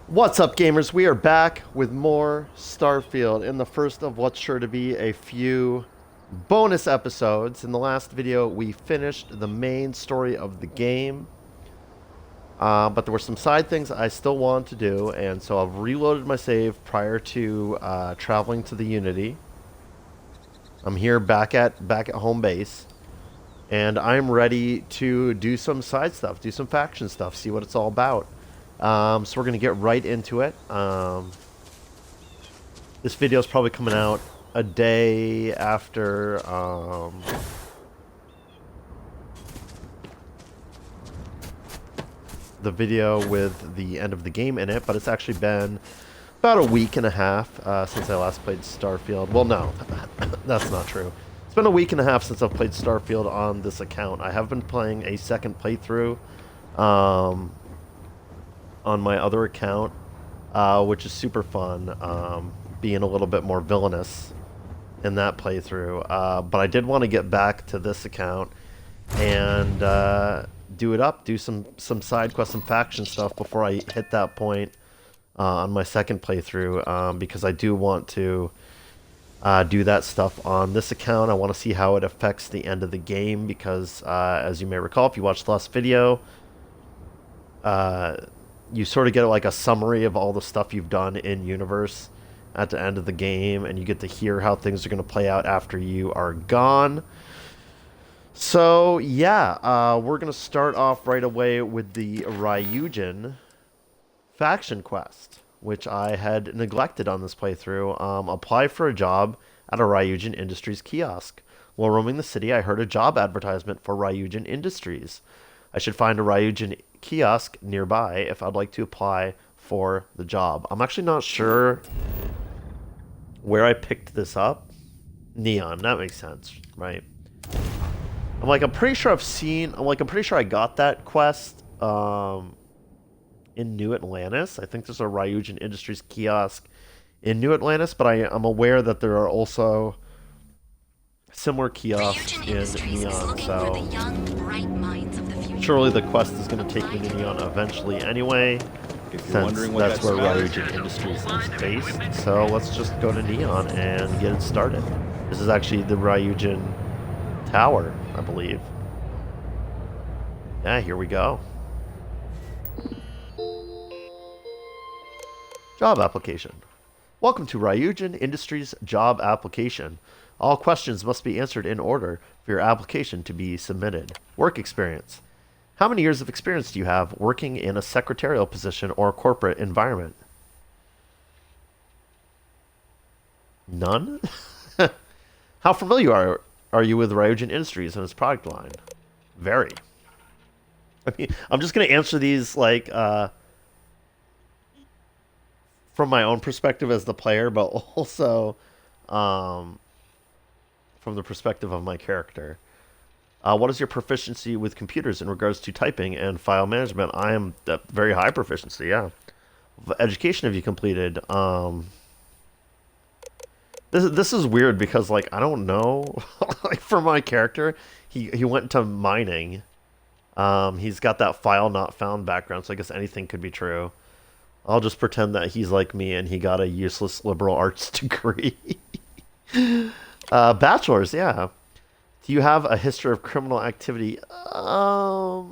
What's up, gamers? We are back with more Starfield in the first of what's sure to be a few bonus episodes. In the last video, we finished the main story of the game, but there were some side things I still wanted to do, and so I've reloaded my save prior to traveling to the Unity. I'm here back at home base, and I'm ready to do some side stuff, do some faction stuff, see what it's all about. So we're going to get right into it. This video is probably coming out a day after the video with the end of the game in it, but it's actually been about a week and a half since I last played Starfield. Well, no, that's not true. It's been a week and a half since I've played Starfield on this account. I have been playing a second playthrough on my other account, which is super fun, being a little bit more villainous in that playthrough. But I did want to get back to this account and do it up, do some side quests, some faction stuff before I hit that point on my second playthrough, because I do want to do that stuff on this account. I want to see how it affects the end of the game, because as you may recall, if you watched the last video, you sort of get like a summary of all the stuff you've done in universe at the end of the game, and you get to hear how things are going to play out after you are gone. So yeah, we're going to start off right away with the Ryujin faction quest, which I had neglected on this playthrough. Apply for a job at a Ryujin Industries kiosk. While roaming the city, I heard a job advertisement for Ryujin Industries. I should find a Ryujin kiosk nearby if I'd like to apply for the job. I'm actually not sure where I picked this up. Neon, that makes sense, right? I'm pretty sure I got that quest in New Atlantis. I think there's a Ryujin Industries kiosk in New Atlantis, but I'm aware that there are also similar kiosks in Neon, so surely the quest is going to take me to Neon eventually anyway, since that's where Ryujin Industries is based. So let's just go to Neon and get it started. This is actually the Ryujin Tower, I believe. Yeah, here we go. Job application. Welcome to Ryujin Industries job application. All questions must be answered in order for your application to be submitted. Work experience. How many years of experience do you have working in a secretarial position or corporate environment? None? How familiar are you with Ryujin Industries and its product line? Very. I mean, I'm just going to answer these like from my own perspective as the player, but also from the perspective of my character. What is your proficiency with computers in regards to typing and file management? I am very high proficiency, yeah. What education have you completed? This is weird because, like, I don't know. Like, for my character, he went into mining. He's got that file not found background, so I guess anything could be true. I'll just pretend that he's like me and he got a useless liberal arts degree. Bachelor's, yeah. Do you have a history of criminal activity? I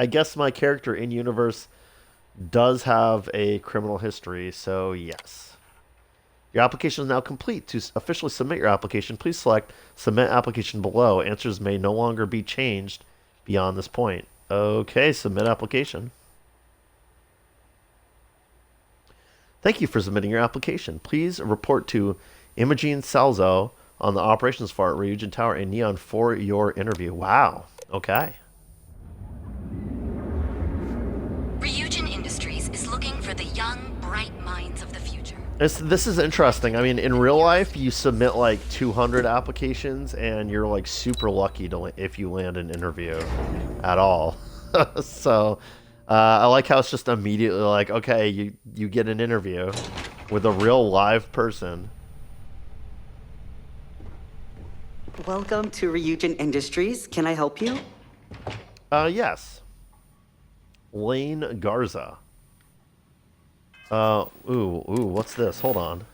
guess my character in universe does have a criminal history, so yes. Your application is now complete. To officially submit your application, please select Submit Application below. Answers may no longer be changed beyond this point. Okay, submit application. Thank you for submitting your application. Please report to Imogene Salzo on the operations floor at Ryujin Tower in Neon for your interview. Wow. Okay. Ryujin Industries is looking for the young, bright minds of the future. This is interesting. I mean, in real life, you submit like 200 applications, and you're like super lucky to if you land an interview at all. So I like how it's just immediately like, okay, you get an interview with a real live person. Welcome to Ryujin Industries. Can I help you? Yes. Lane Garza. What's this? Hold on.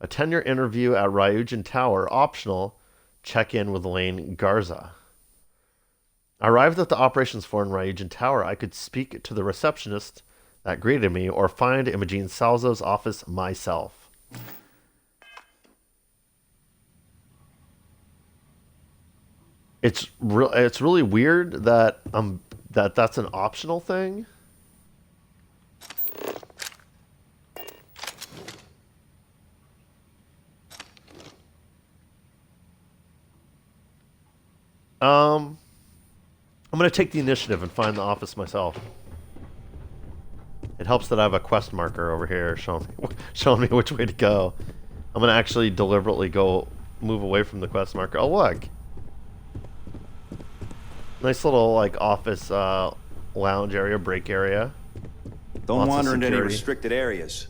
A tenure interview at Ryujin Tower, optional. Check in with Lane Garza. I arrived at the operations floor in Ryujin Tower. I could speak to the receptionist that greeted me or find Imogene Salzo's office myself. It's really weird that that's an optional thing. I'm gonna take the initiative and find the office myself. It helps that I have a quest marker over here showing me which way to go. I'm gonna actually deliberately move away from the quest marker. Oh look, nice little like office lounge area, break area. Don't wander into any restricted areas.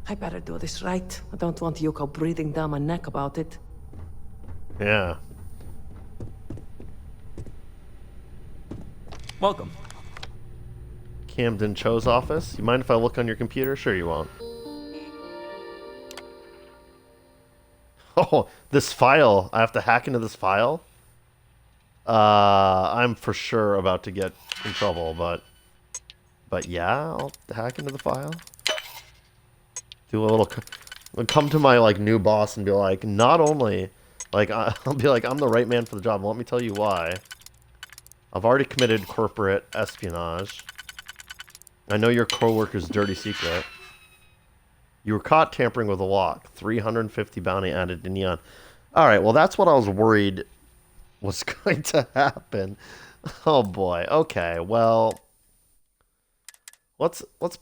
I better do this right. I don't want Yuko breathing down my neck about it. Yeah. Welcome. Camden Cho's office. You mind if I look on your computer? Sure you won't. Oh, this file. I have to hack into this file? I'm for sure about to get in trouble, but yeah, I'll hack into the file. Do a little come to my like new boss and be like, not only like I'll be like, I'm the right man for the job. And let me tell you why. I've already committed corporate espionage. I know your coworker's dirty secret. You were caught tampering with a lock. 350 bounty added to Neon. Alright, well that's what I was worried was going to happen. Oh boy. Okay, well let's let's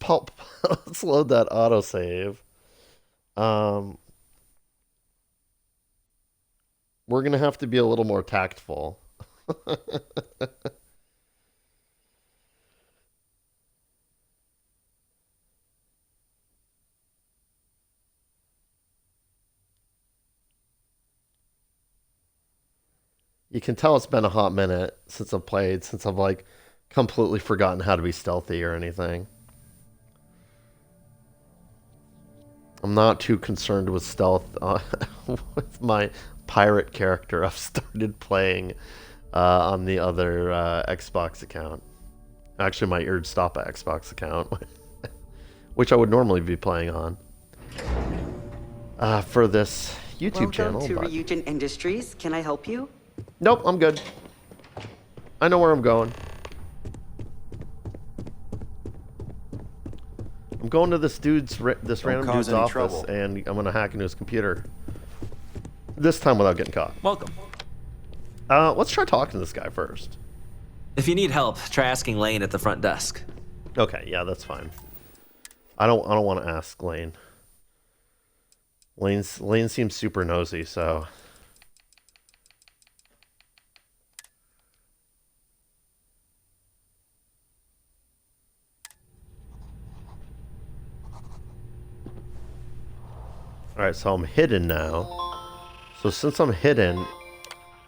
load that autosave. We're gonna have to be a little more tactful. You can tell it's been a hot minute since I've played, since I've like completely forgotten how to be stealthy or anything. I'm not too concerned with stealth with my pirate character I've started playing on the other Xbox account. Actually, my Urge Stop at Xbox account, which I would normally be playing on for this YouTube channel. Welcome to Ryujin Industries. Can I help you? Nope, I'm good. I know where I'm going. I'm going to this random dude's office, trouble. And I'm gonna hack into his computer. This time without getting caught. Welcome. Let's try talking to this guy first. If you need help, try asking Lane at the front desk. Okay, yeah, that's fine. I don't want to ask Lane. Lane seems super nosy, so. Alright, so I'm hidden now. So since I'm hidden,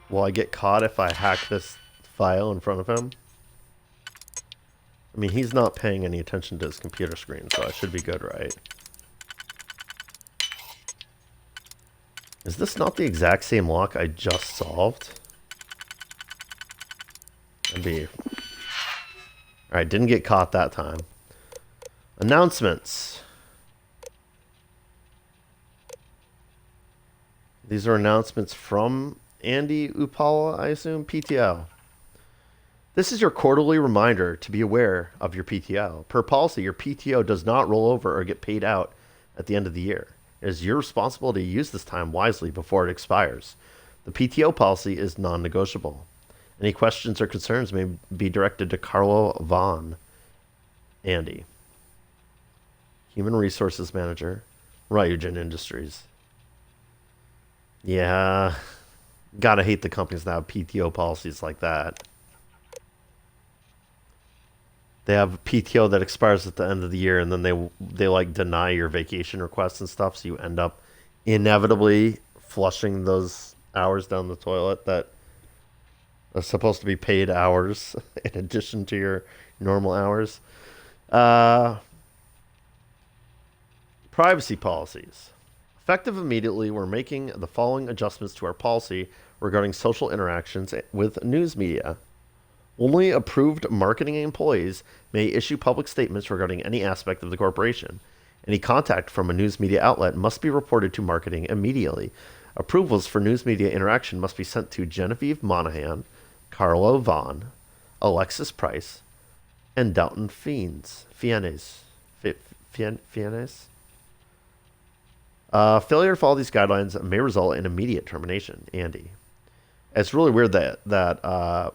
will I get caught if I hack this file in front of him? I mean, he's not paying any attention to his computer screen, so I should be good, right? Is this not the exact same lock I just solved? That'd be... Alright, didn't get caught that time. Announcements. These are announcements from Andy Upala, I assume, PTO. This is your quarterly reminder to be aware of your PTO. Per policy, your PTO does not roll over or get paid out at the end of the year. It is your responsibility to use this time wisely before it expires. The PTO policy is non-negotiable. Any questions or concerns may be directed to Carlo Vaughn, Andy, Human Resources Manager, Ryujin Industries. Yeah, gotta hate the companies that have PTO policies like that. They have PTO that expires at the end of the year, and then they like deny your vacation requests and stuff, so you end up inevitably flushing those hours down the toilet that It's supposed to be paid hours in addition to your normal hours. Uh, Privacy policies. Effective immediately, we're making the following adjustments to our policy regarding social interactions with news media. Only approved marketing employees may issue public statements regarding any aspect of the corporation. Any contact from a news media outlet must be reported to marketing immediately. Approvals for news media interaction must be sent to Genevieve Monahan, Carlo Vaughn, Alexis Price, and Dalton Fiennes. Failure to follow these guidelines may result in immediate termination. Andy. It's really weird that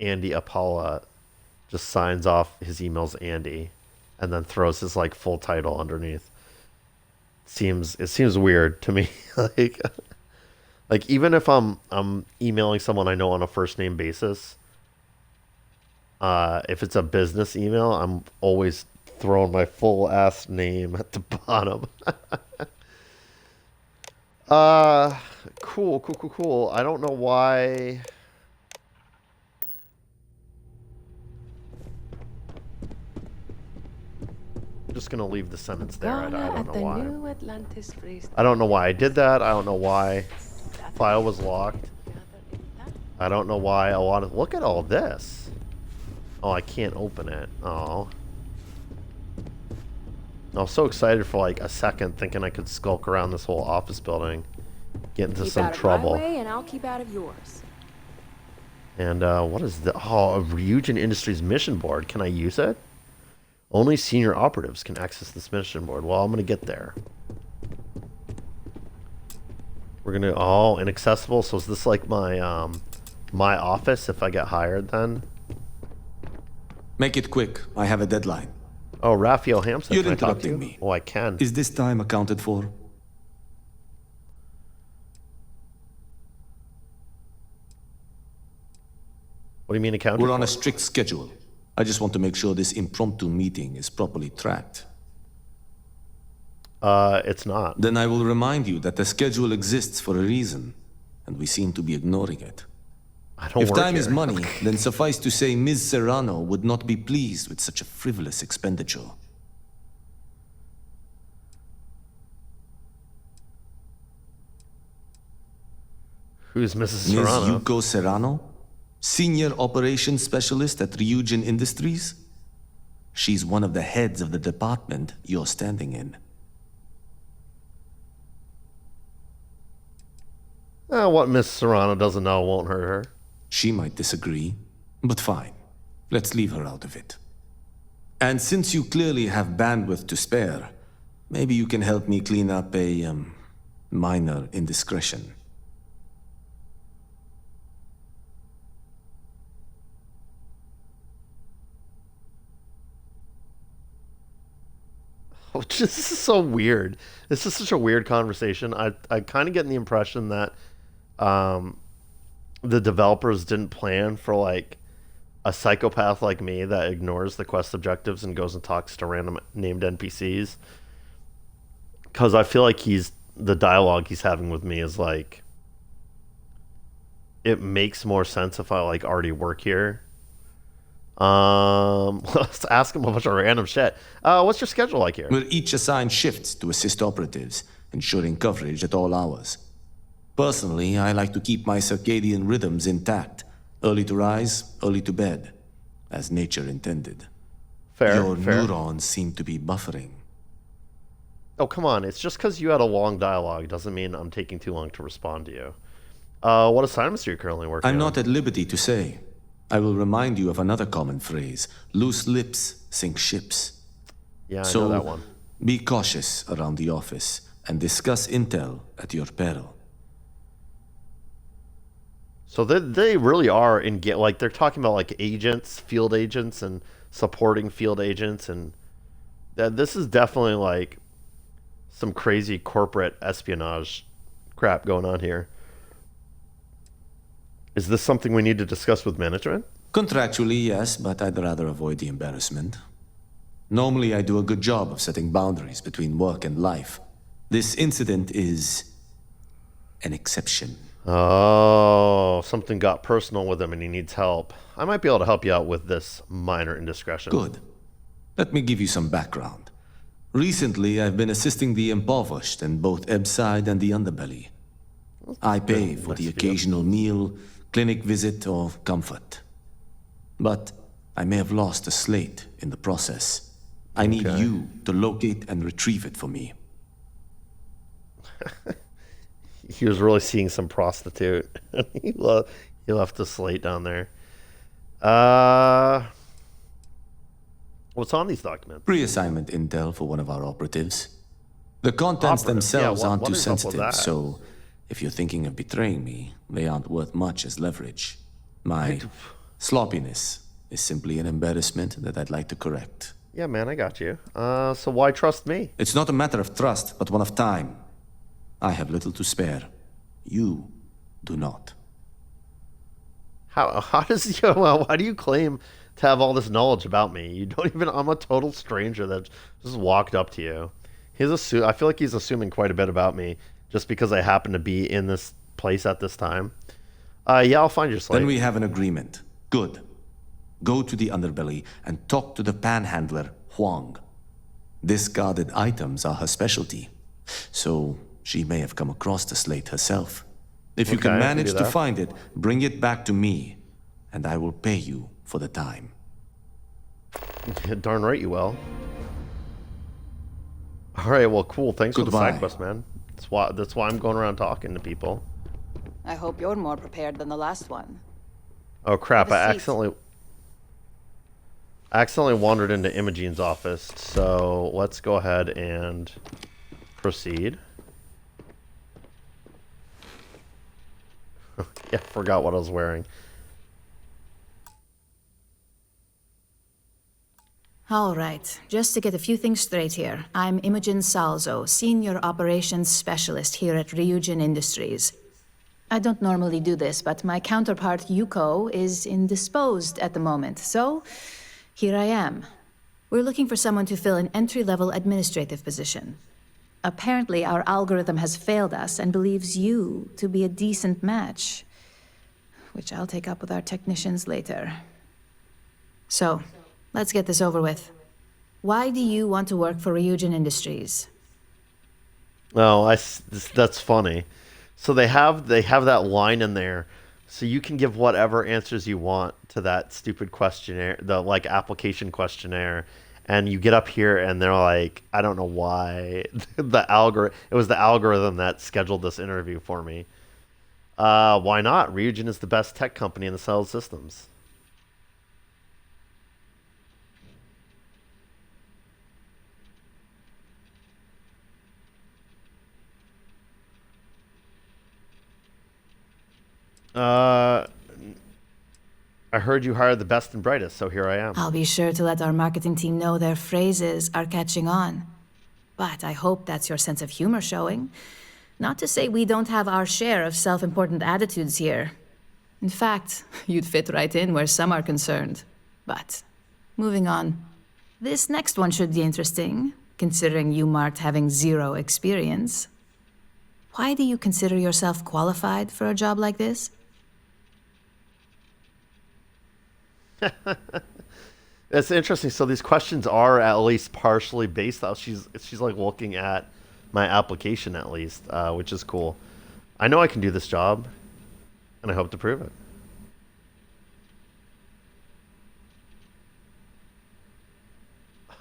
Andy Apollo just signs off his emails Andy and then throws his like full title underneath. It seems weird to me. like even if I'm emailing someone I know on a first name basis, if it's a business email, I'm always throwing my full ass name at the bottom. Cool. I don't know why. I'm just gonna leave the sentence there. I don't know why. I don't know why I did that. I don't know why file was locked. I don't know why a lot of look at all this. Oh, I can't open it. Oh. I was so excited for like a second, thinking I could skulk around this whole office building, get into some trouble. Keep out of my way and I'll keep out of yours. And what is the a Ryujin Industries mission board? Can I use it? Only senior operatives can access this mission board. Well, I'm gonna get there. We're gonna inaccessible. So is this like my my office if I get hired then? Make it quick. I have a deadline. Oh, Raphael Hampson. You're can I talk to you? interrupting me. Oh, I can. Is this time accounted for? What do you mean accounted We're on for? a strict schedule. I just want to make sure this impromptu meeting is properly tracked. It's not. Then I will remind you that the schedule exists for a reason, and we seem to be ignoring it. I don't If work time is here. money, then suffice to say Ms. Serrano would not be pleased with such a frivolous expenditure. Who's Mrs. Ms. Serrano? Yuko Serrano? Senior Operations Specialist at Ryujin Industries? She's one of the heads of the department you're standing in. What Miss Serrano doesn't know won't hurt her. She might disagree, but fine. Let's leave her out of it. And since you clearly have bandwidth to spare, maybe you can help me clean up a, minor indiscretion. This is so weird. This is such a weird conversation. I kind of get the impression that the developers didn't plan for like a psychopath like me that ignores the quest objectives and goes and talks to random named NPCs. Because I feel like the dialogue he's having with me is like, it makes more sense if I like already work here. Let's ask him a bunch of random shit. What's your schedule like here? We're each assigned shifts to assist operatives, ensuring coverage at all hours. Personally, I like to keep my circadian rhythms intact. Early to rise, early to bed, as nature intended. Your neurons seem to be buffering. Oh, come on. It's just because you had a long dialogue doesn't mean I'm taking too long to respond to you. What assignments are you currently working on? I'm not at liberty to say. I will remind you of another common phrase. Loose lips sink ships. Yeah, I know that one. Be cautious around the office and discuss intel at your peril. So they really are like they're talking about like agents, field agents, and supporting field agents, and this is definitely like some crazy corporate espionage crap going on here. Is this something we need to discuss with management? Contractually, yes, but I'd rather avoid the embarrassment. Normally, I do a good job of setting boundaries between work and life. This incident is an exception. Oh, something got personal with him and he needs help. I might be able to help you out with this minor indiscretion. Good. Let me give you some background. Recently, I've been assisting the impoverished in both Ebside and the Underbelly. I pay for the occasional meal, clinic visit, or comfort. But I may have lost a slate in the process. I need you to locate and retrieve it for me. He was really seeing some prostitute. he left the slate down there. What's on these documents? Pre-assignment intel for one of our operatives. The contents themselves aren't too sensitive, so if you're thinking of betraying me, they aren't worth much as leverage. My sloppiness is simply an embarrassment that I'd like to correct. Yeah, man, I got you. So why trust me? It's not a matter of trust, but one of time. I have little to spare. You do not. How does why do you claim to have all this knowledge about me? You don't even. I'm a total stranger that just walked up to you. I feel like he's assuming quite a bit about me just because I happen to be in this place at this time. Yeah, I'll find your slate. Then we have an agreement. Good. Go to the Underbelly and talk to the panhandler, Huang. Discarded items are her specialty, so she may have come across the slate herself. If you can manage to find it, bring it back to me, and I will pay you for the time. Darn right you will. All right, well, cool. Thanks for the side quest, man. That's why I'm going around talking to people. I hope you're more prepared than the last one. Oh crap! I Have a accidentally wandered into Imogene's office. So let's go ahead and proceed. Yeah, forgot what I was wearing. All right, just to get a few things straight here. I'm Imogen Salzo, Senior Operations Specialist here at Ryujin Industries. I don't normally do this, but my counterpart Yuko is indisposed at the moment, so here I am. We're looking for someone to fill an entry-level administrative position. Apparently, our algorithm has failed us and believes you to be a decent match, which I'll take up with our technicians later. So, let's get this over with. Why do you want to work for Ryujin Industries? Oh, that's funny. So they have that line in there, so you can give whatever answers you want to that stupid questionnaire, the application questionnaire, and you get up here and they're like, I don't know why it was the algorithm that scheduled this interview for me. Why not? Ryujin is the best tech company in the settled systems. I heard you hired the best and brightest, so here I am. I'll be sure to let our marketing team know their phrases are catching on. But I hope that's your sense of humor showing. Not to say we don't have our share of self-important attitudes here. In fact, you'd fit right in where some are concerned. But, moving on. This next one should be interesting, considering you marked having 0 experience. Why do you consider yourself qualified for a job like this? It's interesting. So these questions are at least partially based out. She's like looking at my application at least, which is cool. I know I can do this job, and I hope to prove it.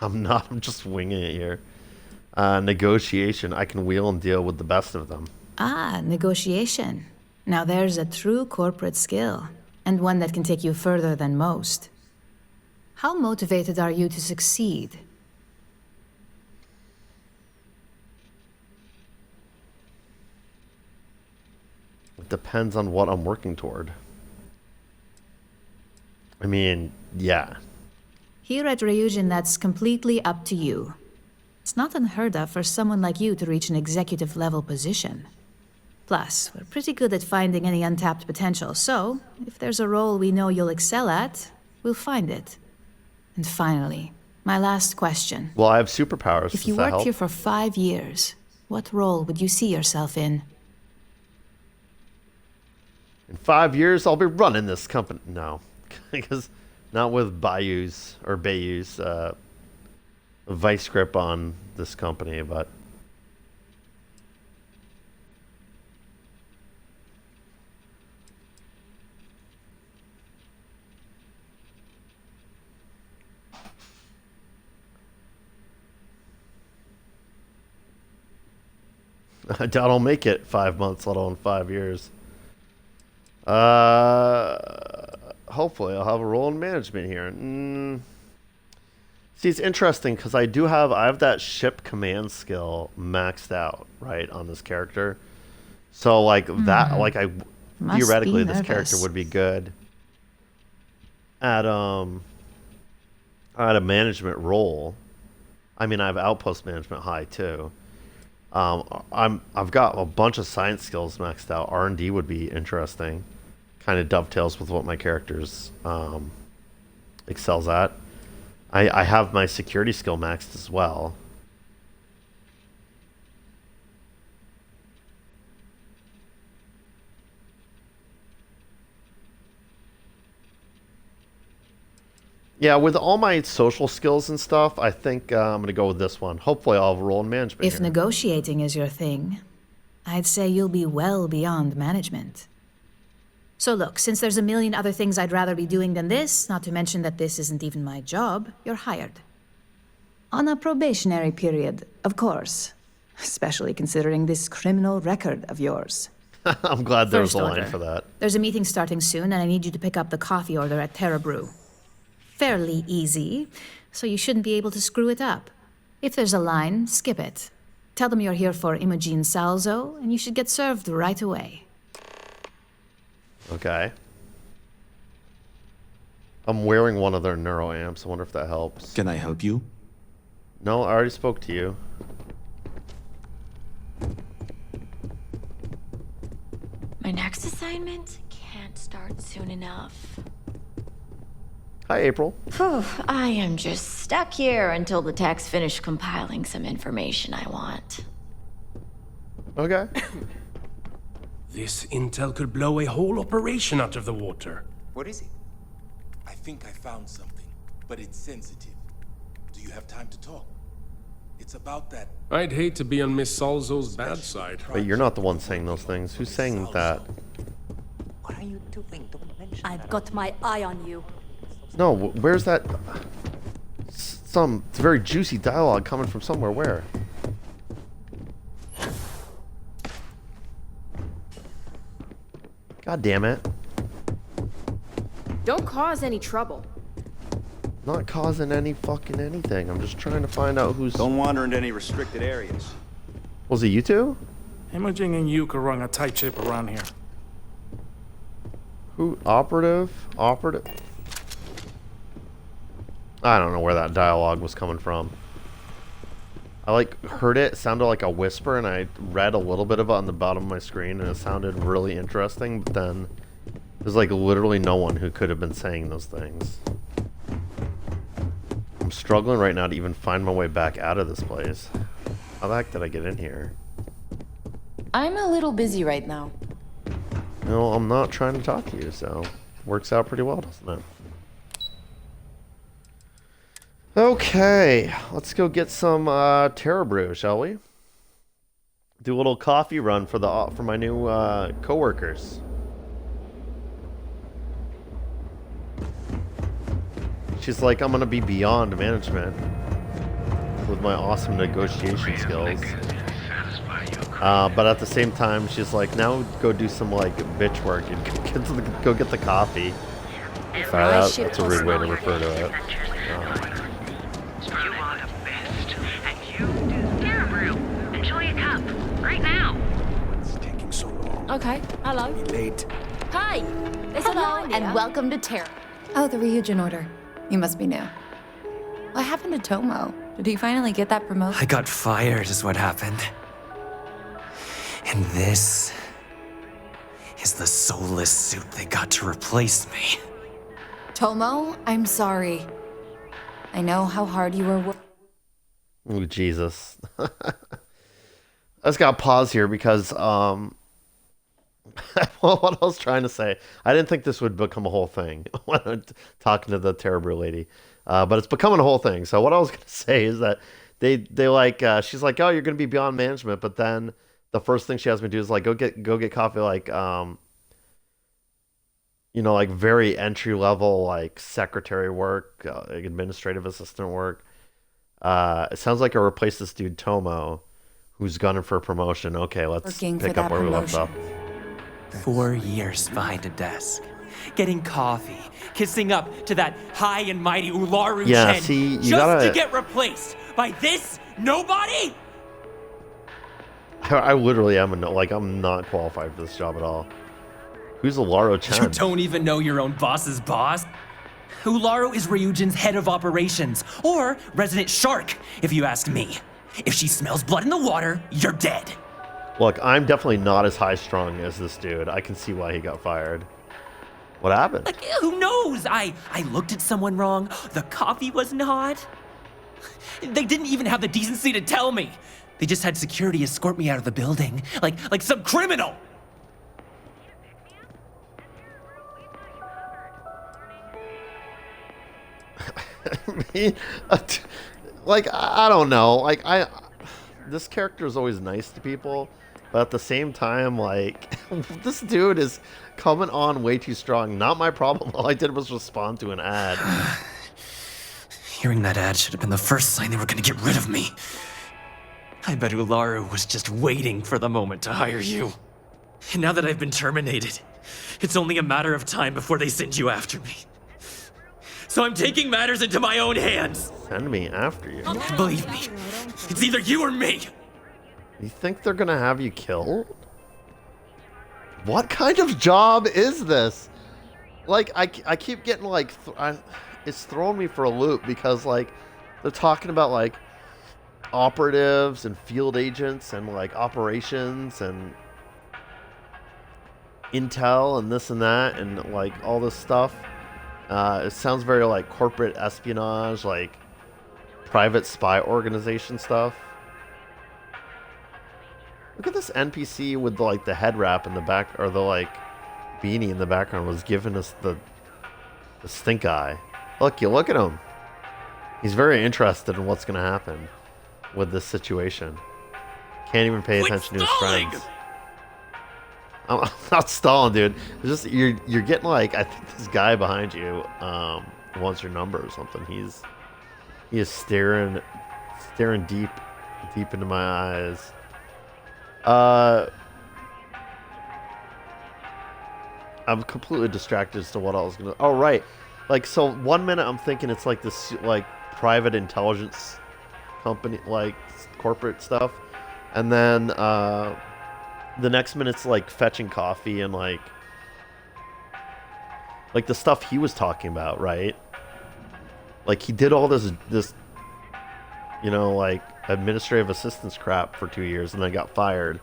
I'm not. I'm just winging it here. Negotiation. I can wheel and deal with the best of them. Ah, negotiation. Now there's a true corporate skill, and one that can take you further than most. How motivated are you to succeed? It depends on what I'm working toward. I mean, yeah. Here at Ryujin, that's completely up to you. It's not unheard of for someone like you to reach an executive-level position. Plus, we're pretty good at finding any untapped potential, so if there's a role we know you'll excel at, we'll find it. And finally, my last question. Well, I have superpowers. If you worked here for 5 years, what role would you see yourself in? In 5 years, I'll be running this company. No, because not with Bayou's vice grip on this company, but. I doubt I'll make it 5 months, let alone 5 years. Hopefully I'll have a role in management here. See, it's interesting because I have that ship command skill maxed out, right, on this character. So like that, like theoretically this character would be good at a management role. I mean, I have outpost management high too. I've got a bunch of science skills maxed out. R&D would be interesting. Kind of dovetails with what my character's excels at. I have my security skill maxed as well. Yeah, with all my social skills and stuff, I think I'm going to go with this one. Hopefully I'll have a role in management If here. negotiating is your thing, I'd say you'll be well beyond management. So look, since there's a million other things I'd rather be doing than this, not to mention that this isn't even my job, you're hired. On a probationary period, of course. Especially considering this criminal record of yours. I'm glad there was First a line order. for that. There's a meeting starting soon, and I need you to pick up the coffee order at Terra Brew. Fairly easy, so you shouldn't be able to screw it up. If there's a line, skip it. Tell them you're here for Imogen Salzo, and you should get served right away. Okay. I'm wearing one of their neuroamps. I wonder if that helps. Can I help you? No, I already spoke to you. My next assignment can't start soon enough. Hi, April. Phew, I am just stuck here until the techs finish compiling some information I want. Okay. This intel could blow a whole operation out of the water. What is it? I think I found something, but it's sensitive. Do you have time to talk? It's about that. I'd hate to be on Miss Salzo's bad side. But you're not the one saying those things. Who's saying that? What are you doing? Don't mention I've got my eye on you. No, where's that? It's very juicy dialogue coming from somewhere. Where? God damn it. Don't cause any trouble. Not causing any fucking anything. I'm just trying to find out who's... Don't wander into any restricted areas. Was it you two? Imogen and you could run a tight ship around here. Who? Operative? Operative? I don't know where that dialogue was coming from. I heard it sounded like a whisper, and I read a little bit of it on the bottom of my screen, and it sounded really interesting, but then there's literally no one who could have been saying those things. I'm struggling right now to even find my way back out of this place. How the heck did I get in here? I'm a little busy right now. No, I'm not trying to talk to you, so works out pretty well, doesn't it? Okay, let's go get some Terra Brew, shall we? Do a little coffee run for my new coworkers. She's like, I'm gonna be beyond management with my awesome negotiation skills. But at the same time, she's like, now go do some bitch work and go get the coffee. That's a rude way to refer to it. Okay, hello. Late. Hi. Hello, and welcome to Terra. Oh, the Ryujin order. You must be new. What happened to Tomo? Did he finally get that promotion? I got fired is what happened. And this is the soulless suit they got to replace me. Tomo, I'm sorry. I know how hard you were working. Oh, Jesus. I just got to pause here because Well, what I was trying to say, I didn't think this would become a whole thing when I'm talking to the Terror lady, but it's becoming a whole thing. So what I was going to say is that they like she's like, oh, you're going to be beyond management, but then the first thing she has me do is like go get coffee, like like very entry level like secretary work, like administrative assistant work. It sounds like I replaced this dude Tomo, who's gunning for a promotion. Okay, let's pick up where we left off. 4 years behind a desk, getting coffee, kissing up to that high and mighty Ularu Yeah, Chen, see, you just gotta... to get replaced by this nobody? I literally am I'm not qualified for this job at all. Who's Ularu Chen? You don't even know your own boss's boss? Ularu is Ryujin's head of operations, or resident shark, if you ask me. If she smells blood in the water, you're dead. Look, I'm definitely not as high-strung as this dude. I can see why he got fired. What happened? Like, who knows? I looked at someone wrong. The coffee wasn't hot. They didn't even have the decency to tell me. They just had security escort me out of the building, like some criminal. I mean, I don't know. This character is always nice to people, but at the same time, this dude is coming on way too strong. Not my problem. All I did was respond to an ad. Hearing that ad should have been the first sign they were going to get rid of me. I bet Ularu was just waiting for the moment to hire you. And now that I've been terminated, it's only a matter of time before they send you after me. So I'm taking matters into my own hands. Send me after you. Believe me, it's either you or me. You think they're gonna have you killed? What kind of job is this? I keep getting it's throwing me for a loop because they're talking about operatives and field agents and operations and intel and this and that and all this stuff. It sounds very corporate espionage, private spy organization stuff. Look at this NPC with the head wrap in the back, or the beanie in the background, was giving us the stink eye. Look at him. He's very interested in what's gonna happen with this situation. Can't even pay attention to his friends. I'm not stalling, dude. It's just you're getting I think this guy behind you wants your number or something. He is staring deep into my eyes. I'm completely distracted as to what I was gonna. Oh right, so 1 minute I'm thinking it's this private intelligence company, corporate stuff, and then the next minute's fetching coffee and the stuff he was talking about, right? He did all this administrative assistance crap for 2 years and then got fired.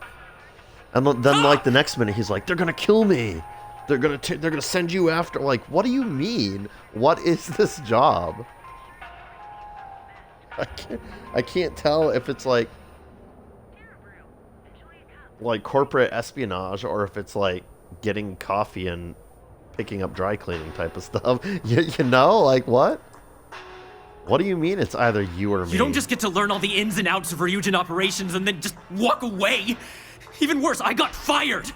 And then the next minute he's like, they're gonna kill me. They're gonna send you after. What do you mean? What is this job? I can't tell if it's corporate espionage or if it's getting coffee and picking up dry cleaning type of stuff. You know, what? What do you mean it's either you or me? You don't just get to learn all the ins and outs of Ryujin operations and then just walk away. Even worse, I got fired.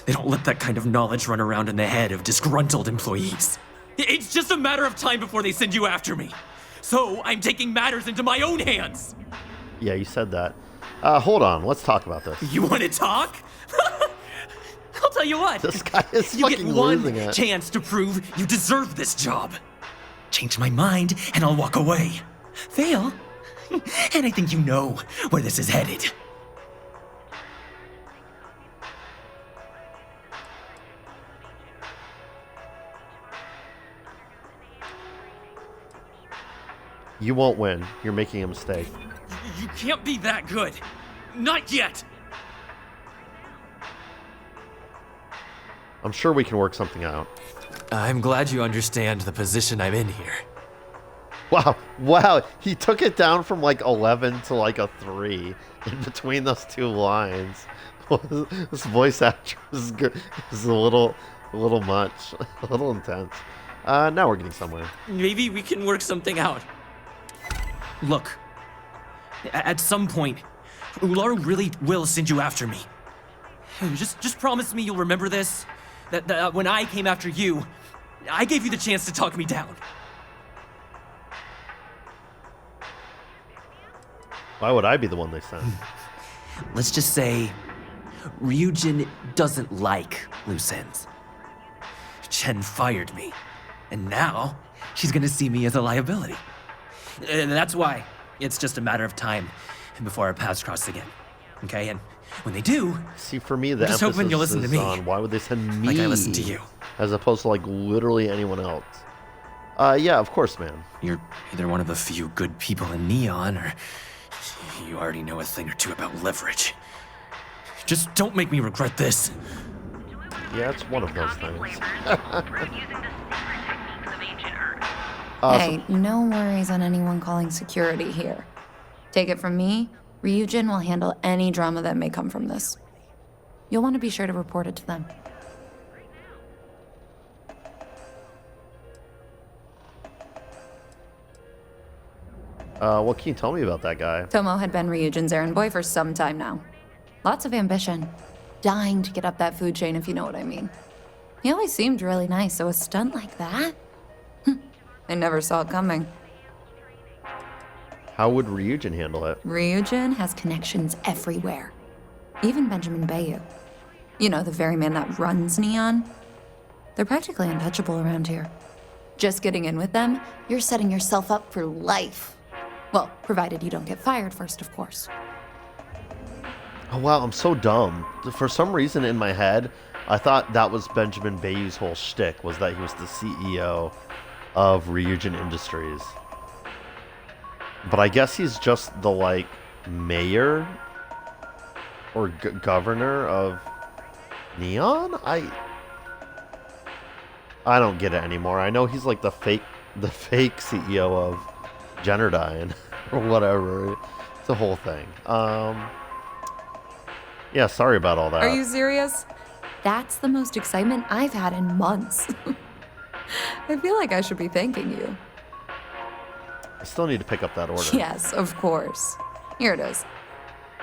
They don't let that kind of knowledge run around in the head of disgruntled employees. It's just a matter of time before they send you after me. So I'm taking matters into my own hands. Yeah, you said that. Hold on, let's talk about this. You want to talk? I'll tell you what. This guy is you fucking get one losing it. chance to prove you deserve this job. Change my mind and I'll walk away. Fail, and I think you know where this is headed. You won't win. You're making a mistake. You can't be that good. Not yet. I'm sure we can work something out. I'm glad you understand the position I'm in here. Wow. He took it down from 11 to a 3 in between those two lines. This voice actor is good. Is a little much, a little intense. Now we're getting somewhere. Maybe we can work something out. Look, at some point, Ularu really will send you after me. Just promise me you'll remember this. That when I came after you, I gave you the chance to talk me down. Why would I be the one they sent? Let's just say Ryujin doesn't like loose ends. Chen fired me, and now she's gonna see me as a liability. And that's why it's just a matter of time before our paths cross again. Okay, and when they do, see, for me, the I'm just emphasis hoping you'll listen to is me. on why would they send me Like I listened to you. as opposed to like literally anyone else. Yeah, of course, man. You're either one of the few good people in Neon, or you already know a thing or two about leverage. Just don't make me regret this. Yeah, it's one of those things. Hey, no worries on anyone calling security here. Take it from me, Ryujin will handle any drama that may come from this. You'll want to be sure to report it to them. What can you tell me about that guy? Tomo had been Ryujin's errand boy for some time now. Lots of ambition. Dying to get up that food chain, if you know what I mean. He always seemed really nice, so a stunt like that? I never saw it coming. How would Ryujin handle it? Ryujin has connections everywhere. Even Benjamin Bayu. You know, the very man that runs Neon. They're practically untouchable around here. Just getting in with them, you're setting yourself up for life. Well, provided you don't get fired first, of course. Oh wow, I'm so dumb. For some reason in my head, I thought that was Benjamin Bayou's whole shtick, was that he was the CEO of Ryujin Industries. But I guess he's just the, like, mayor or governor of Neon? I don't get it anymore. I know he's like the fake CEO of Generdyne or whatever. It's a whole thing. Yeah, sorry about all that. Are you serious? That's the most excitement I've had in months. I feel like I should be thanking you. I still need to pick up that order. Yes, of course. Here it is.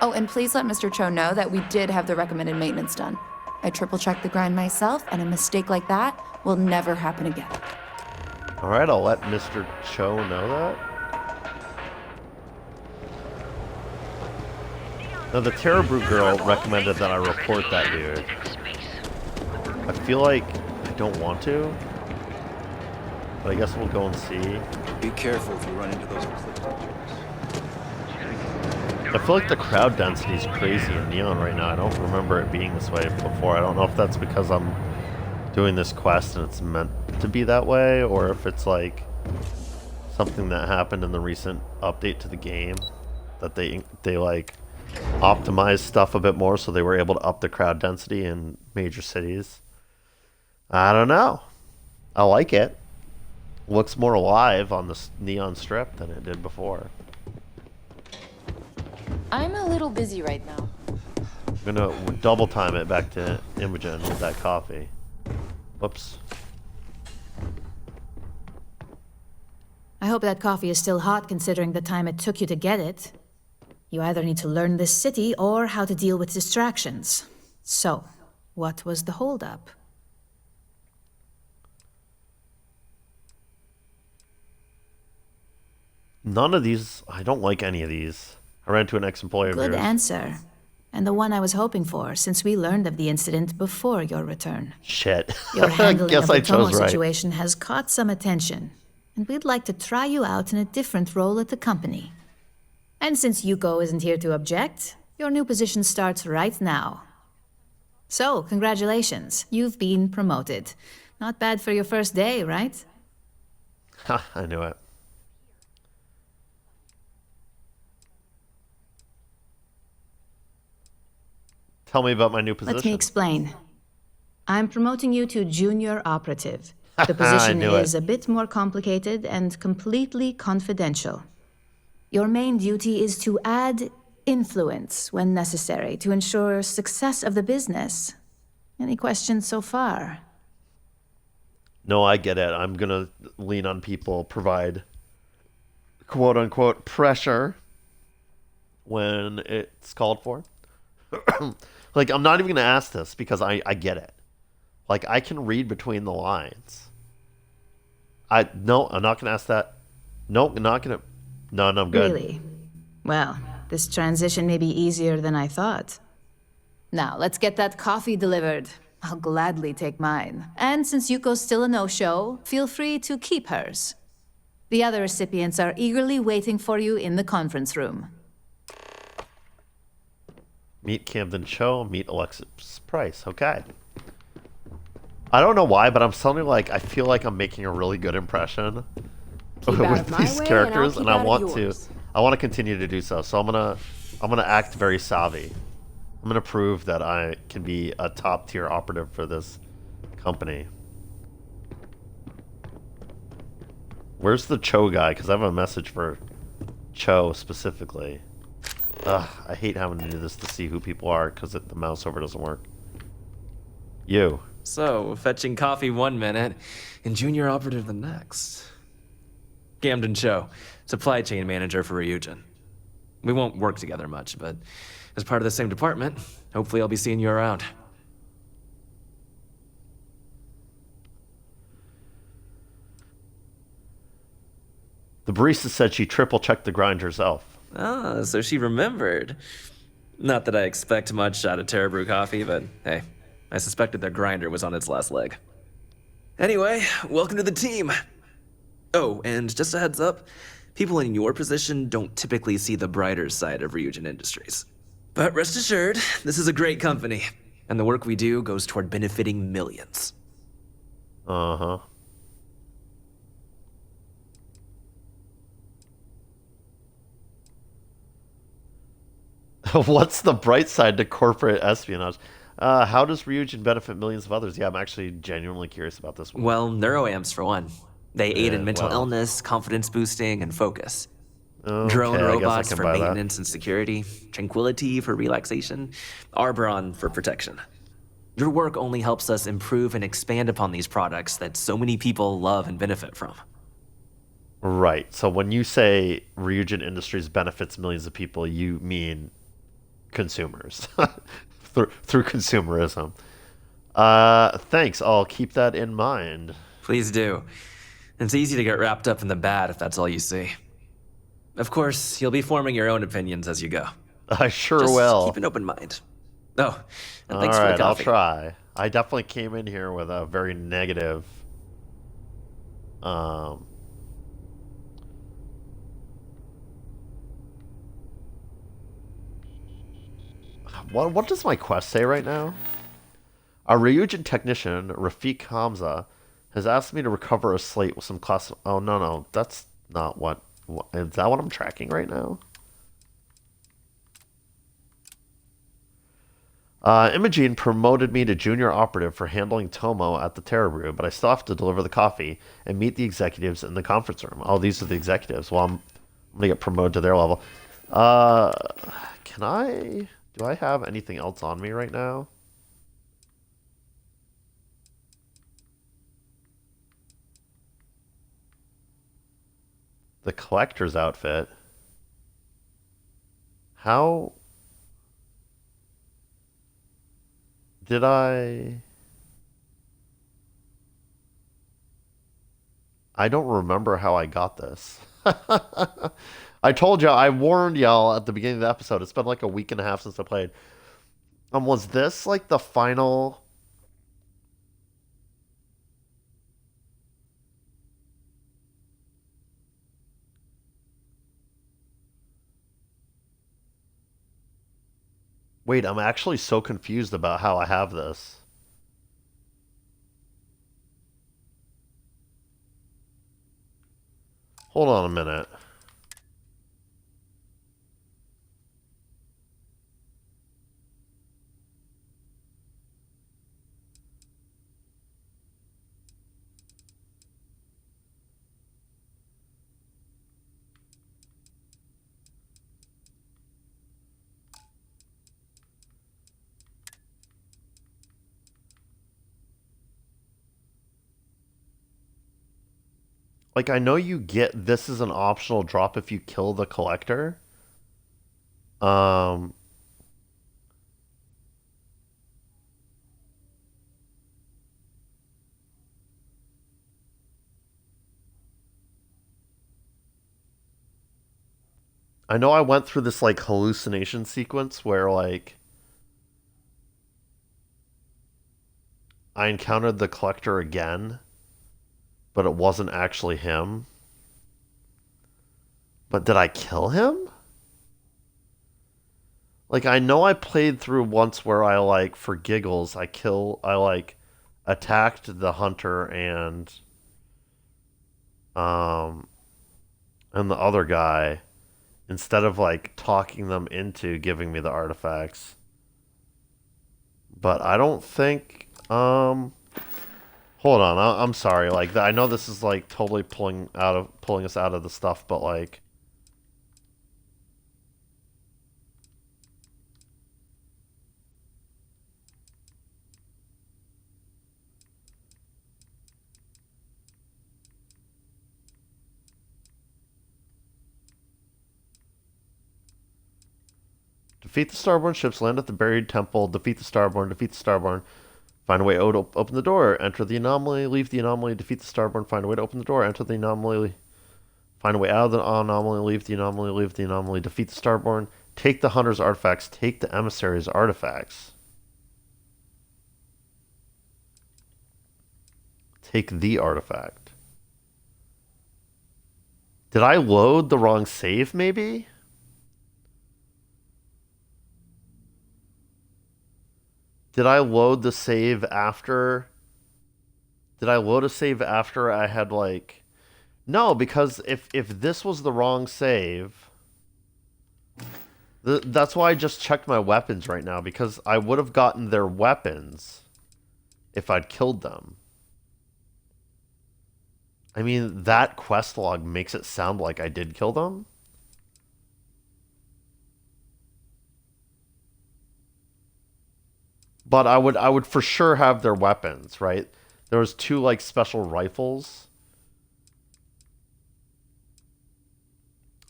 Oh, and please let Mr. Cho know that we did have the recommended maintenance done. I triple-checked the grind myself, and a mistake like that will never happen again. All right, I'll let Mr. Cho know that. Now, the Terror Brew girl recommended that I report that dude. I feel like I don't want to, but I guess we'll go and see. Be careful if you run into those eclipse. I feel like the crowd density is crazy in Neon right now. I don't remember it being this way before. I don't know if that's because I'm doing this quest and it's meant to be that way, or if it's like something that happened in the recent update to the game, that they like optimized stuff a bit more so they were able to up the crowd density in major cities. I don't know. I like it. Looks more alive on the Neon Strip than it did before. I'm a little busy right now. I'm gonna double time it back to Imogen with that coffee. Whoops. I hope that coffee is still hot considering the time it took you to get it. You either need to learn this city or how to deal with distractions. So, what was the holdup? None of these. I don't like any of these. I ran into an ex-employee of Good yours. answer. And the one I was hoping for, since we learned of the incident before your return. Shit. Your handling Guess of the I Tomo chose right. situation has caught some attention, and we'd like to try you out in a different role at the company. And since Yuko isn't here to object, your new position starts right now. So, congratulations. You've been promoted. Not bad for your first day, right? Ha, I knew it. Tell me about my new position. Let me explain. I'm promoting you to junior operative. The I position knew is it. a bit more complicated and completely confidential. Your main duty is to add influence when necessary to ensure success of the business. Any questions so far? No, I get it. I'm going to lean on people, provide quote-unquote pressure when it's called for. Like, I'm not even going to ask this because I get it. Like, I can read between the lines. No, I'm not going to ask that. No, I'm not going to. No, I'm good. Really? Well, this transition may be easier than I thought. Now, let's get that coffee delivered. I'll gladly take mine. And since Yuko's still a no-show, feel free to keep hers. The other recipients are eagerly waiting for you in the conference room. Meet Camden Cho, meet Alexis Price. Okay. I don't know why, but I'm suddenly like, I feel like I'm making a really good impression with these characters, and I want to continue to do so. So I'm gonna act very savvy. I'm gonna prove that I can be a top tier operative for this company. Where's the Cho guy? Because I have a message for Cho specifically. Ugh, I hate having to do this to see who people are because the mouse over doesn't work. You. So, fetching coffee 1 minute and junior operative the next. Camden Cho, supply chain manager for Ryujin. We won't work together much, but as part of the same department, hopefully I'll be seeing you around. The barista said she triple-checked the grind herself. Ah, so she remembered. Not that I expect much out of Terra Brew coffee, but hey, I suspected their grinder was on its last leg. Anyway, welcome to the team. Oh, and just a heads up, people in your position don't typically see the brighter side of Ryujin Industries. But rest assured, this is a great company, and the work we do goes toward benefiting millions. Uh-huh. What's the bright side to corporate espionage? How does Ryujin benefit millions of others? Yeah, I'm actually genuinely curious about this one. Well, neuroamps for one. They aid in mental illness, confidence boosting, and focus. Okay, Drone robots I for maintenance and security, tranquility for relaxation, Arbron for protection. Your work only helps us improve and expand upon these products that so many people love and benefit from. Right. So when you say Ryujin Industries benefits millions of people, you mean consumers through consumerism. Thanks. I'll keep that in mind. Please do. It's easy to get wrapped up in the bad if that's all you see. Of course, you'll be forming your own opinions as you go. I sure Just will. keep an open mind. Oh, and All thanks for right, the I'll coffee. try. I definitely came in here with a very negative What does my quest say right now? Our Ryujin technician, Rafik Hamza, has asked me to recover a slate with some class... Oh, no. That's not what... Is that what I'm tracking right now? Imogene promoted me to junior operative for handling Tomo at the Terra Brew, but I still have to deliver the coffee and meet the executives in the conference room. Oh, these are the executives. Well, I'm going to get promoted to their level. Can I... Do I have anything else on me right now? The collector's outfit. How did I don't remember how I got this. I told y'all, I warned y'all at the beginning of the episode. It's been like a week and a half since I played. Was this like the final... Wait, I'm actually so confused about how I have this. Hold on a minute. Like, I know you get this is an optional drop if you kill the collector. Um, I know I went through this like hallucination sequence where like I encountered the collector again, but it wasn't actually him. But did I kill him? Like, I know I played through once where I like for giggles I like attacked the hunter and the other guy instead of like talking them into giving me the artifacts. But I don't think hold on, I'm sorry. Like I know this is like totally pulling us out of the stuff, but like defeat the Starborn ships, land at the buried temple, defeat the Starborn, find a way to open the door, enter the anomaly, leave the anomaly, defeat the Starborn, find a way to open the door, enter the anomaly, find a way out of the anomaly, leave the anomaly, defeat the Starborn, take the hunter's artifacts, take the emissary's artifacts. Take the artifact. Did I load the wrong save, maybe? Did I load the save after? Did I load a save after I had like? No, because if this was the wrong save, that's why I just checked my weapons right now because I would have gotten their weapons if I'd killed them. I mean, that quest log makes it sound like I did kill them. But I would for sure have their weapons, right? There was 2 like special rifles.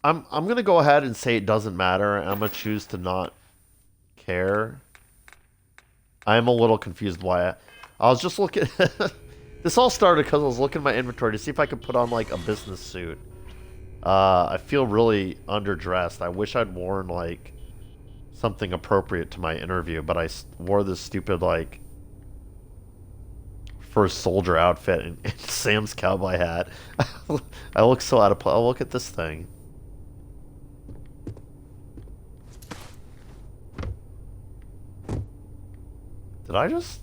I'm gonna go ahead and say it doesn't matter, and I'm gonna choose to not care. I'm a little confused why I was just looking. This all started because I was looking at my inventory to see if I could put on like a business suit. I feel really underdressed. I wish I'd worn like something appropriate to my interview, but I wore this stupid like first soldier outfit and Sam's cowboy hat. I look so out of place. Oh, look at this thing. Did I just?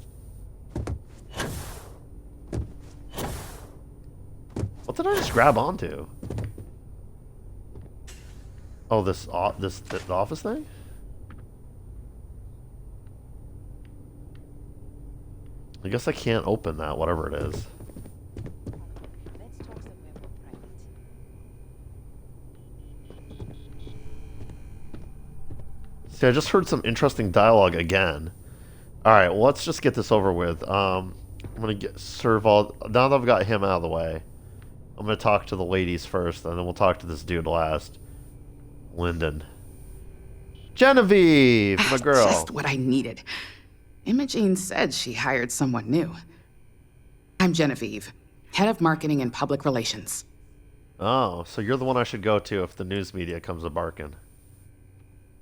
What did I just grab onto? Oh, this office thing? I guess I can't open that, whatever it is. See, I just heard some interesting dialogue again. Alright, well, let's just get this over with. I'm gonna serve all... Now that I've got him out of the way, I'm gonna talk to the ladies first, and then we'll talk to this dude last. Lyndon. Genevieve, my girl. Just what I needed. Imogene said she hired someone new. I'm Genevieve, head of marketing and public relations. Oh, so you're the one I should go to if the news media comes a-barking.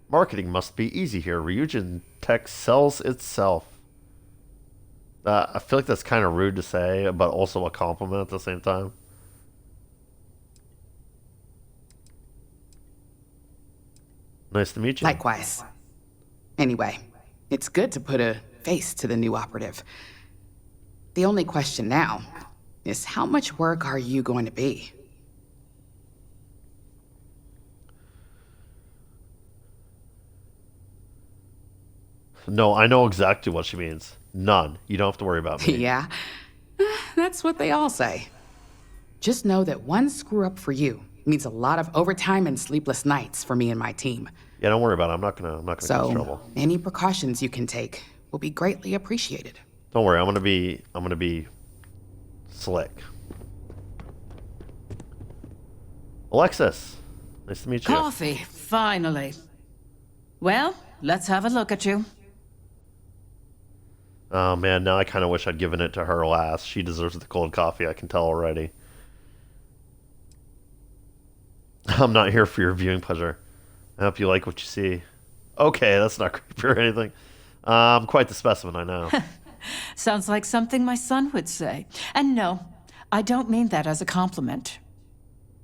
Marketing must be easy here. Ryujin Tech sells itself. I feel like that's kind of rude to say, but also a compliment at the same time. Nice to meet you. Likewise. Anyway, it's good to put a face to the new operative. The only question now is how much work are you going to be? No, I know exactly what she means. None. You don't have to worry about me. Yeah, that's what they all say. Just know that one screw-up for you means a lot of overtime and sleepless nights for me and my team. Yeah, don't worry about it. I'm not gonna get in trouble. Any precautions you can take will be greatly appreciated. Don't worry. I'm gonna be slick. Alexis, nice to meet you. Coffee, finally. Well, let's have a look at you. Oh man, now I kind of wish I'd given it to her last. She deserves the cold coffee, I can tell already. I'm not here for your viewing pleasure. I hope you like what you see. Okay, that's not creepy or anything. Quite the specimen, I know. Sounds like something my son would say. And no, I don't mean that as a compliment.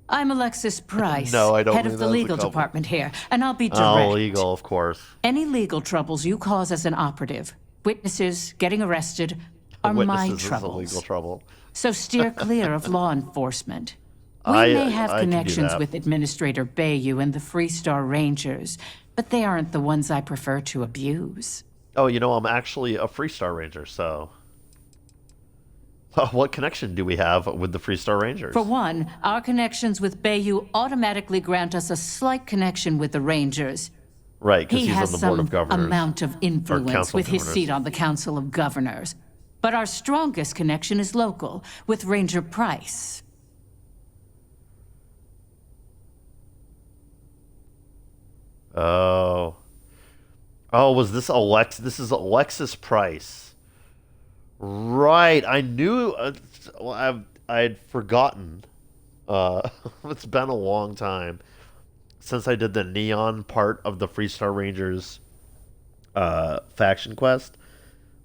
I'm Alexis Price, No, I don't head mean of that the as a legal compliment. department here, and I'll be direct. Oh, legal, of course. Any legal troubles you cause as an operative, witnesses, getting arrested, are my Witnesses is a troubles. legal trouble. So steer clear of law enforcement. We may have I can do connections that. with Administrator Bayou and the Freestar Rangers, but they aren't the ones I prefer to abuse. Oh, you know, I'm actually a Freestar Ranger, so... What connection do we have with the Freestar Rangers? For one, our connections with Bayou automatically grant us a slight connection with the Rangers. Right, because He he's has on the Board some of Governors. amount of Or influence Council with of his Governors. seat on the Council of Governors. But our strongest connection is local, with Ranger Price. Oh. Oh, was this Alex? This is Alexis Price. Right. I knew... I'd forgotten. It's been a long time since I did the Neon part of the Freestar Rangers faction quest.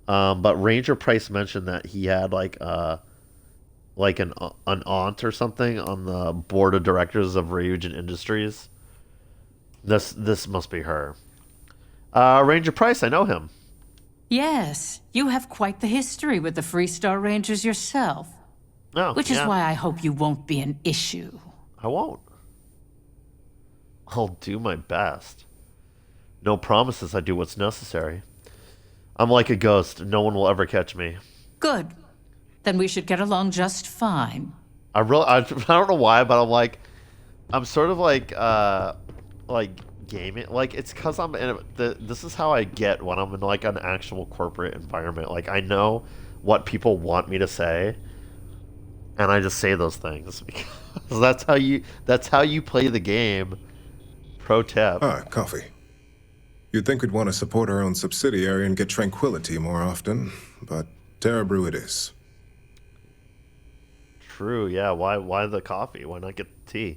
But Ranger Price mentioned that he had like an aunt or something on the board of directors of Ryujin Industries. This must be her. Ranger Price, I know him. Yes, you have quite the history with the Freestar Rangers yourself. Oh, Which is yeah. why I hope you won't be an issue. I won't. I'll do my best. No promises. I do what's necessary. I'm like a ghost. No one will ever catch me. Good. Then we should get along just fine. I don't know why, but I'm sort of like gaming. Like, it's because I'm in this is how I get when I'm in like an actual corporate environment. Like, I know what people want me to say, and I just say those things because that's how you play the game. Pro tip. Ah, coffee. You'd think we'd want to support our own subsidiary and get tranquility more often, but Terra Brew it is. True, yeah. Why the coffee? Why not get the tea?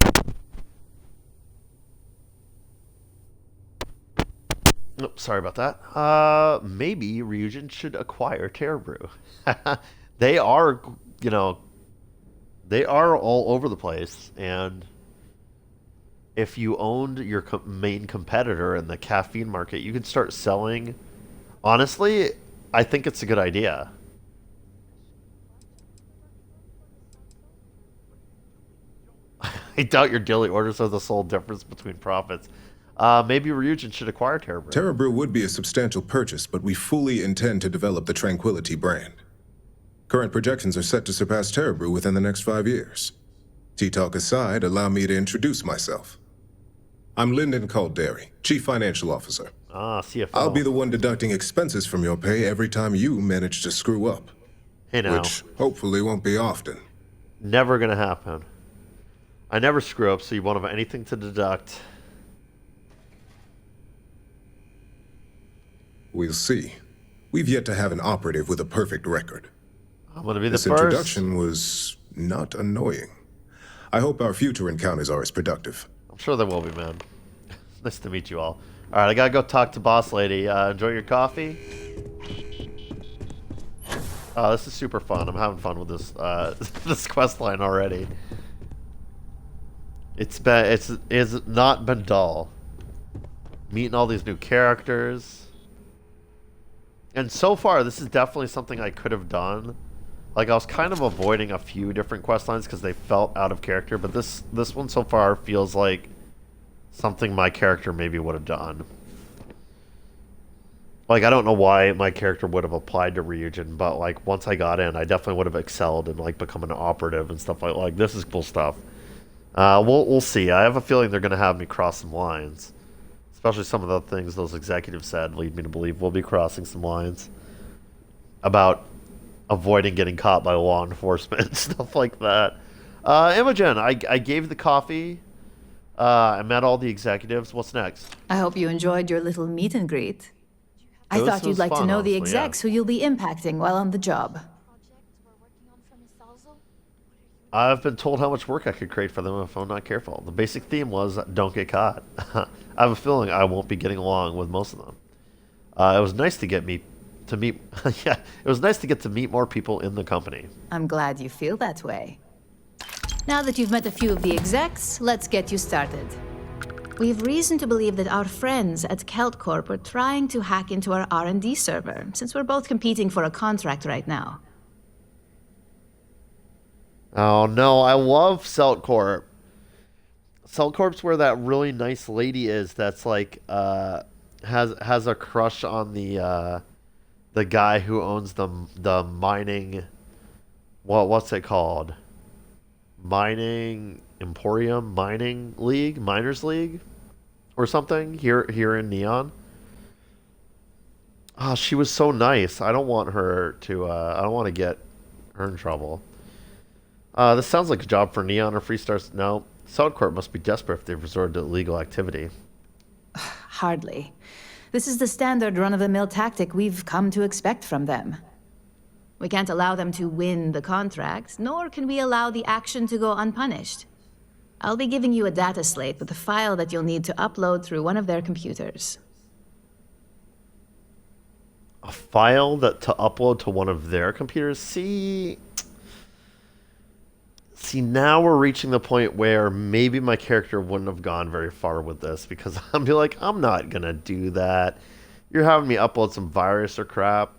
Oh, sorry about that. Maybe Ryujin should acquire Terra Brew. They are, they are all over the place, and if you owned your main competitor in the caffeine market, you could start selling. Honestly, I think it's a good idea. I doubt your daily orders are the sole difference between profits. Maybe Ryujin should acquire Terra Brew. Terra Brew would be a substantial purchase, but we fully intend to develop the Tranquility brand. Current projections are set to surpass Terra Brew within the next 5 years. Tea talk aside, allow me to introduce myself. I'm Lyndon Calderi, Chief Financial Officer. Ah, CFO. I'll be the one deducting expenses from your pay every time you manage to screw up. Hey now. Which hopefully won't be often. Never gonna happen. I never screw up, so you won't have anything to deduct. We'll see. We've yet to have an operative with a perfect record. I'm gonna be the This first. introduction was not annoying. I hope our future encounters are as productive. I'm sure there will be, man. Nice to meet you all. Alright, I gotta go talk to Boss Lady. Enjoy your coffee. Oh, this is super fun. I'm having fun with this this quest line already. It's not been dull. Meeting all these new characters. And so far, this is definitely something I could have done. Like, I was kind of avoiding a few different quest lines because they felt out of character, but this one so far feels like something my character maybe would have done. Like, I don't know why my character would have applied to Ryujin, but, like, once I got in, I definitely would have excelled and, like, become an operative and stuff like this is cool stuff. We'll see. I have a feeling they're going to have me cross some lines. Especially some of the things those executives said lead me to believe we'll be crossing some lines about avoiding getting caught by law enforcement and stuff like that. Imogen, I gave the coffee I met all the executives. What's next? I hope you enjoyed your little meet and greet. I This thought you'd was like to fun, know the honestly, yeah. execs who you'll be impacting while on the job. I've been told how much work I could create for them if I'm not careful. The basic theme was don't get caught. I have a feeling I won't be getting along with most of them. It was nice to get meet. Yeah, it was nice to get to meet more people in the company. I'm glad you feel that way. Now that you've met a few of the execs, let's get you started. We've reason to believe that our friends at Kelt Corp are trying to hack into our R&D server, since we're both competing for a contract right now. Oh no, I love Celt Corp. Celt Corp's where that really nice lady is that's like has a crush on the guy who owns the mining, what's it called? Mining Emporium, Mining League, Miners League or something here in Neon. Oh, she was so nice. I don't want her to I don't want to get her in trouble. This sounds like a job for Neon or Freestars. No, Southcorp must be desperate if they've resorted to illegal activity. Hardly. This is the standard run-of-the-mill tactic we've come to expect from them. We can't allow them to win the contract, nor can we allow the action to go unpunished. I'll be giving you a data slate with a file that you'll need to upload through one of their computers. A file that to upload to one of their computers? See, now we're reaching the point where maybe my character wouldn't have gone very far with this, because I'd be like, I'm not going to do that. You're having me upload some virus or crap.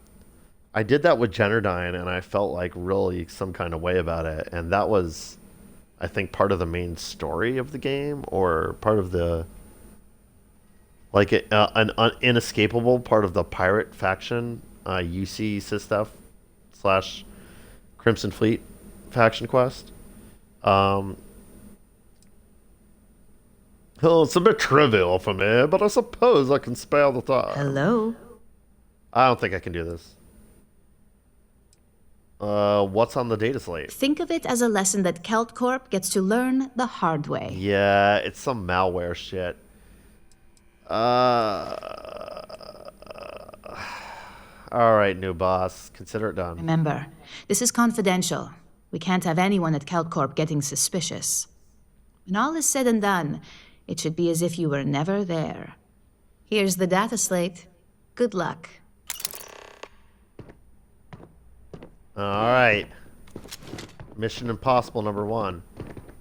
I did that with Generdyne, and I felt like really some kind of way about it. And that was, I think, part of the main story of the game, or part of the, like, an inescapable part of the pirate faction, UC Sysdef / Crimson Fleet faction quest. Well, it's a bit trivial for me, but I suppose I can spare the time. Hello? I don't think I can do this. What's on the data slate? Think of it as a lesson that Kelt Corp gets to learn the hard way. Yeah, it's some malware shit. Alright, new boss. Consider it done. Remember, this is confidential. We can't have anyone at Kelt Corp getting suspicious. When all is said and done, it should be as if you were never there. Here's the data slate. Good luck. Alright. Mission Impossible #1.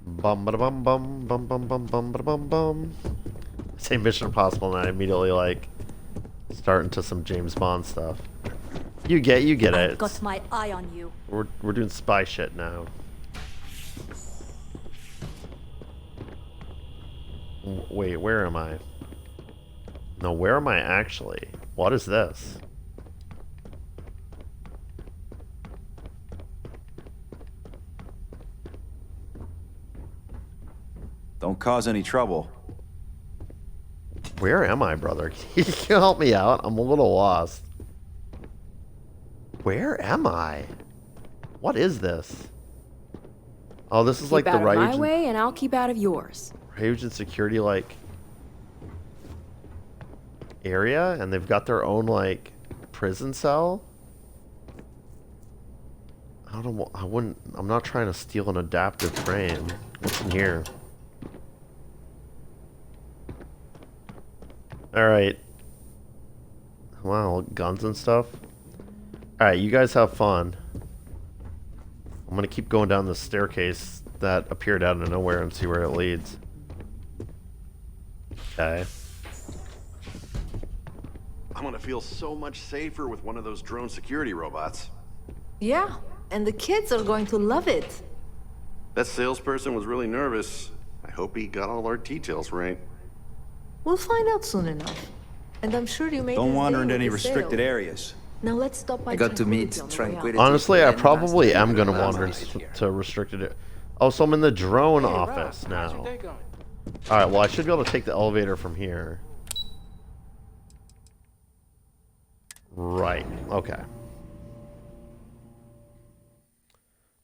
Bum ba bum bum bum bum bum bum ba bum bum. I say Mission Impossible and I immediately like start into some James Bond stuff. You get it. I've got my eye on you. We're doing spy shit now. Wait, where am I? No, where am I actually? What is this? Don't cause any trouble. Where am I, brother? Can you help me out? I'm a little lost. Where am I? What is this? Oh, this is Keep like the out of my Ryujin, way, and I'll keep out of yours. Ryujin security like area, and they've got their own like prison cell. I don't know. I'm not trying to steal an adaptive frame. What's in here? All right. Wow, guns and stuff. All right, you guys have fun. I'm gonna keep going down the staircase that appeared out of nowhere and see where it leads. Okay. I'm gonna feel so much safer with one of those drone security robots. Yeah, and the kids are going to love it. That salesperson was really nervous. I hope he got all our details right. We'll find out soon enough. And I'm sure you made Don't his wander day into with any the restricted sale. areas. Now let's stop by I got to meet Tranquility on the way out. Tranquility. Honestly, I and probably Master am gonna Leader wander last night. to restricted it. Oh, so I'm in the drone office now. All right. Well, I should be able to take the elevator from here. Right. Okay.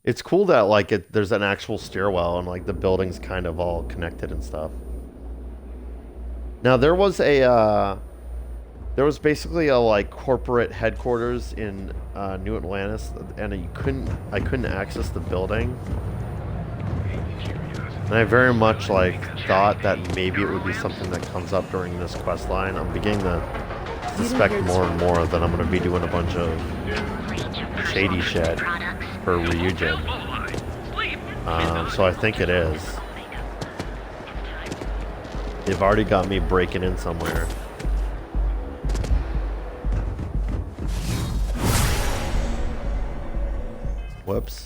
It's cool that like there's an actual stairwell and like the building's kind of all connected and stuff. Now there was there was basically a like corporate headquarters in New Atlantis, and I couldn't access the building. And I very much like thought that maybe it would be something that comes up during this quest line. I'm beginning to suspect more and more that I'm going to be doing a bunch of shady shit for Ryujin. So I think it is. They've already got me breaking in somewhere. Whoops.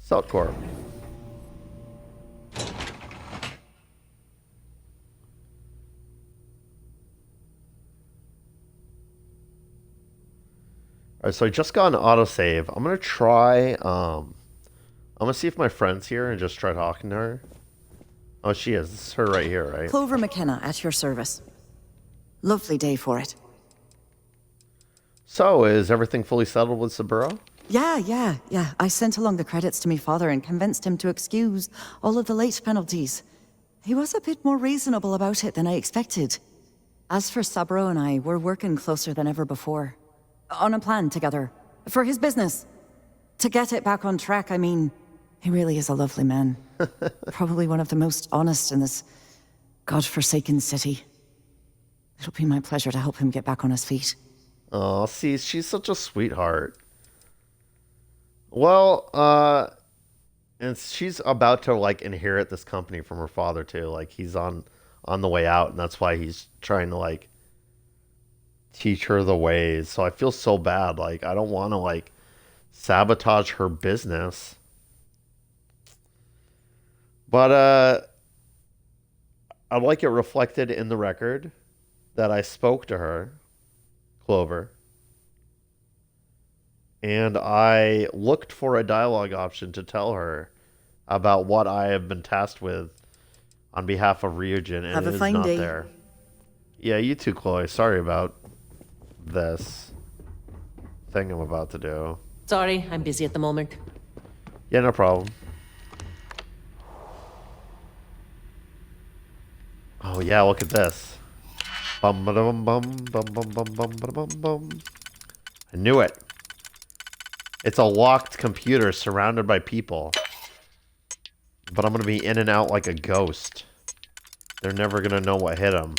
Saltcorp. Alright, so I just got an autosave. I'm gonna try, I'm gonna see if my friend's here and just try talking to her. Oh, she is. This is her right here, right? Clover McKenna, at your service. Lovely day for it. So, is everything fully settled with Saburo? Yeah. I sent along the credits to me father and convinced him to excuse all of the late penalties. He was a bit more reasonable about it than I expected. As for Saburo and I, we're working closer than ever before. On a plan together. For his business. To get it back on track, I mean, he really is a lovely man. Probably one of the most honest in this godforsaken city. It'll be my pleasure to help him get back on his feet. Oh, see, she's such a sweetheart. Well, and she's about to like inherit this company from her father too. Like he's on the way out, and that's why he's trying to like teach her the ways. So I feel so bad. Like I don't want to like sabotage her business. But I'd like it reflected in the record that I spoke to her, Clover. And I looked for a dialogue option to tell her about what I have been tasked with on behalf of Ryujin, and Have it a is fine not day. there. Yeah, you too, Chloe. Sorry about this thing I'm about to do. Sorry, I'm busy at the moment. Yeah, no problem. Oh yeah, look at this. Bum ba dum bum bum bum bum bum ba bum bum. I knew it. It's a locked computer surrounded by people. But I'm going to be in and out like a ghost. They're never going to know what hit them.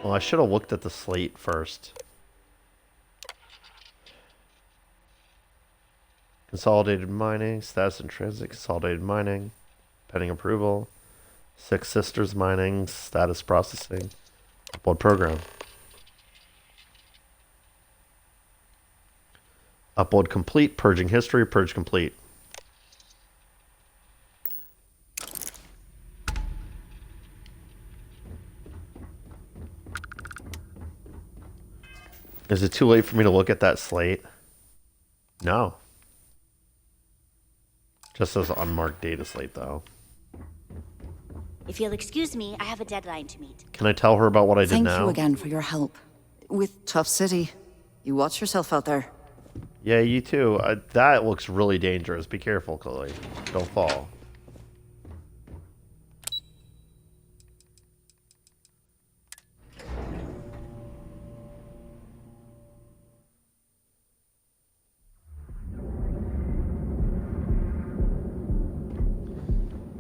Well, I should have looked at the slate first. Consolidated mining, status in transit, consolidated mining, pending approval. Six Sisters mining, status processing, upload program. Upload complete, purging history, purge complete. Is it too late for me to look at that slate? No. Just says unmarked data slate though. If you'll excuse me, I have a deadline to meet. Can I tell her about what I did now? Thank you again for your help. With Tough City. You watch yourself out there. Yeah, you too. That looks really dangerous. Be careful, Chloe. Don't fall.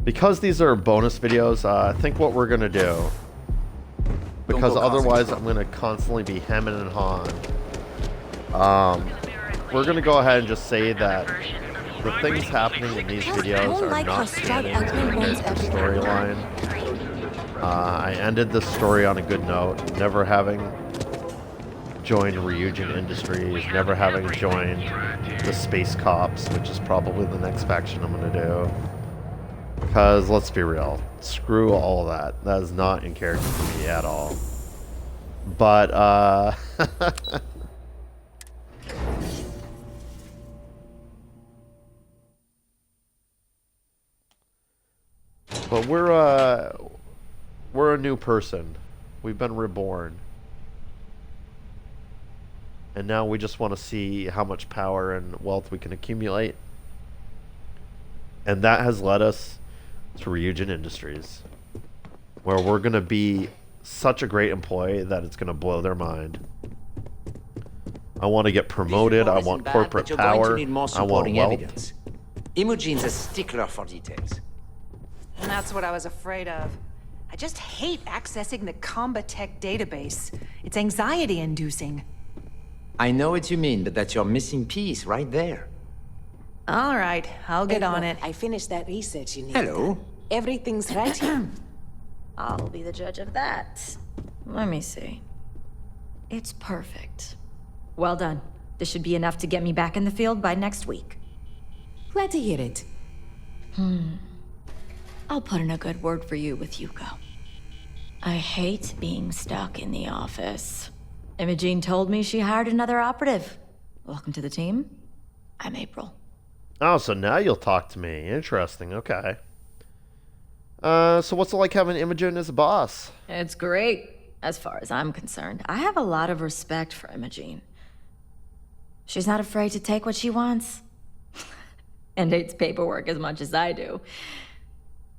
Because these are bonus videos, I think what we're going to do, because otherwise I'm going to constantly be hemming and hawing, we're going to go ahead and just say that the things happening in these videos are not canon to the storyline. I ended the story on a good note, never having joined Ryujin Industries, never having joined the Space Cops, which is probably the next faction I'm going to do. Because, let's be real, screw all of that. That is not in character for me at all. But, But we're a new person. We've been reborn. And now we just want to see how much power and wealth we can accumulate. And that has led us to Ryujin Industries, where we're going to be such a great employee that it's going to blow their mind. I want to get promoted. I want corporate power. I want wealth. Evidence. Imogene's a stickler for details. And that's what I was afraid of. I just hate accessing the Combatech database. It's anxiety-inducing. I know what you mean, but that's your missing piece right there. All right, I'll get on it. I finished that research you need. Hello. Everything's right here. I'll be the judge of that. Let me see. It's perfect. Well done. This should be enough to get me back in the field by next week. Glad to hear it. I'll put in a good word for you with Yuko. I hate being stuck in the office. Imogene told me she hired another operative. Welcome to the team. I'm April. Oh, so now you'll talk to me. Interesting. Okay. So what's it like having Imogen as a boss? It's great, as far as I'm concerned. I have a lot of respect for Imogene. She's not afraid to take what she wants. And hates paperwork as much as I do.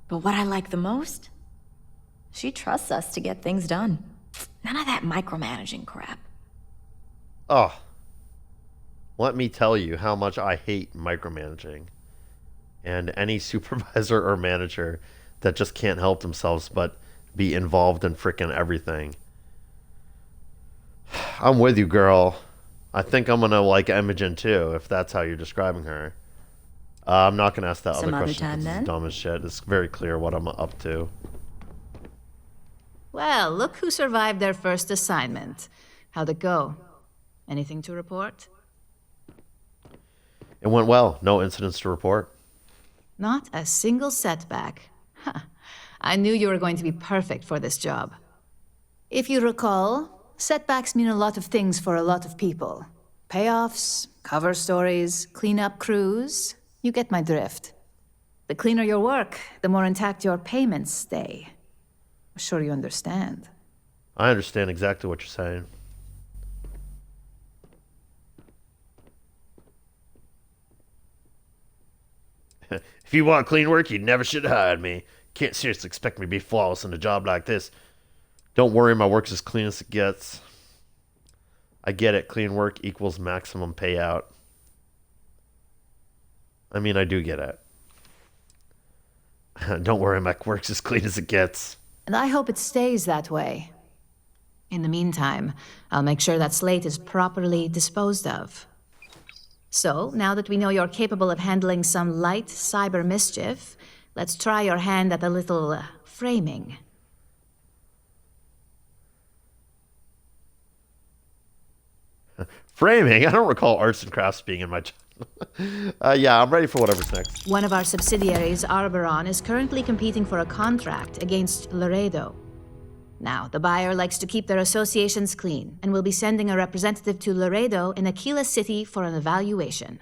But what I like the most? She trusts us to get things done. None of that micromanaging crap. Oh. Let me tell you how much I hate micromanaging. And any supervisor or manager that just can't help themselves but be involved in frickin' everything. I'm with you, girl. I think I'm gonna like Imogen too, if that's how you're describing her. I'm not gonna ask that Some other other question time, because it's then? dumb as shit. It's very clear what I'm up to. Well, look who survived their first assignment. How'd it go? Anything to report? It went well. No incidents to report. Not a single setback. Huh. I knew you were going to be perfect for this job. If you recall, setbacks mean a lot of things for a lot of people. Payoffs, cover stories, cleanup crews. You get my drift. The cleaner your work, the more intact your payments stay. I'm sure you understand. I understand exactly what you're saying. If you want clean work, you never should have hired me. Can't seriously expect me to be flawless in a job like this. Don't worry, my work's as clean as it gets. I get it. Clean work equals maximum payout. I mean, I do get it. Don't worry, my work's as clean as it gets. And I hope it stays that way. In the meantime, I'll make sure that slate is properly disposed of. So, now that we know you're capable of handling some light cyber mischief, let's try your hand at a little framing. Framing? I don't recall arts and crafts being in my job. Yeah, I'm ready for whatever's next. One of our subsidiaries, Arboron, is currently competing for a contract against Laredo. Now, the buyer likes to keep their associations clean, and will be sending a representative to Laredo in Aquila City for an evaluation.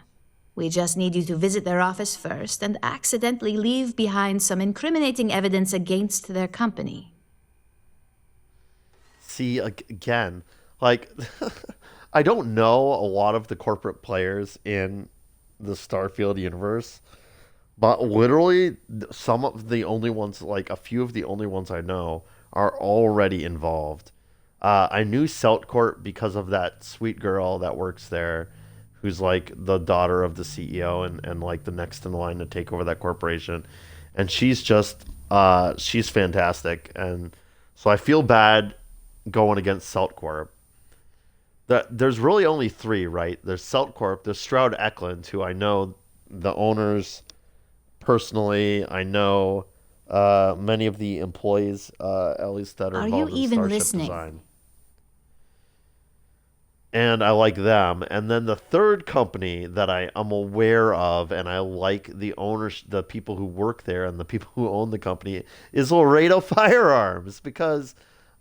We just need you to visit their office first and accidentally leave behind some incriminating evidence against their company. See, again, like, I don't know a lot of the corporate players in the Starfield universe, but literally some of the only ones, like a few of the only ones I know, are already involved. I knew Celtcorp because of that sweet girl that works there, who's like the daughter of the CEO and like the next in line to take over that corporation. And she's just, she's fantastic. And so I feel bad going against Celtcorp. There's really only three, right? There's Celtcorp, there's Stroud Eklund, who I know the owners personally. I know many of the employees, at least that are involved in Starship design. And I like them. And then the third company that I'm aware of, and I like the owners, the people who work there and the people who own the company, is Laredo Firearms, because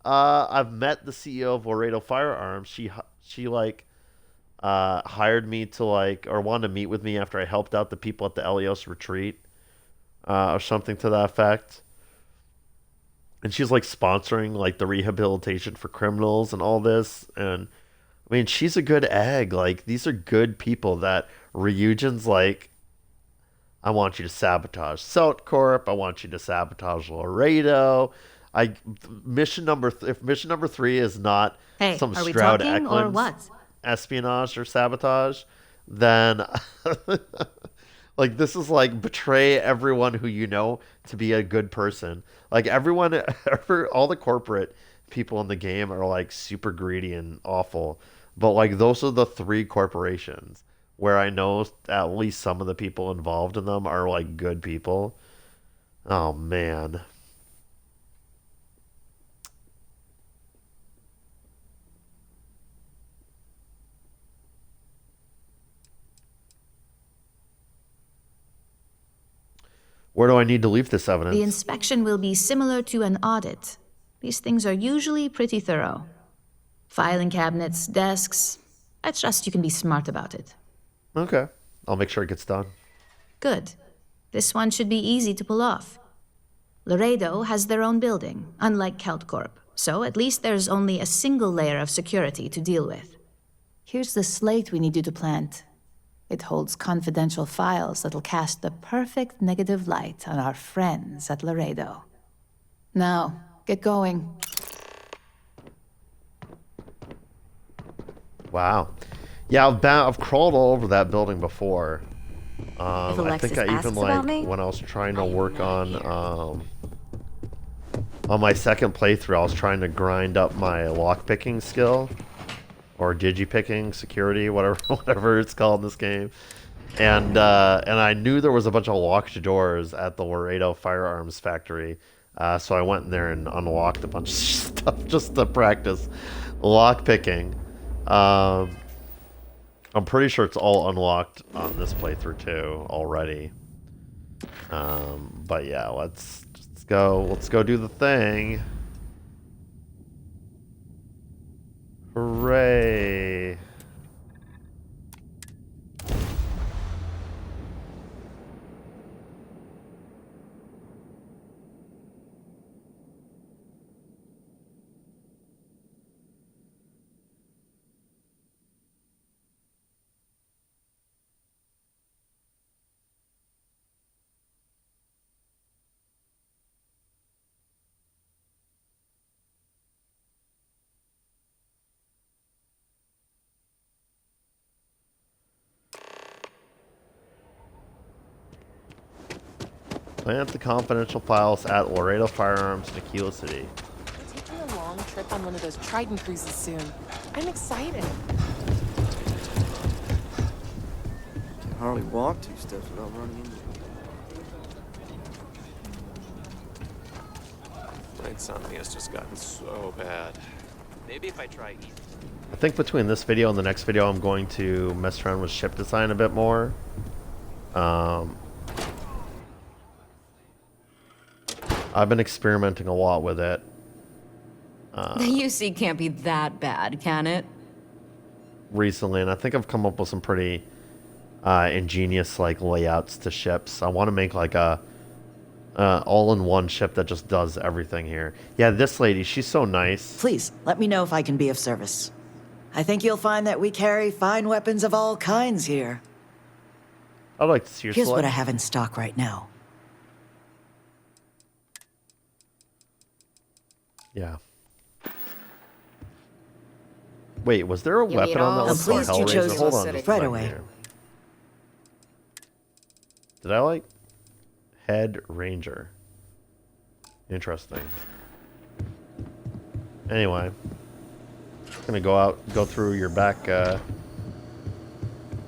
I've met the CEO of Laredo Firearms. She like hired me to like, or wanted to meet with me after I helped out the people at the Elios retreat, or something to that effect. and she's like sponsoring like the rehabilitation for criminals and all this. And I mean, she's a good egg. Like, these are good people that Ryujin's like, I want you to sabotage Celt Corp. I want you to sabotage Laredo. If mission number 3 is not Hey, some are we Stroud talking or Eklund's what? espionage or sabotage, then like, this is like betray everyone who you know to be a good person. Like, all the corporate people in the game are like super greedy and awful. But like, those are the 3 corporations where I know at least some of the people involved in them are like good people. Oh man. Where do I need to leave this evidence? The inspection will be similar to an audit. These things are usually pretty thorough. Filing cabinets, desks. I trust you can be smart about it. Okay. I'll make sure it gets done. Good. This one should be easy to pull off. Laredo has their own building, unlike Celt Corp, so at least there's only a single layer of security to deal with. Here's the slate we need you to plant. It holds confidential files that'll cast the perfect negative light on our friends at Laredo. Now, get going. Wow. Yeah, I've crawled all over that building before. I think I even like when I was trying to work on my second playthrough, I was trying to grind up my lockpicking skill. Or digipicking, security, whatever it's called in this game. And I knew there was a bunch of locked doors at the Laredo firearms factory. So I went in there and unlocked a bunch of stuff just to practice lockpicking. I'm pretty sure it's all unlocked on this playthrough too already. But yeah, let's go do the thing. Hooray. Plant the confidential files at Laredo Firearms, Tequila City. We're taking a long trip on one of those Trident cruises soon. I'm excited. Can hardly walk 2 steps without running into it. My insomnia's just gotten so bad. Maybe if I try eating. I think between this video and the next video, I'm going to mess around with ship design a bit more. I've been experimenting a lot with it. The UC can't be that bad, can it? Recently, and I think I've come up with some pretty ingenious like layouts to ships. I want to make like a all-in-one ship that just does everything here. Yeah, this lady, she's so nice. Please, let me know if I can be of service. I think you'll find that we carry fine weapons of all kinds here. I'd like to see your Here's select. what I have in stock right now. Yeah. Wait, was there a You weapon mean on that all one? sorts Hellraiser? you chose Hold on right just a second away. here. Did I like Head Ranger? Interesting. Anyway, gonna go through your back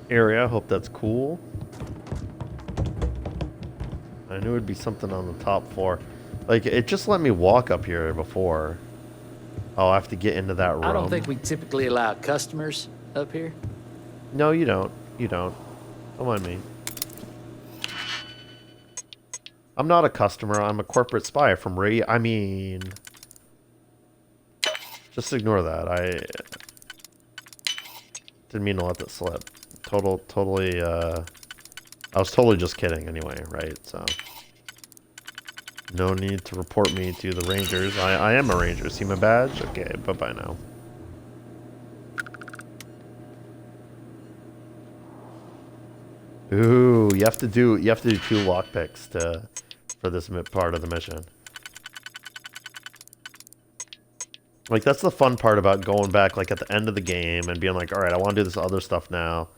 area. Hope that's cool. I knew it'd be something on the top floor. Like, it just let me walk up here before. Oh, I have to get into that room. I don't think we typically allow customers up here. No, you don't. You don't. Don't mind me. I'm not a customer. I'm a corporate spy from I mean... Just ignore that. I didn't mean to let that slip. Totally, I was totally just kidding anyway, right? So... No need to report me to the Rangers. I am a Ranger. See my badge? Okay, bye-bye now. Ooh, you have to do 2 lockpicks for this part of the mission. Like, that's the fun part about going back, like, at the end of the game and being like, alright, I want to do this other stuff now.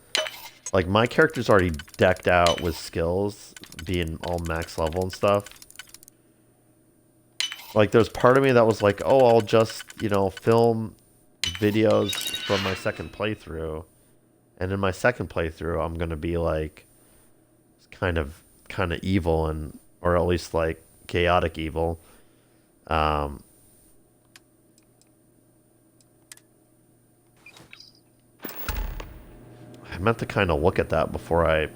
Like, my character's already decked out with skills, being all max level and stuff. Like, there's part of me that was like, oh, I'll just, you know, film videos from my second playthrough. And in my second playthrough, I'm going to be, like, kind of evil, and or at least, like, chaotic evil. I meant to kind of look at that before I...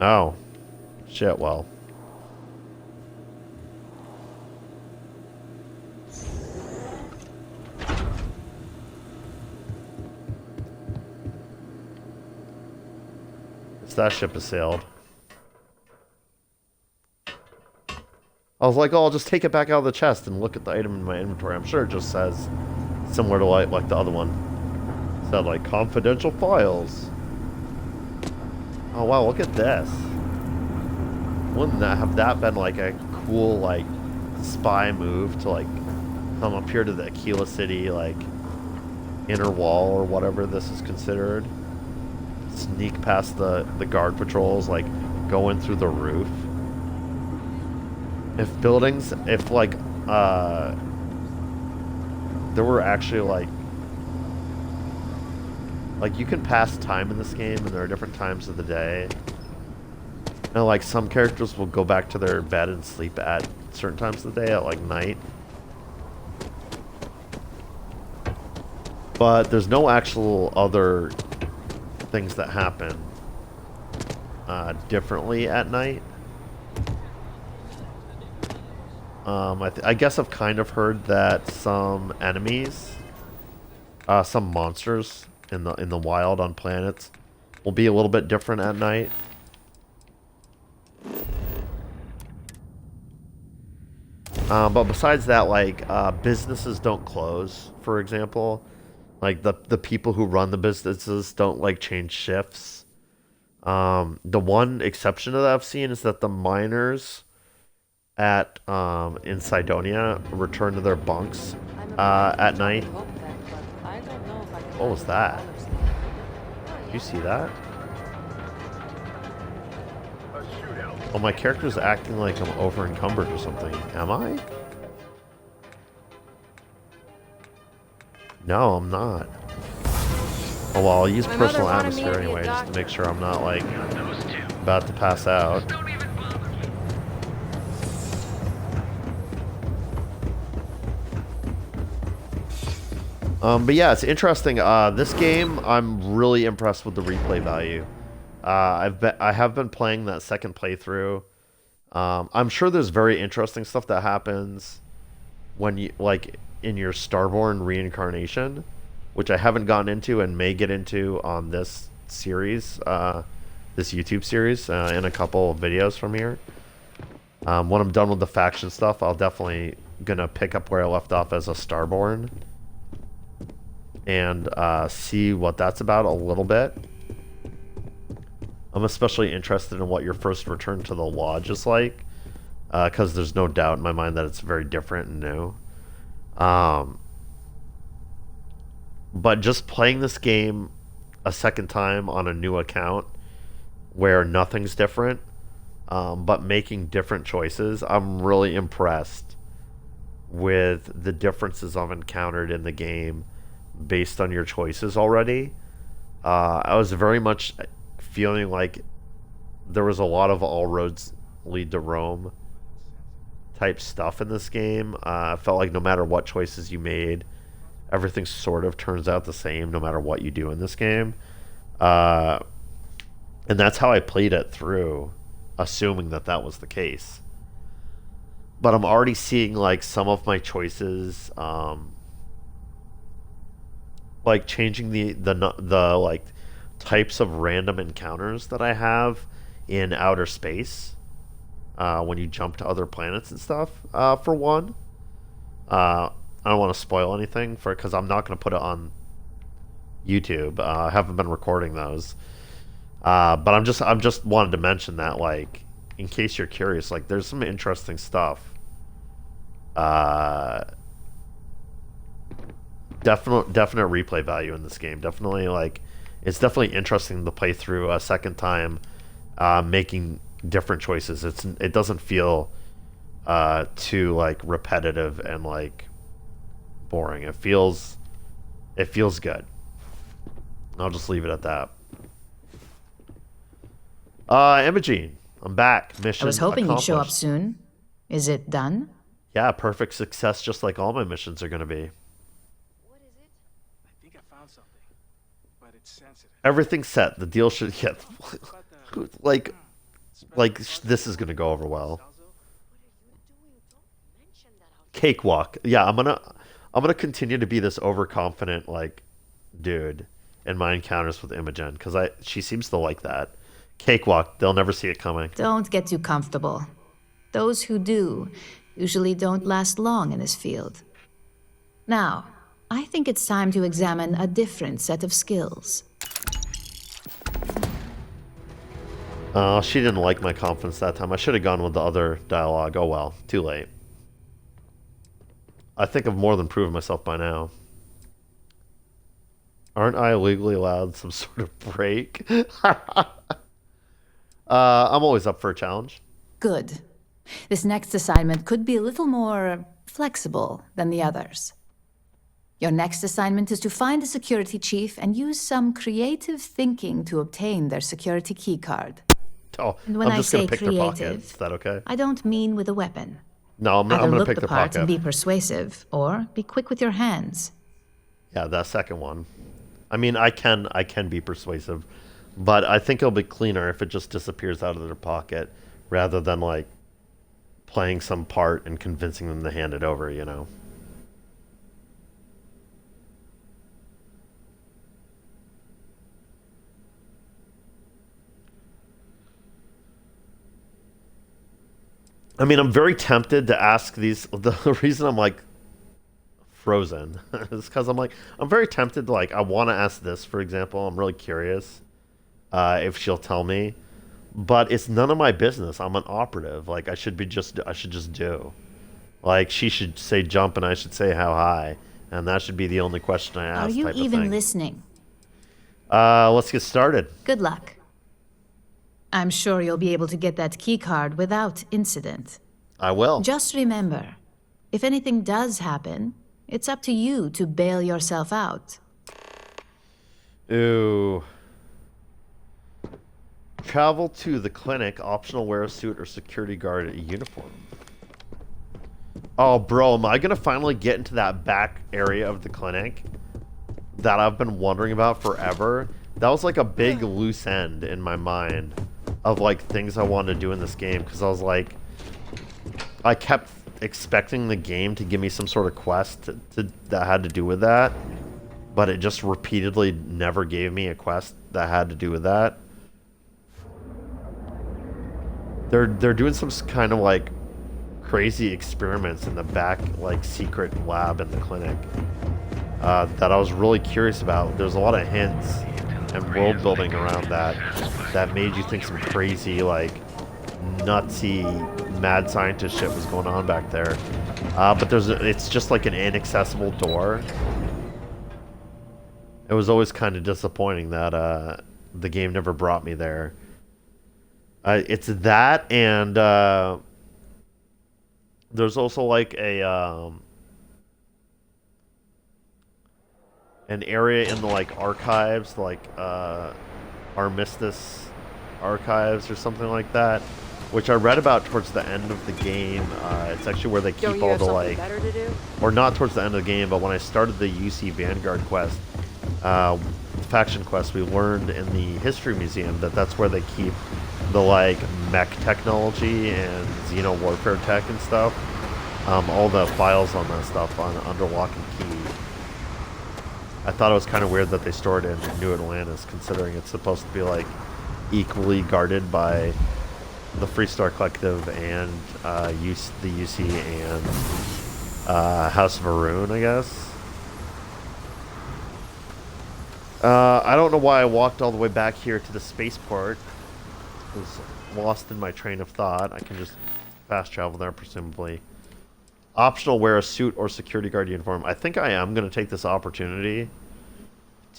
Oh. Shit, well. That ship has sailed. I was like, oh, I'll just take it back out of the chest and look at the item in my inventory. I'm sure it just says, similar to like the other one. It said, like, confidential files. Oh, wow, look at this. Wouldn't that have that been, like, a cool, like, spy move to, like, come up here to the Aquila City, like, inner wall or whatever this is considered? Sneak past the guard patrols, like, go in through the roof. If like, there were actually, like, you can pass time in this game, and there are different times of the day. And, like, some characters will go back to their bed and sleep at certain times of the day, at, like, night. But there's no actual other things that happen differently at night. I guess I've kind of heard that some enemies, some monsters in the wild on planets will be a little bit different at night. But besides that, like, businesses don't close, for example. Like, the people who run the businesses don't, like, change shifts. The one exception to that I've seen is that the miners at in Cydonia return to their bunks at night. What was that? Did you see that? Oh, my character's acting like I'm over encumbered or something. Am I? No, I'm not. Oh, well, I'll use personal atmosphere anyway, just to make sure I'm not, like, about to pass out. But yeah, it's interesting. This game, I'm really impressed with the replay value. I have been playing that second playthrough. I'm sure there's very interesting stuff that happens when you, like, in your Starborn reincarnation, which I haven't gotten into and may get into on this series, this YouTube series, in a couple of videos from here. When I'm done with the faction stuff, I'll definitely gonna pick up where I left off as a Starborn and see what that's about a little bit. I'm especially interested in what your first return to the lodge is like, because there's no doubt in my mind that it's very different and new. But just playing this game a second time on a new account where nothing's different, but making different choices, I'm really impressed with the differences I've encountered in the game based on your choices already. I was very much feeling like there was a lot of all roads lead to Rome type stuff in this game. I felt like no matter what choices you made, everything sort of turns out the same no matter what you do in this game. And that's how I played it through, assuming that that was the case. But I'm already seeing, like, some of my choices, like changing the types of random encounters that I have in outer space when you jump to other planets and stuff. For one, I don't want to spoil anything because I'm not going to put it on YouTube. I haven't been recording those, but I'm just wanted to mention that, like, in case you're curious, like, there's some interesting stuff. Definite replay value in this game. Definitely, like, it's definitely interesting to play through a second time, making different choices. It doesn't feel too, like, repetitive and, like, boring. It feels good. I'll just leave it at that. Imogene, I'm back. Mission I was hoping you'd show up accomplished. soon. Is it done? Yeah, perfect success, just like all my missions are going to be. Everything's set. The deal should get like this is going to go over well. Cakewalk. Yeah, I'm gonna continue to be this overconfident, like, dude in my encounters with Imogen, because she seems to like that. Cakewalk. They'll never see it coming. Don't get too comfortable. Those who do usually don't last long in this field. Now, I think it's time to examine a different set of skills. She didn't like my confidence that time. I should have gone with the other dialogue. Oh well, too late. I think I've more than proven myself by now. Aren't I legally allowed some sort of break? I'm always up for a challenge. Good. This next assignment could be a little more flexible than the others. Your next assignment is to find a security chief and use some creative thinking to obtain their security keycard. Oh, And when I'm just going I to say pick their pocket. creative, Is that okay? I don't mean with a weapon. No, I'm Either going to look pick the their part pocket. and be persuasive, or be quick with your hands. Yeah, that second one. I mean, I can be persuasive, but I think it'll be cleaner if it just disappears out of their pocket rather than, like, playing some part and convincing them to hand it over, you know? I mean, I'm very tempted to ask these. The reason I'm, like, frozen is because I'm very tempted to, like, I want to ask this, for example. I'm really curious if she'll tell me, but it's none of my business. I'm an operative. Like, I should just do. Like, she should say jump and I should say how high, and that should be the only question I ask. Are you type of even thing. listening? Let's get started. Good luck. I'm sure you'll be able to get that keycard without incident. I will. Just remember, if anything does happen, it's up to you to bail yourself out. Ooh. Travel to the clinic, optional wear a suit or security guard uniform. Oh, bro, am I going to finally get into that back area of the clinic that I've been wondering about forever? That was like a big loose end in my mind of, like, things I wanted to do in this game, because I was like, I kept expecting the game to give me some sort of quest that had to do with that, but it just repeatedly never gave me a quest that had to do with that. They're doing some kind of, like, crazy experiments in the back, like, secret lab in the clinic that I was really curious about. There's a lot of hints and world building around that made you think some crazy, like, nutsy mad scientist shit was going on back there. But it's just like an inaccessible door. It was always kind of disappointing that the game never brought me there. It's that, and there's also, like, an area in the, like, archives, like Armistice Archives or something like that, which I read about towards the end of the game. It's actually where they keep all the, like, better to do? or not towards the end of the game, but when I started the UC Vanguard quest, faction quest, we learned in the History Museum that that's where they keep the, like, mech technology and Xeno warfare tech and stuff. All the files on that stuff under lock and key. I thought it was kind of weird that they stored it in New Atlantis, considering it's supposed to be like equally guarded by the Freestar Collective and the UC and House of Arun, I guess. I don't know why I walked all the way back here to the spaceport. I was lost in my train of thought. I can just fast travel there, presumably. Optional, wear a suit or security guard uniform. I think I am going to take this opportunity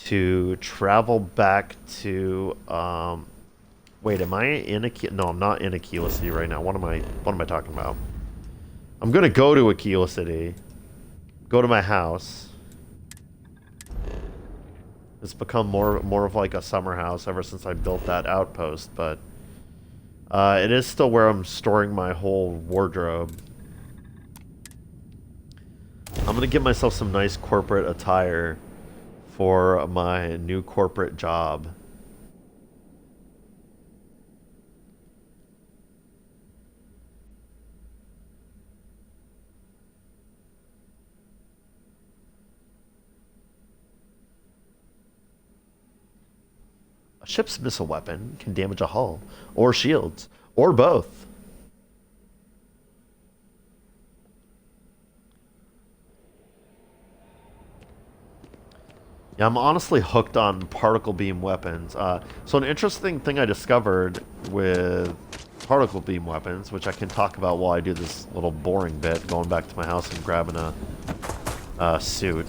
to travel back to... wait, am I in a... No, I'm not in Aquila City right now. What am I talking about? I'm going to go to Aquila City. Go to my house. It's become more of like a summer house ever since I built that outpost, but it is still where I'm storing my whole wardrobe. I'm going to give myself some nice corporate attire for my new corporate job. A ship's missile weapon can damage a hull, or shields, or both. Yeah, I'm honestly hooked on particle beam weapons. So an interesting thing I discovered with particle beam weapons, which I can talk about while I do this little boring bit, going back to my house and grabbing a suit.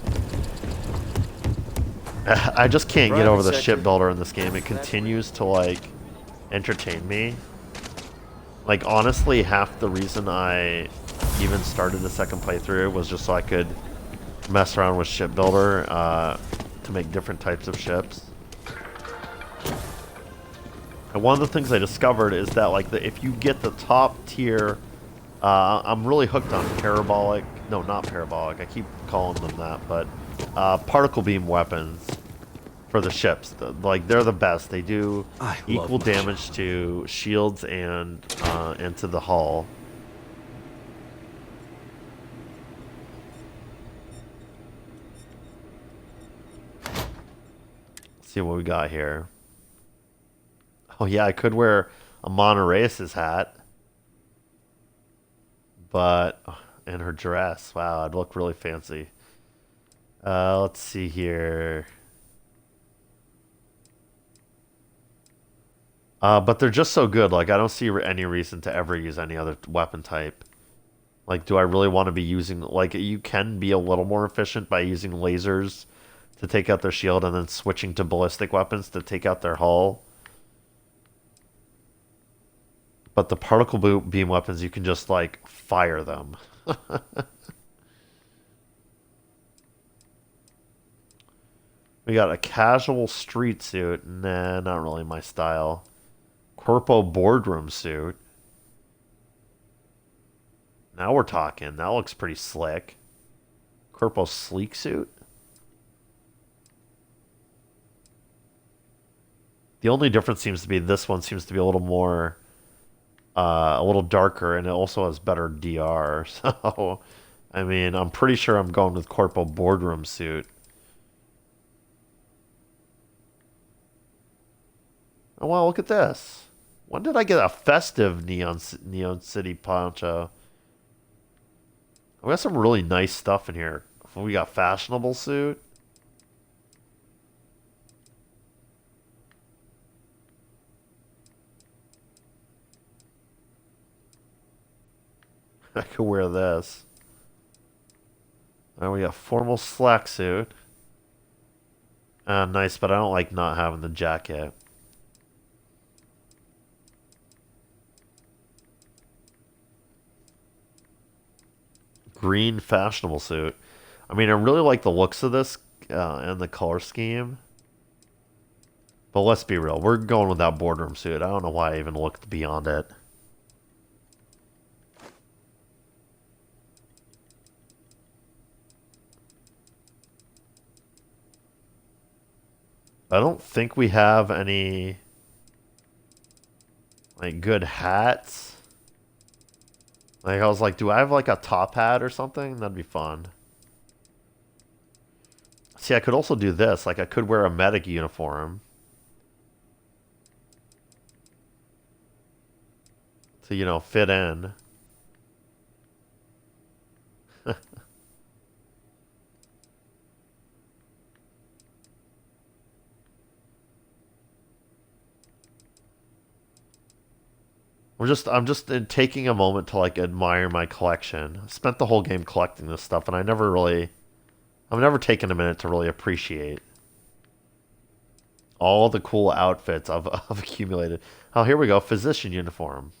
I just can't get over the shipbuilder in this game. It continues to, like, entertain me. Like, honestly, half the reason I even started the second playthrough was just so I could mess around with shipbuilder to make different types of ships. And one of the things I discovered is that, like, if you get the top tier... I'm really hooked on parabolic... No, not parabolic. I keep calling them that, but... particle beam weapons for the ships. They're the best. They do equal damage to shields and to the hull. Let's see what we got here. Oh yeah, I could wear a Monterey's hat. But... and her dress. Wow, I'd look really fancy. Let's see here. But they're just so good. Like, I don't see any reason to ever use any other weapon type. Like, do I really want to be using... Like, you can be a little more efficient by using lasers to take out their shield and then switching to ballistic weapons to take out their hull. But the particle beam weapons, you can just, like, fire them. We got a casual street suit. Nah, not really my style. Corpo boardroom suit. Now we're talking. That looks pretty slick. Corpo sleek suit. The only difference seems to be this one seems to be a little more... a little darker, and it also has better DR. So, I mean, I'm pretty sure I'm going with Corpo boardroom suit. Oh, wow, look at this. When did I get a festive Neon City poncho? We got some really nice stuff in here. We got fashionable suit. I could wear this. We got formal slack suit. Nice, but I don't like not having the jacket. Green fashionable suit. I mean, I really like the looks of this and the color scheme. But let's be real. We're going with that boardroom suit. I don't know why I even looked beyond it. I don't think we have any, like, good hats. Like, I was like, do I have, like, a top hat or something? That'd be fun. See, see, I could also do this. Like, I could wear a medic uniform. To, you know, fit in. I'm just taking a moment to like admire my collection. I spent the whole game collecting this stuff, and I've never taken a minute to really appreciate all the cool outfits I've accumulated. Oh, here we go, physician uniform.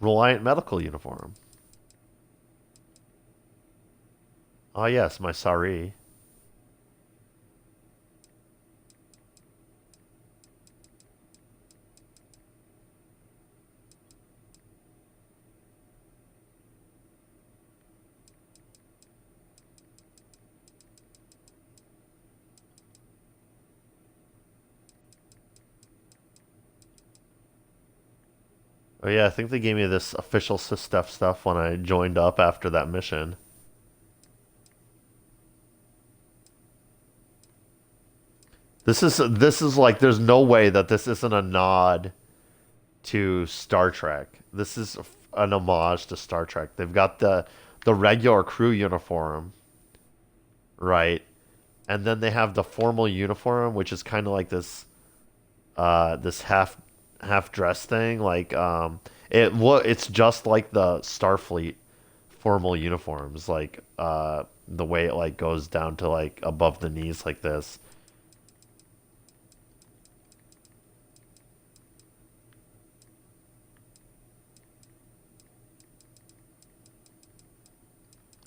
Reliant medical uniform. Oh yes, my sari. Oh yeah, I think they gave me this official Sysdef stuff when I joined up after that mission. This is like, there's no way that this isn't a nod to Star Trek. This is an homage to Star Trek. They've got the regular crew uniform, right? And then they have the formal uniform, which is kind of like this this half dress thing. Like it's just like the Starfleet formal uniforms, like the way it like goes down to like above the knees like this.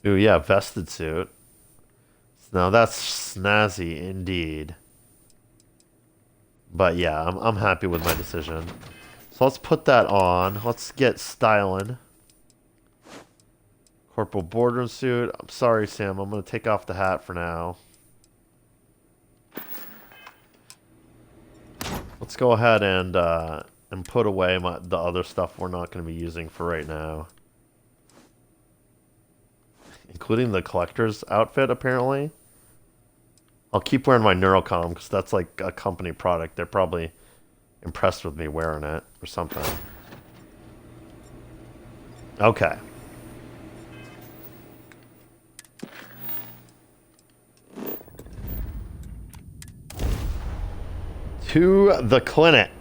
Ooh, yeah, vested suit. Now that's snazzy indeed. But yeah, I'm happy with my decision. So let's put that on. Let's get styling. Corporal boardroom suit. I'm sorry, Sam. I'm going to take off the hat for now. Let's go ahead and put away the other stuff we're not going to be using for right now. Including the collector's outfit, apparently. I'll keep wearing my Neurocom because that's like a company product. They're probably impressed with me wearing it or something. Okay. To the clinic.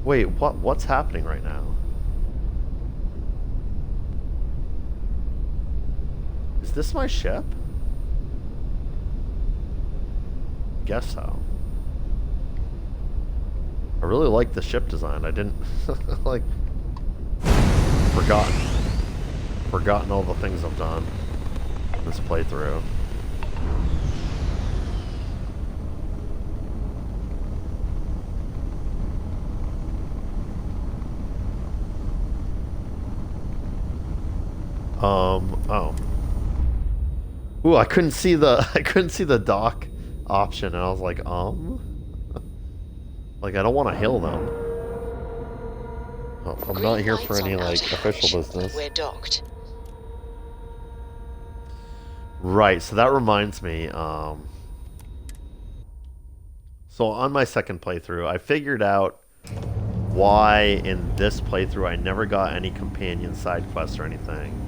Wait, what's happening right now? Is this my ship? Guess so. I really like the ship design. I didn't like forgotten all the things I've done in this playthrough. Oh. Ooh, I couldn't see the dock option, and I was like, like, I don't want to hail them. Oh, I'm not here for any, like, official business. We're docked. Right, so that reminds me, so on my second playthrough, I figured out why in this playthrough I never got any companion side quests or anything.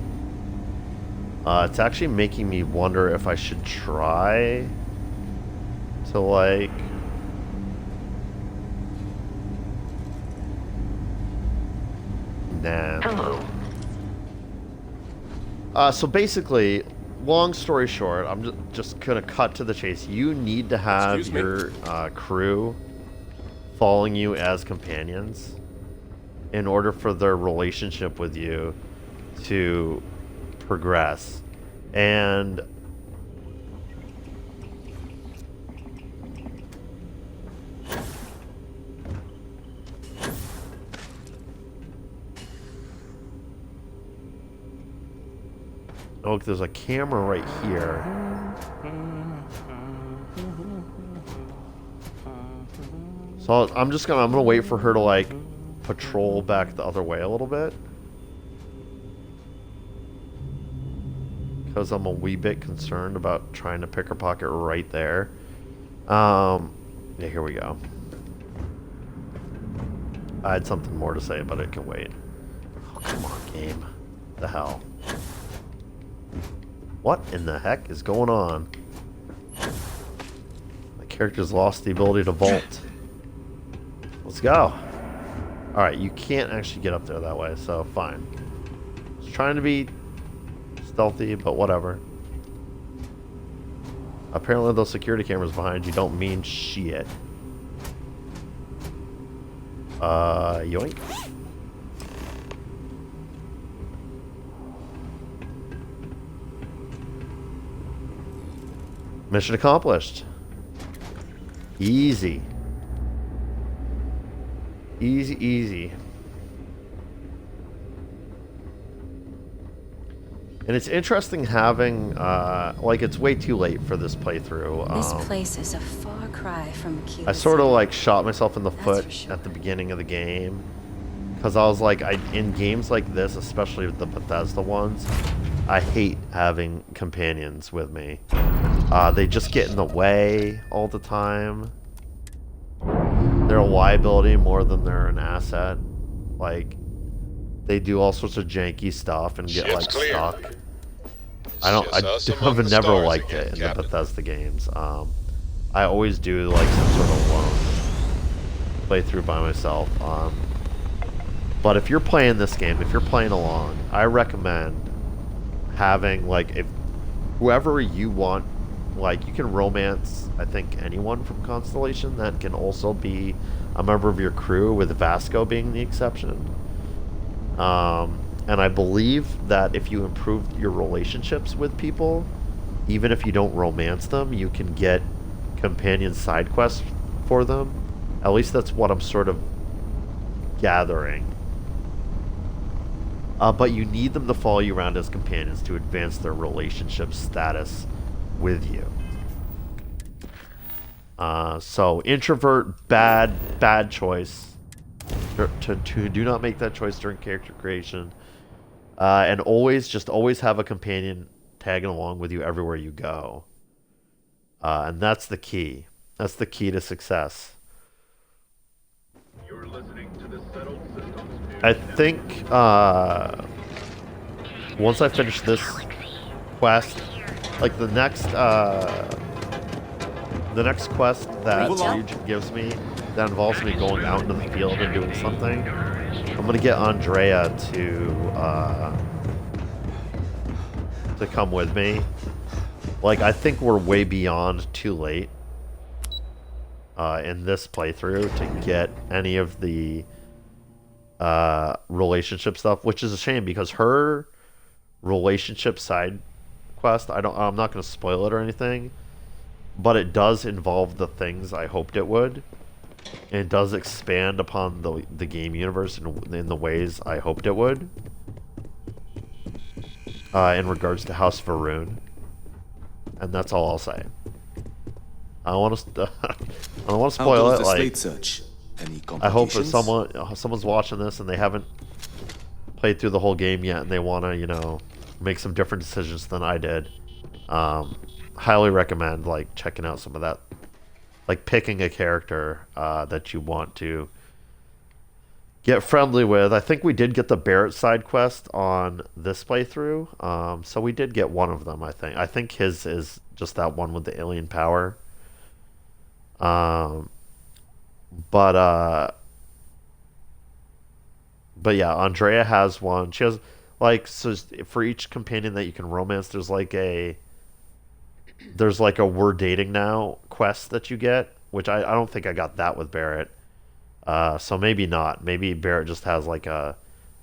It's actually making me wonder if I should try to, like... Nah. Hello. So basically, long story short, I'm just gonna cut to the chase. You need to have your crew following you as companions in order for their relationship with you to progress. And look, there's a camera right here. So I'm gonna wait for her to like patrol back the other way a little bit. Because I'm a wee bit concerned about trying to pick her pocket right there. Yeah, here we go. I had something more to say, but it can wait. Oh, come on, game. The hell? What in the heck is going on? My character's lost the ability to vault. Let's go. Alright, you can't actually get up there that way, so fine. Just trying to be stealthy, but whatever. Apparently those security cameras behind you don't mean shit. Yoink. Mission accomplished. Easy. Easy, easy. And it's interesting having, like, it's way too late for this playthrough. This place is a far cry from Kyoto. I sort of, like, shot myself in the foot at the beginning of the game. Because I was like, in games like this, especially the Bethesda ones, I hate having companions with me. They just get in the way all the time. They're a liability more than they're an asset. Like, they do all sorts of janky stuff and get like stuck. I've never liked it in the Bethesda games. I always do like some sort of lone playthrough by myself. But if you're playing this game, if you're playing along, I recommend having like if whoever you want. Like, you can romance, I think, anyone from Constellation. That can also be a member of your crew, with Vasco being the exception. And I believe that if you improve your relationships with people, even if you don't romance them, you can get companion side quests for them. At least that's what I'm sort of gathering. But you need them to follow you around as companions to advance their relationship status with you. So introvert, bad choice. To do not make that choice during character creation. And always have a companion tagging along with you everywhere you go. And that's the key. That's the key to success. You're listening to the Settled Systems. I think once I finish this quest, like the next quest that Ryujin gives me that involves me going out into the field and doing something, I'm gonna get Andrea to come with me. Like, I think we're way beyond too late in this playthrough to get any of the relationship stuff, which is a shame because her relationship side quest, I'm not going to spoil it or anything, but it does involve the things I hoped it would. And it does expand upon the game universe in the ways I hoped it would. In regards to House Varun. And that's all I'll say. I don't want to spoil it. Like, I hope if someone's watching this and they haven't played through the whole game yet and they want to, you know, make some different decisions than I did, highly recommend like checking out some of that, like picking a character that you want to get friendly with. I think we did get the Barrett side quest on this playthrough, so we did get one of them. I think his is just that one with the alien power. But yeah, Andrea has one. She has, like, so for each companion that you can romance, there's like a we're dating now quest that you get, which I don't think I got that with Barrett. So maybe not. Maybe Barrett just has like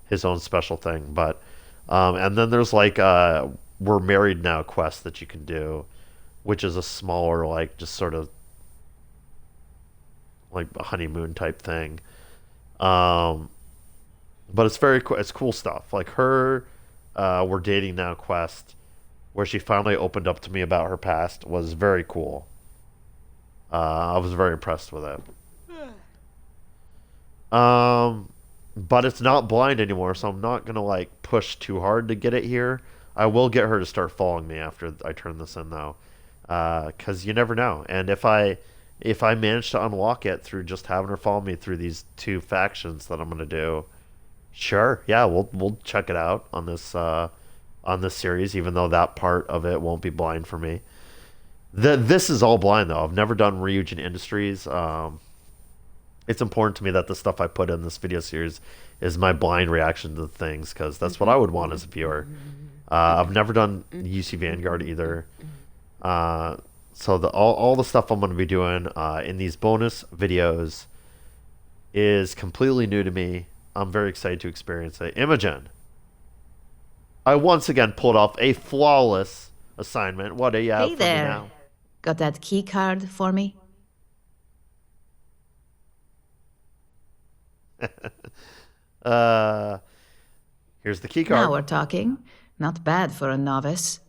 his own special thing. But and then there's like we're married now quest that you can do, which is a smaller, like, just sort of like a honeymoon type thing. But it's it's cool stuff. Like her we're dating now quest where she finally opened up to me about her past, was very cool. I was very impressed with it. But it's not blind anymore, so I'm not gonna like push too hard to get it here. I will get her to start following me after I turn this in, though, because you never know. And if I manage to unlock it through just having her follow me through these 2 factions that I'm gonna do, sure, yeah, we'll check it out on this series, even though that part of it won't be blind for me. This is all blind though. I've never done Ryujin Industries. It's important to me that the stuff I put in this video series is my blind reaction to things, because that's what I would want as a viewer. I've never done UC Vanguard either. So all the stuff I'm going to be doing in these bonus videos is completely new to me. I'm very excited to experience it. Imogen, I once again pulled off a flawless assignment. What do you have Hey for me there. now? Got that key card for me? Here's the key card. Now we're talking. Not bad for a novice.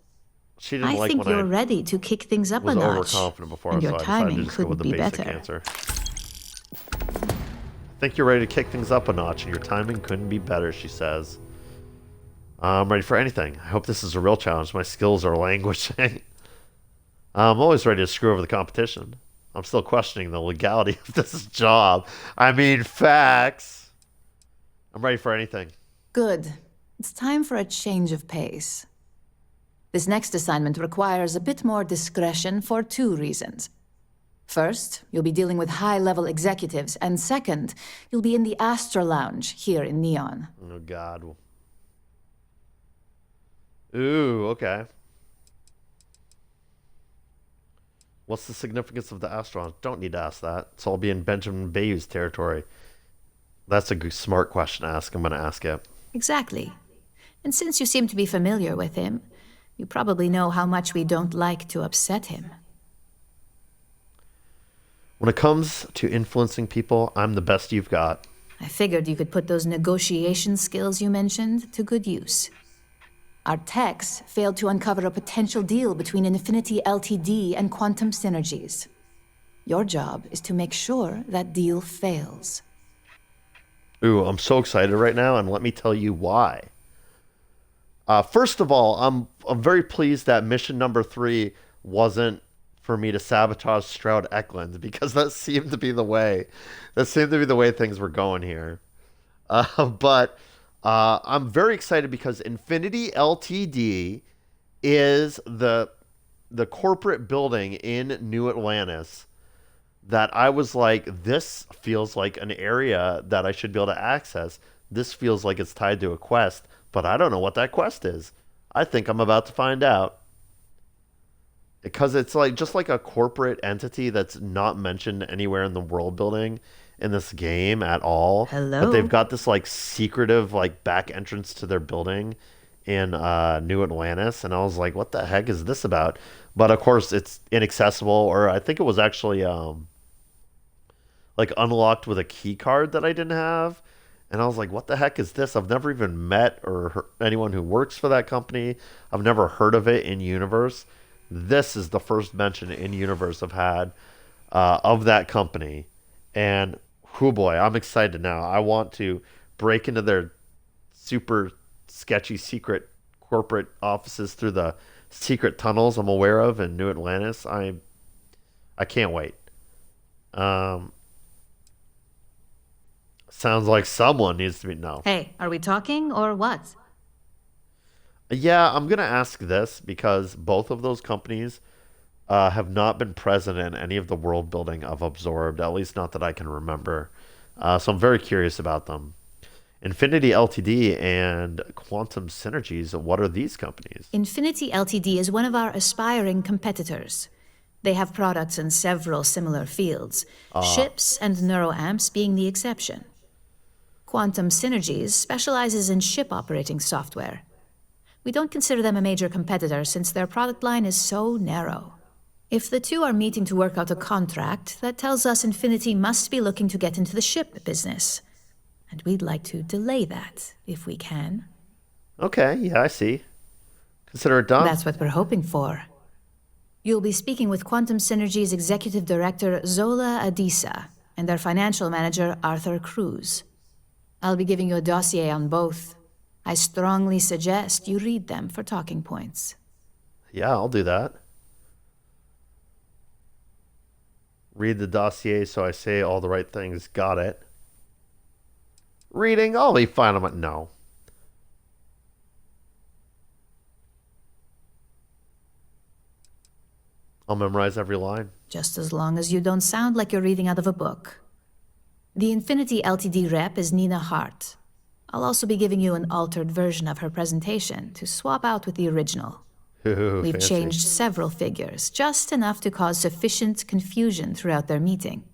She didn't I like think when you're I ready to kick things up a was notch. overconfident before, and so your I decided to timing just go with couldn't the be basic better. answer. I think you're ready to kick things up a notch, and your timing couldn't be better, she says. I'm ready for anything. I hope this is a real challenge. My skills are languishing. I'm always ready to screw over the competition. I'm still questioning the legality of this job. I mean, facts. I'm ready for anything. Good. It's time for a change of pace. This next assignment requires a bit more discretion for 2 reasons. First, you'll be dealing with high-level executives, and second, you'll be in the Astra Lounge here in Neon. Oh, God. Ooh, okay. What's the significance of the astronauts? Don't need to ask that. So I'll be in Benjamin Bayou's territory. That's a smart question to ask. I'm going to ask it. Exactly. And since you seem to be familiar with him, you probably know how much we don't like to upset him. When it comes to influencing people, I'm the best you've got. I figured you could put those negotiation skills you mentioned to good use. Our techs failed to uncover a potential deal between Infinity Ltd. And Quantum Synergies. Your job is to make sure that deal fails. Ooh, I'm so excited right now, and let me tell you why. First of all, I'm very pleased that mission number 3 wasn't for me to sabotage Stroud Eklund, because that seemed to be the way. That seemed to be the way things were going here. But I'm very excited because Infinity Ltd. Is the corporate building in New Atlantis that I was like, this feels like an area that I should be able to access. This feels like it's tied to a quest, but I don't know what that quest is. I think I'm about to find out. Because it's like just like a corporate entity that's not mentioned anywhere in the world building in this game at all. Hello? But they've got this like secretive like back entrance to their building in New Atlantis, and I was like, what the heck is this about? But of course it's inaccessible, or I think it was actually like unlocked with a key card that I didn't have. And I was like, what the heck is this? I've never even met or anyone who works for that company. I've never heard of it in universe. This is the first mention in universe I've had of that company. And oh boy, I'm excited now. I want to break into their super sketchy secret corporate offices through the secret tunnels I'm aware of in New Atlantis. I can't wait. Sounds like someone needs to be... No. Hey, are we talking or what? Yeah, I'm going to ask this because both of those companies have not been present in any of the world building I've absorbed, at least not that I can remember. So I'm very curious about them. Infinity Ltd. And Quantum Synergies, what are these companies? Infinity Ltd. Is one of our aspiring competitors. They have products in several similar fields, ships and neuroamps being the exception. Quantum Synergies specializes in ship operating software. We don't consider them a major competitor since their product line is so narrow. If the two are meeting to work out a contract, that tells us Infinity must be looking to get into the ship business. And we'd like to delay that, if we can. Okay, yeah, I see. Consider it done. That's what we're hoping for. You'll be speaking with Quantum Synergy's Executive Director, Zola Adisa, and their Financial Manager, Arthur Cruz. I'll be giving you a dossier on both. I strongly suggest you read them for talking points. Yeah, I'll do that. Read the dossier so I say all the right things. Got it. Reading, I'll be fine. I'm like, no. I'll memorize every line. Just as long as you don't sound like you're reading out of a book. The Infinity Ltd rep is Nina Hart. I'll also be giving you an altered version of her presentation to swap out with the original. Ooh, We've fancy. changed several figures, just enough to cause sufficient confusion throughout their meeting.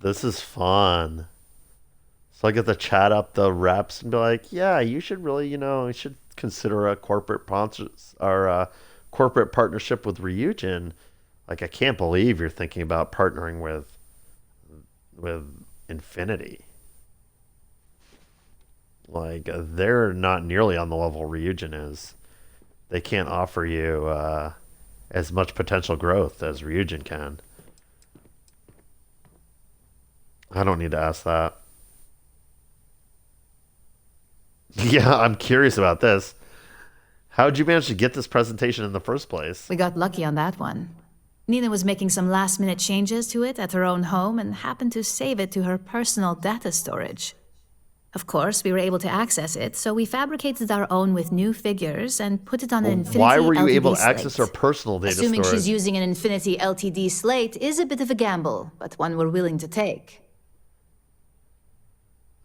This is fun. So I get to chat up the reps and be like, yeah, you should really, you should consider a corporate corporate partnership with Ryujin. Like, I can't believe you're thinking about partnering with Infinity. Like, they're not nearly on the level Ryujin is. They can't offer you as much potential growth as Ryujin can. I don't need to ask that. Yeah, I'm curious about this. How'd you manage to get this presentation in the first place? We got lucky on that one. Nina was making some last-minute changes to it at her own home and happened to save it to her personal data storage. Of course, we were able to access it, so we fabricated our own with new figures and put it on an Infinity Why were you LTD able to slate. access her personal data Assuming storage? she's using an Infinity LTD slate is a bit of a gamble, but one we're willing to take.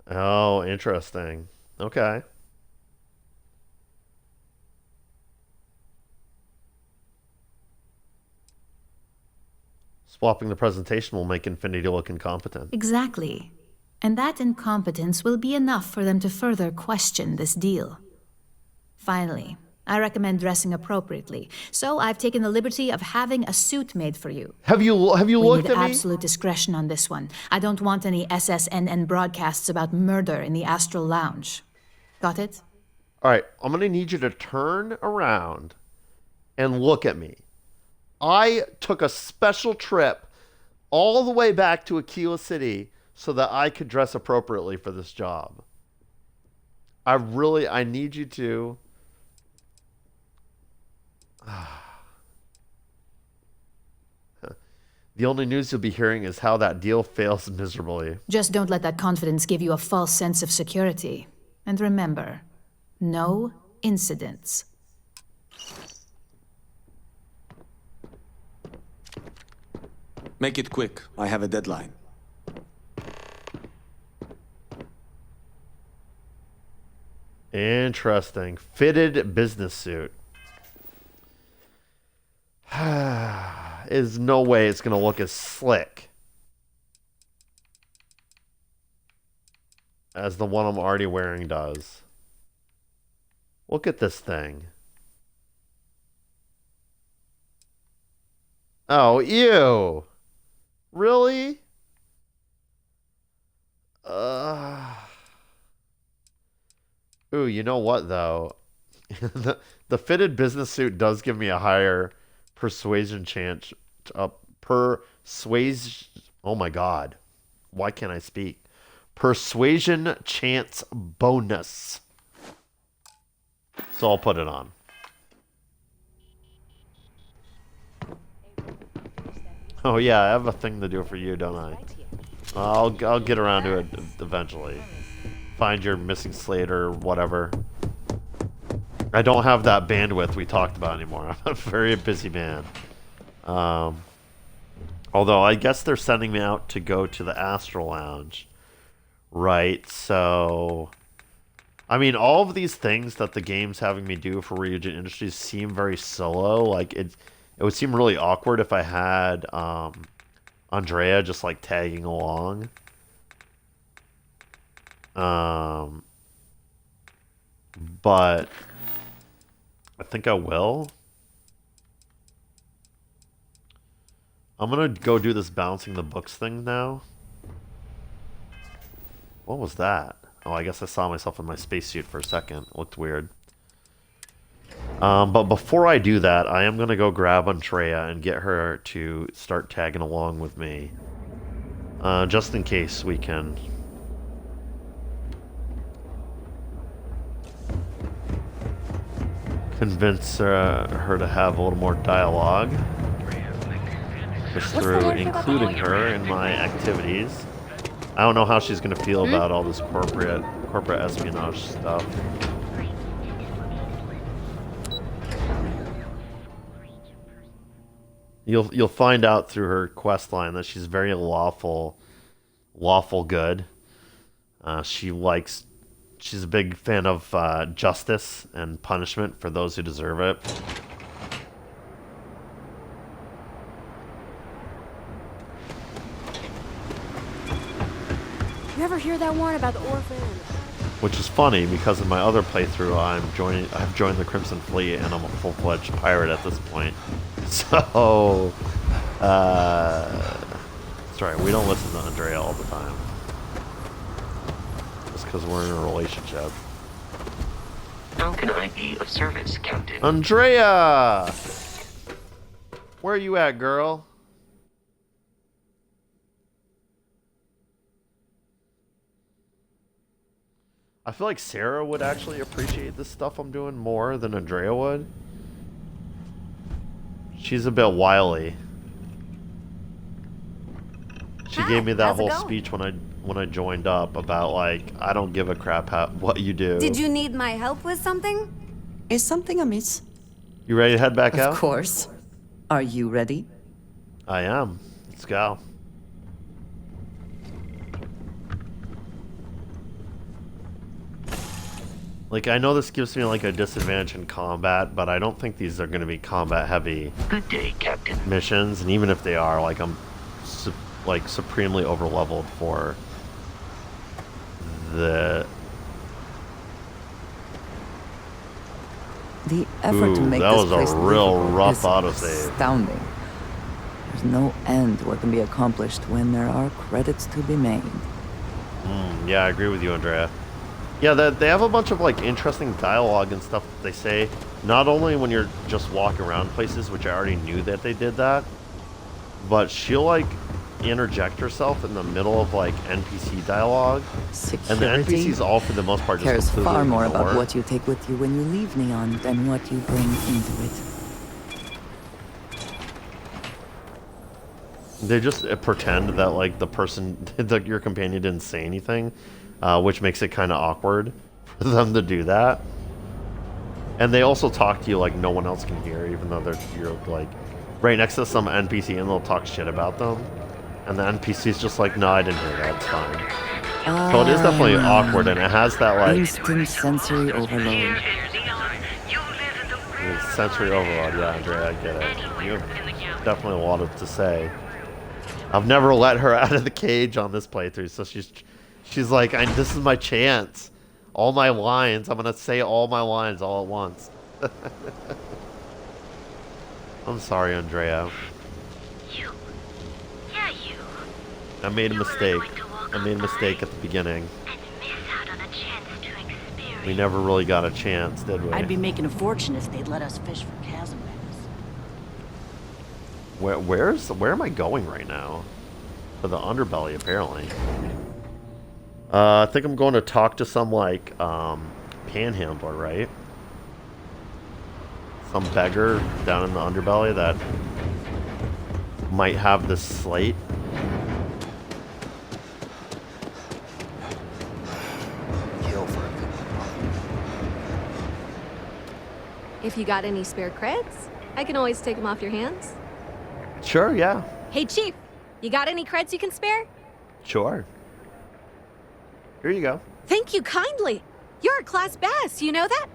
Oh, interesting. Okay. Swapping the presentation will make Infinity look incompetent. Exactly. And that incompetence will be enough for them to further question this deal. Finally, I recommend dressing appropriately, so I've taken the liberty of having a suit made for you. Have you looked We at need me? absolute discretion on this one. I don't want any SSNN broadcasts about murder in the Astral Lounge. Got it? All right, I'm going to need you to turn around and look at me. I took a special trip all the way back to Aquila City so that I could dress appropriately for this job. I need you to. The only news you'll be hearing is how that deal fails miserably. Just don't let that confidence give you a false sense of security. And remember, no incidents. Make it quick. I have a deadline. Interesting. Fitted business suit. Is no way it's going to look as slick as the one I'm already wearing does. Look at this thing. Oh, ew. Really? Ooh, you know what, though? the fitted business suit does give me a higher persuasion chance. Oh my god. Why can't I speak? Persuasion chance bonus. So I'll put it on. Oh yeah, I have a thing to do for you, don't I? I'll get around to it eventually. Find your missing slate or whatever. I don't have that bandwidth we talked about anymore. I'm a very busy man. Although I guess they're sending me out to go to the Astral Lounge. Right, so... I mean, all of these things that the game's having me do for Ryujin Industries seem very solo. Like, it would seem really awkward if I had Andrea just, like, tagging along. But I think I will. I'm gonna go do this bouncing the books thing now. What was that? Oh, I guess I saw myself in my spacesuit for a second. It looked weird. But before I do that, I am going to go grab Andrea and get her to start tagging along with me. Just in case we can... convince her to have a little more dialogue. Just through including her in my activities. I don't know how she's going to feel about all this corporate espionage stuff. You'll find out through her quest line that she's very lawful good. She's a big fan of justice and punishment for those who deserve it. You ever hear that one about the orphan? Which is funny because in my other playthrough, I've joined the Crimson Fleet and I'm a full-fledged pirate at this point. So, sorry, we don't listen to Andrea all the time. Just because we're in a relationship. How can I be of service, Captain? Andrea! Where are you at, girl? I feel like Sarah would actually appreciate this stuff I'm doing more than Andrea would. She's a bit wily. She gave me that whole speech when I joined up about like, I don't give a crap what you do. Did you need my help with something? Is something amiss? You ready to head back out? Of course. Are you ready? I am. Let's go. Like, I know this gives me, like, a disadvantage in combat, but I don't think these are going to be combat-heavy missions. And even if they are, like, I'm, supremely over-leveled for the effort to make that this was place a real livable rough is autosave. astounding. There's no end to what can be accomplished when there are credits to be made. Yeah, I agree with you, Andrea. Yeah, they have a bunch of like interesting dialogue and stuff that they say, not only when you're just walking around places, which I already knew that they did that, but she'll like interject herself in the middle of like NPC dialogue. Security and the NPCs all for the most part just cares completely far more ignore. about what you take with you when you leave Neon than what you bring into it. They just pretend that like the person, that your companion didn't say anything, which makes it kind of awkward for them to do that. And they also talk to you like no one else can hear, even though you're like right next to some NPC and they'll talk shit about them. And the NPC's just like, no, I didn't hear that, it's fine. So it is definitely awkward, and it has that like... Instant sensory overload. Sensory overload, yeah, Andrea, I get it. You have definitely a lot to say. I've never let her out of the cage on this playthrough, so she's like, this is my chance. All my lines, I'm gonna say all my lines all at once. I'm sorry, Andrea. I made a mistake. I made a mistake at the beginning. We never really got a chance, did we? I'd be making a fortune if they'd let us fish for chasm whales. Where am I going right now? To the underbelly, apparently. I think I'm going to talk to some like panhandler, right? Some beggar down in the underbelly that might have this slate. If you got any spare creds, I can always take them off your hands. Sure, yeah. Hey, Chief, you got any creds you can spare? Sure. Here you go. Thank you kindly. You're a class bass, you know that?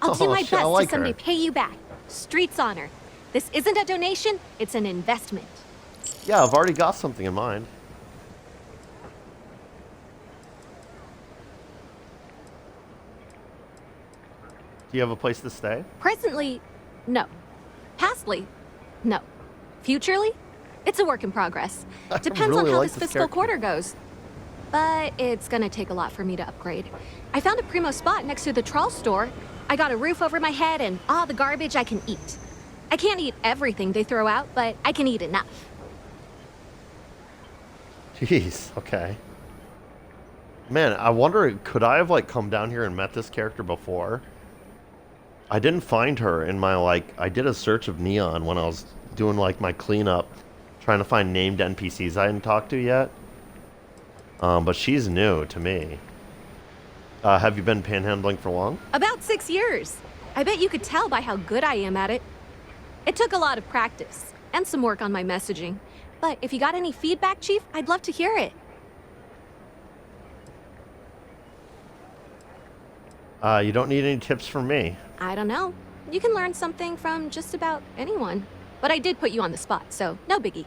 I'll do my best to someday pay you back. Street's honor. This isn't a donation, it's an investment. Yeah, I've already got something in mind. Do you have a place to stay? Presently, no. Pastly, no. Futurely, it's a work in progress. Depends on how this fiscal quarter goes. but it's gonna take a lot for me to upgrade. I found a primo spot next to the trawl store. I got a roof over my head and all the garbage I can eat. I can't eat everything they throw out, but I can eat enough. Jeez, okay. Man, I wonder, could I have, like, come down here and met this character before? I didn't find her in my, like, I did a search of Neon when I was doing, like, my cleanup, trying to find named NPCs I hadn't talked to yet. But she's new to me. Have you been panhandling for long? About 6 years. I bet you could tell by how good I am at it. It took a lot of practice, and some work on my messaging. But if you got any feedback, Chief, I'd love to hear it. You don't need any tips from me. I don't know. You can learn something from just about anyone. But I did put you on the spot, so no biggie.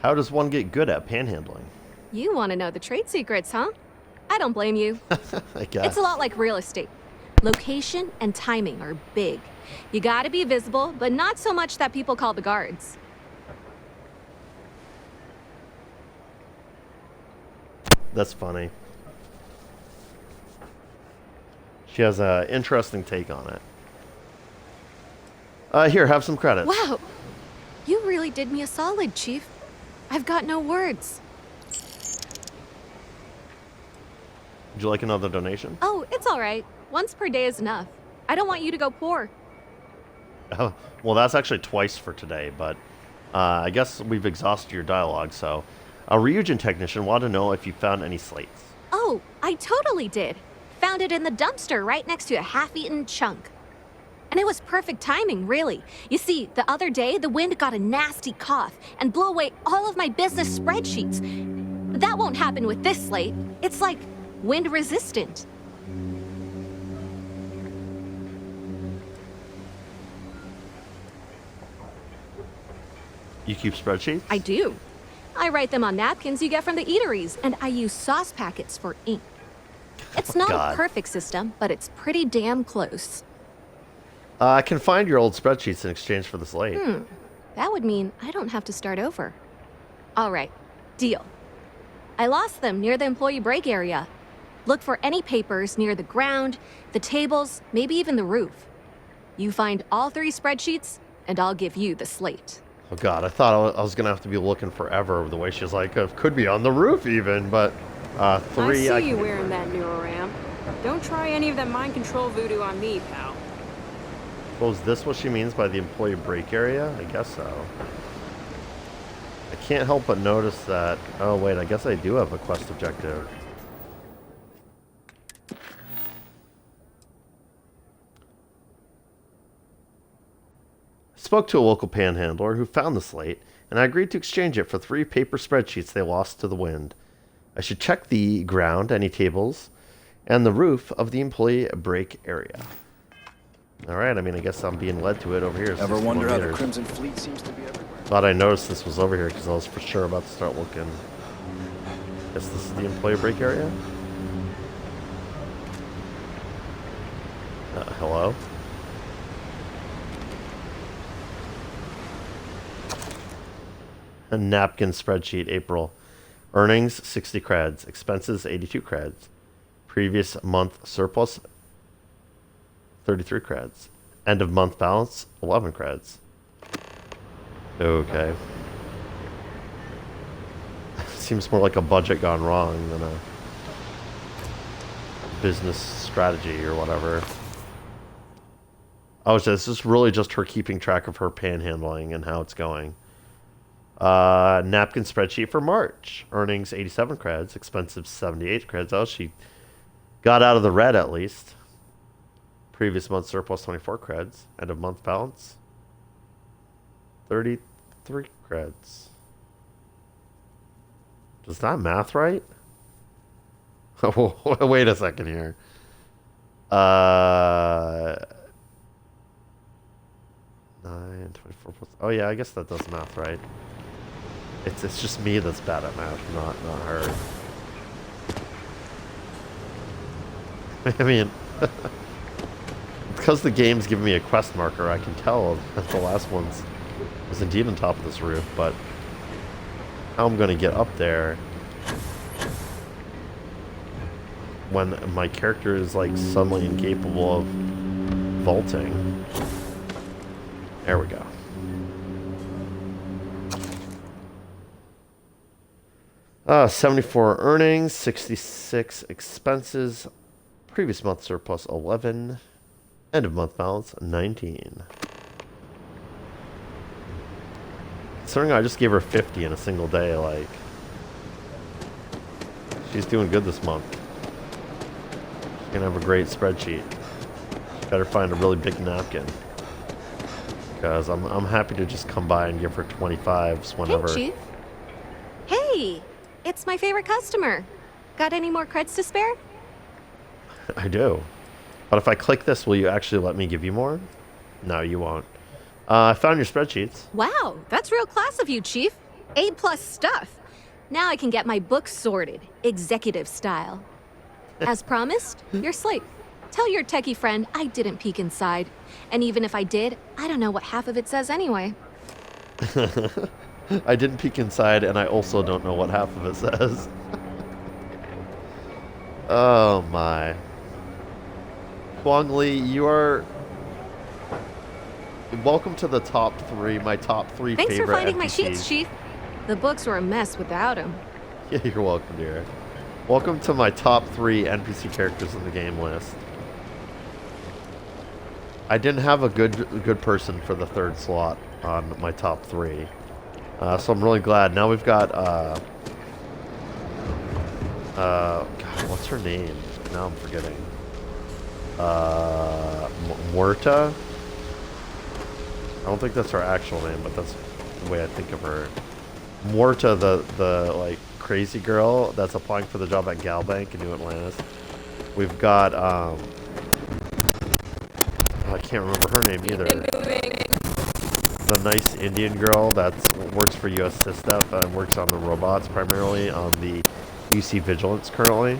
How does one get good at panhandling? You want to know the trade secrets, huh? I don't blame you. I guess. It's a lot like real estate. Location and timing are big. You gotta be visible, but not so much that people call the guards. That's funny. She has an interesting take on it. Here, have some credits. Wow! You really did me a solid, Chief. I've got no words. Would you like another donation? Oh, it's all right. Once per day is enough. I don't want you to go poor. Well, that's actually twice for today, but I guess we've exhausted your dialogue, so... A Ryujin technician wanted to know if you found any slates. Oh, I totally did. Found it in the dumpster right next to a half-eaten chunk. And it was perfect timing, really. You see, the other day, the wind got a nasty cough and blew away all of my business spreadsheets. But that won't happen with this slate. It's like wind-resistant. You keep spreadsheets? I do. I write them on napkins you get from the eateries, and I use sauce packets for ink. It's not a perfect system, but it's pretty damn close. I can find your old spreadsheets in exchange for the slate. That would mean I don't have to start over. All right, deal. I lost them near the employee break area. Look for any papers near the ground, the tables, maybe even the roof. You find all 3 spreadsheets, and I'll give you the slate. Oh god, I thought I was gonna have to be looking forever the way she's like, it could be on the roof even, but 3 I see you wearing that neuroram. Don't try any of that mind control voodoo on me, pal. Well, is this what she means by the employee break area? I guess so. I can't help but notice that... Oh wait, I guess I do have a quest objective. Spoke to a local panhandler who found the slate, and I agreed to exchange it for 3 paper spreadsheets they lost to the wind. I should check the ground, any tables, and the roof of the employee break area. Alright, I mean, I guess I'm being led to it over here. Ever wonder how the Crimson Fleet seems to be everywhere? Thought I noticed this was over here because I was for sure about to start looking. Guess this is the employee break area? Hello? A napkin spreadsheet, April. Earnings, 60 creds. Expenses, 82 creds. Previous month surplus, 33 creds. End of month balance, 11 creds. Okay. Seems more like a budget gone wrong than a business strategy or whatever. Oh, so this is really just her keeping track of her panhandling and how it's going. Napkin spreadsheet for March. Earnings 87 creds. Expenses 78 creds. Oh, she got out of the red at least. Previous month surplus 24 creds. End of month balance 33 creds. Does that math right? Wait a second here. 9, 24 plus... Oh yeah, I guess that does math right. It's just me that's bad at math, not her. I mean, because the game's giving me a quest marker, I can tell that the last one's was indeed on top of this roof, but how I'm gonna get up there when my character is like suddenly incapable of vaulting. There we go. Uh, 74 earnings, 66 expenses, previous month surplus 11, end of month balance 19. Considering I just gave her 50 in a single day, like, she's doing good this month. She's gonna have a great spreadsheet. Better find a really big napkin, because I'm happy to just come by and give her 25s whenever. Hey, Chief. Hey, it's my favorite customer. Got any more creds to spare? I do. But if I click this, will you actually let me give you more? No, you won't. I found your spreadsheets. Wow, that's real class of you, Chief. A+ stuff. Now I can get my books sorted, executive style. As promised, your slate. Tell your techie friend I didn't peek inside. And even if I did, I don't know what half of it says anyway. I didn't peek inside, and I also don't know what half of it says. Oh my. Huang Li, you are... Welcome to the top 3, my top 3 Thanks favorite for finding NPCs. my sheets, Chief. The books were a mess without him. Yeah, you're welcome, dear. Welcome to my top 3 NPC characters in the game list. I didn't have a good person for the 3rd slot on my top 3. So I'm really glad. Now we've got, God, what's her name? Now I'm forgetting. Muerta? I don't think that's her actual name, but that's the way I think of her. Muerta, the like crazy girl that's applying for the job at Galbank in New Atlantis. We've got I can't remember her name either. The nice Indian girl that works for US Sysdef and works on the robots primarily on the UC Vigilance currently.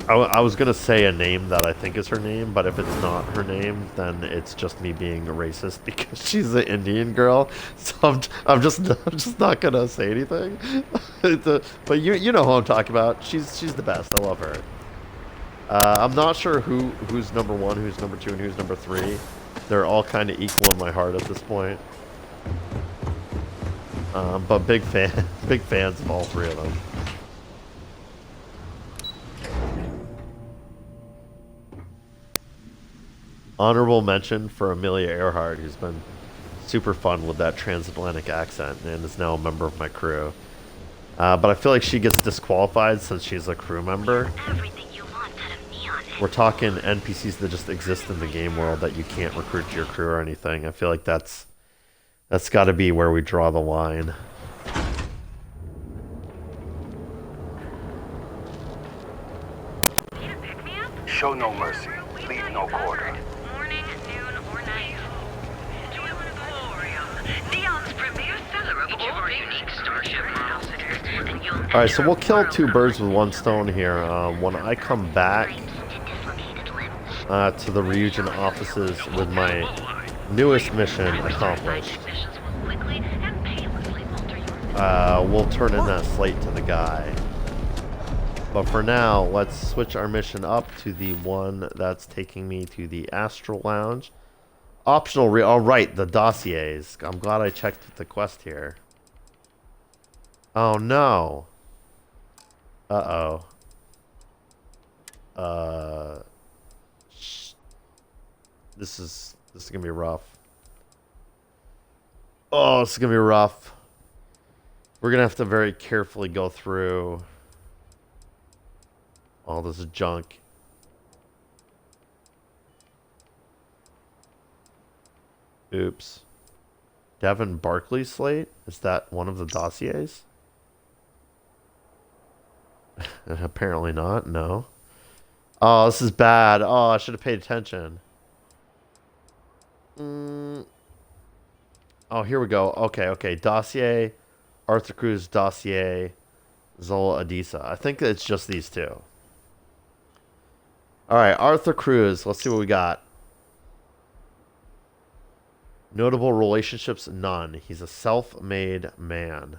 I was gonna say a name that I think is her name, but if it's not her name, then it's just me being a racist because she's an Indian girl. So I'm just not gonna say anything. But you know who I'm talking about. She's the best. I love her. I'm not sure who's number 1, who's number 2, and who's number 3. They're all kind of equal in my heart at this point. But big fans of all 3 of them. Honorable mention for Amelia Earhart, who's been super fun with that transatlantic accent and is now a member of my crew. But I feel like she gets disqualified since she's a crew member. We're talking NPCs that just exist in the game world that you can't recruit to your crew or anything. I feel like that's got to be where we draw the line. Show no mercy, leave no quarter. Alright, so we'll kill 2 birds with 1 stone here. When I come back to the Ryujin offices with my newest mission accomplished, we'll turn in that slate to the guy. But for now, let's switch our mission up to the one that's taking me to the Astral Lounge. Optional oh right, the dossiers. I'm glad I checked the quest here. Oh no. Uh-oh. This is gonna be rough. Oh, this is gonna be rough. We're gonna have to very carefully go through all this junk. Oops. Devin Barkley slate? Is that one of the dossiers? Apparently not, no. Oh, this is bad. Oh, I should have paid attention. Oh, here we go. Okay. Dossier, Arthur Cruz, Dossier, Zola Adisa. I think it's just these 2. Alright, Arthur Cruz. Let's see what we got. Notable relationships, none. He's a self-made man.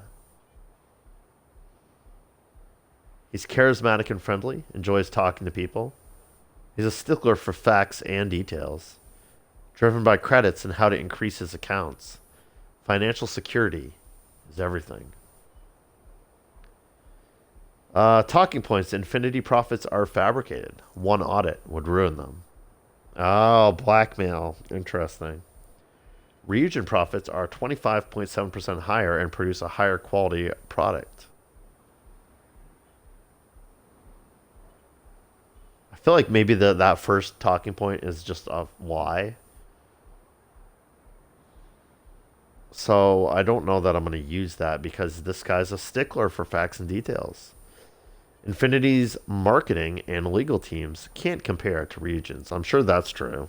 He's charismatic and friendly, enjoys talking to people. He's a stickler for facts and details. Driven by credits and how to increase his accounts. Financial security is everything. Talking points. Infinity profits are fabricated. One audit would ruin them. Oh, blackmail. Interesting. Ryujin profits are 25.7% higher and produce a higher quality product. I feel like maybe that first talking point is just a lie. So I don't know that I'm going to use that because this guy's a stickler for facts and details. Infinity's marketing and legal teams can't compare to Ryujin's. I'm sure that's true.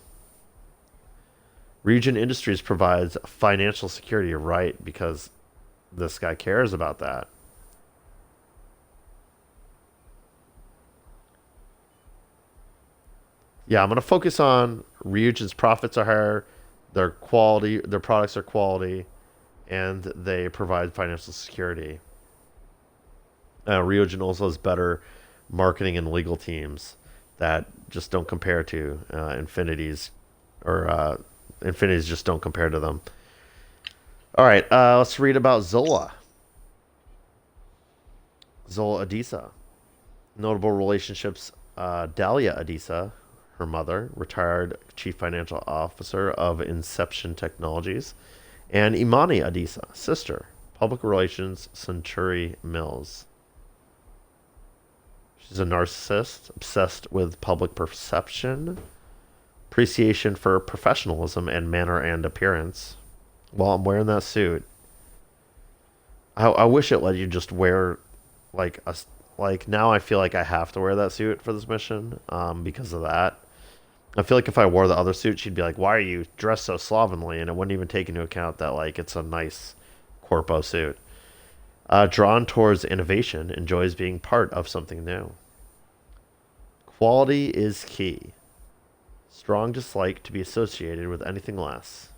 Ryujin Industries provides financial security, right? Because this guy cares about that. Yeah, I'm going to focus on Ryujin's profits are higher, their quality, their products are quality, and they provide financial security. Ryujin also has better marketing and legal teams that just don't compare to Infinity's, or Infinity's just don't compare to them. All right, let's read about Zola. Zola Adisa. Notable relationships, Dahlia Adisa, her mother, retired chief financial officer of Inception Technologies, and Imani Adisa, sister, public relations, Century Mills. She's a narcissist, obsessed with public perception, appreciation for professionalism and manner and appearance. Well, I'm wearing that suit. I wish it let you just wear, like, now I feel like I have to wear that suit for this mission, because of that. I feel like if I wore the other suit, she'd be like, why are you dressed so slovenly? And it wouldn't even take into account that, like, it's a nice corpo suit. Drawn towards innovation, enjoys being part of something new. Quality is key. Strong dislike to be associated with anything less.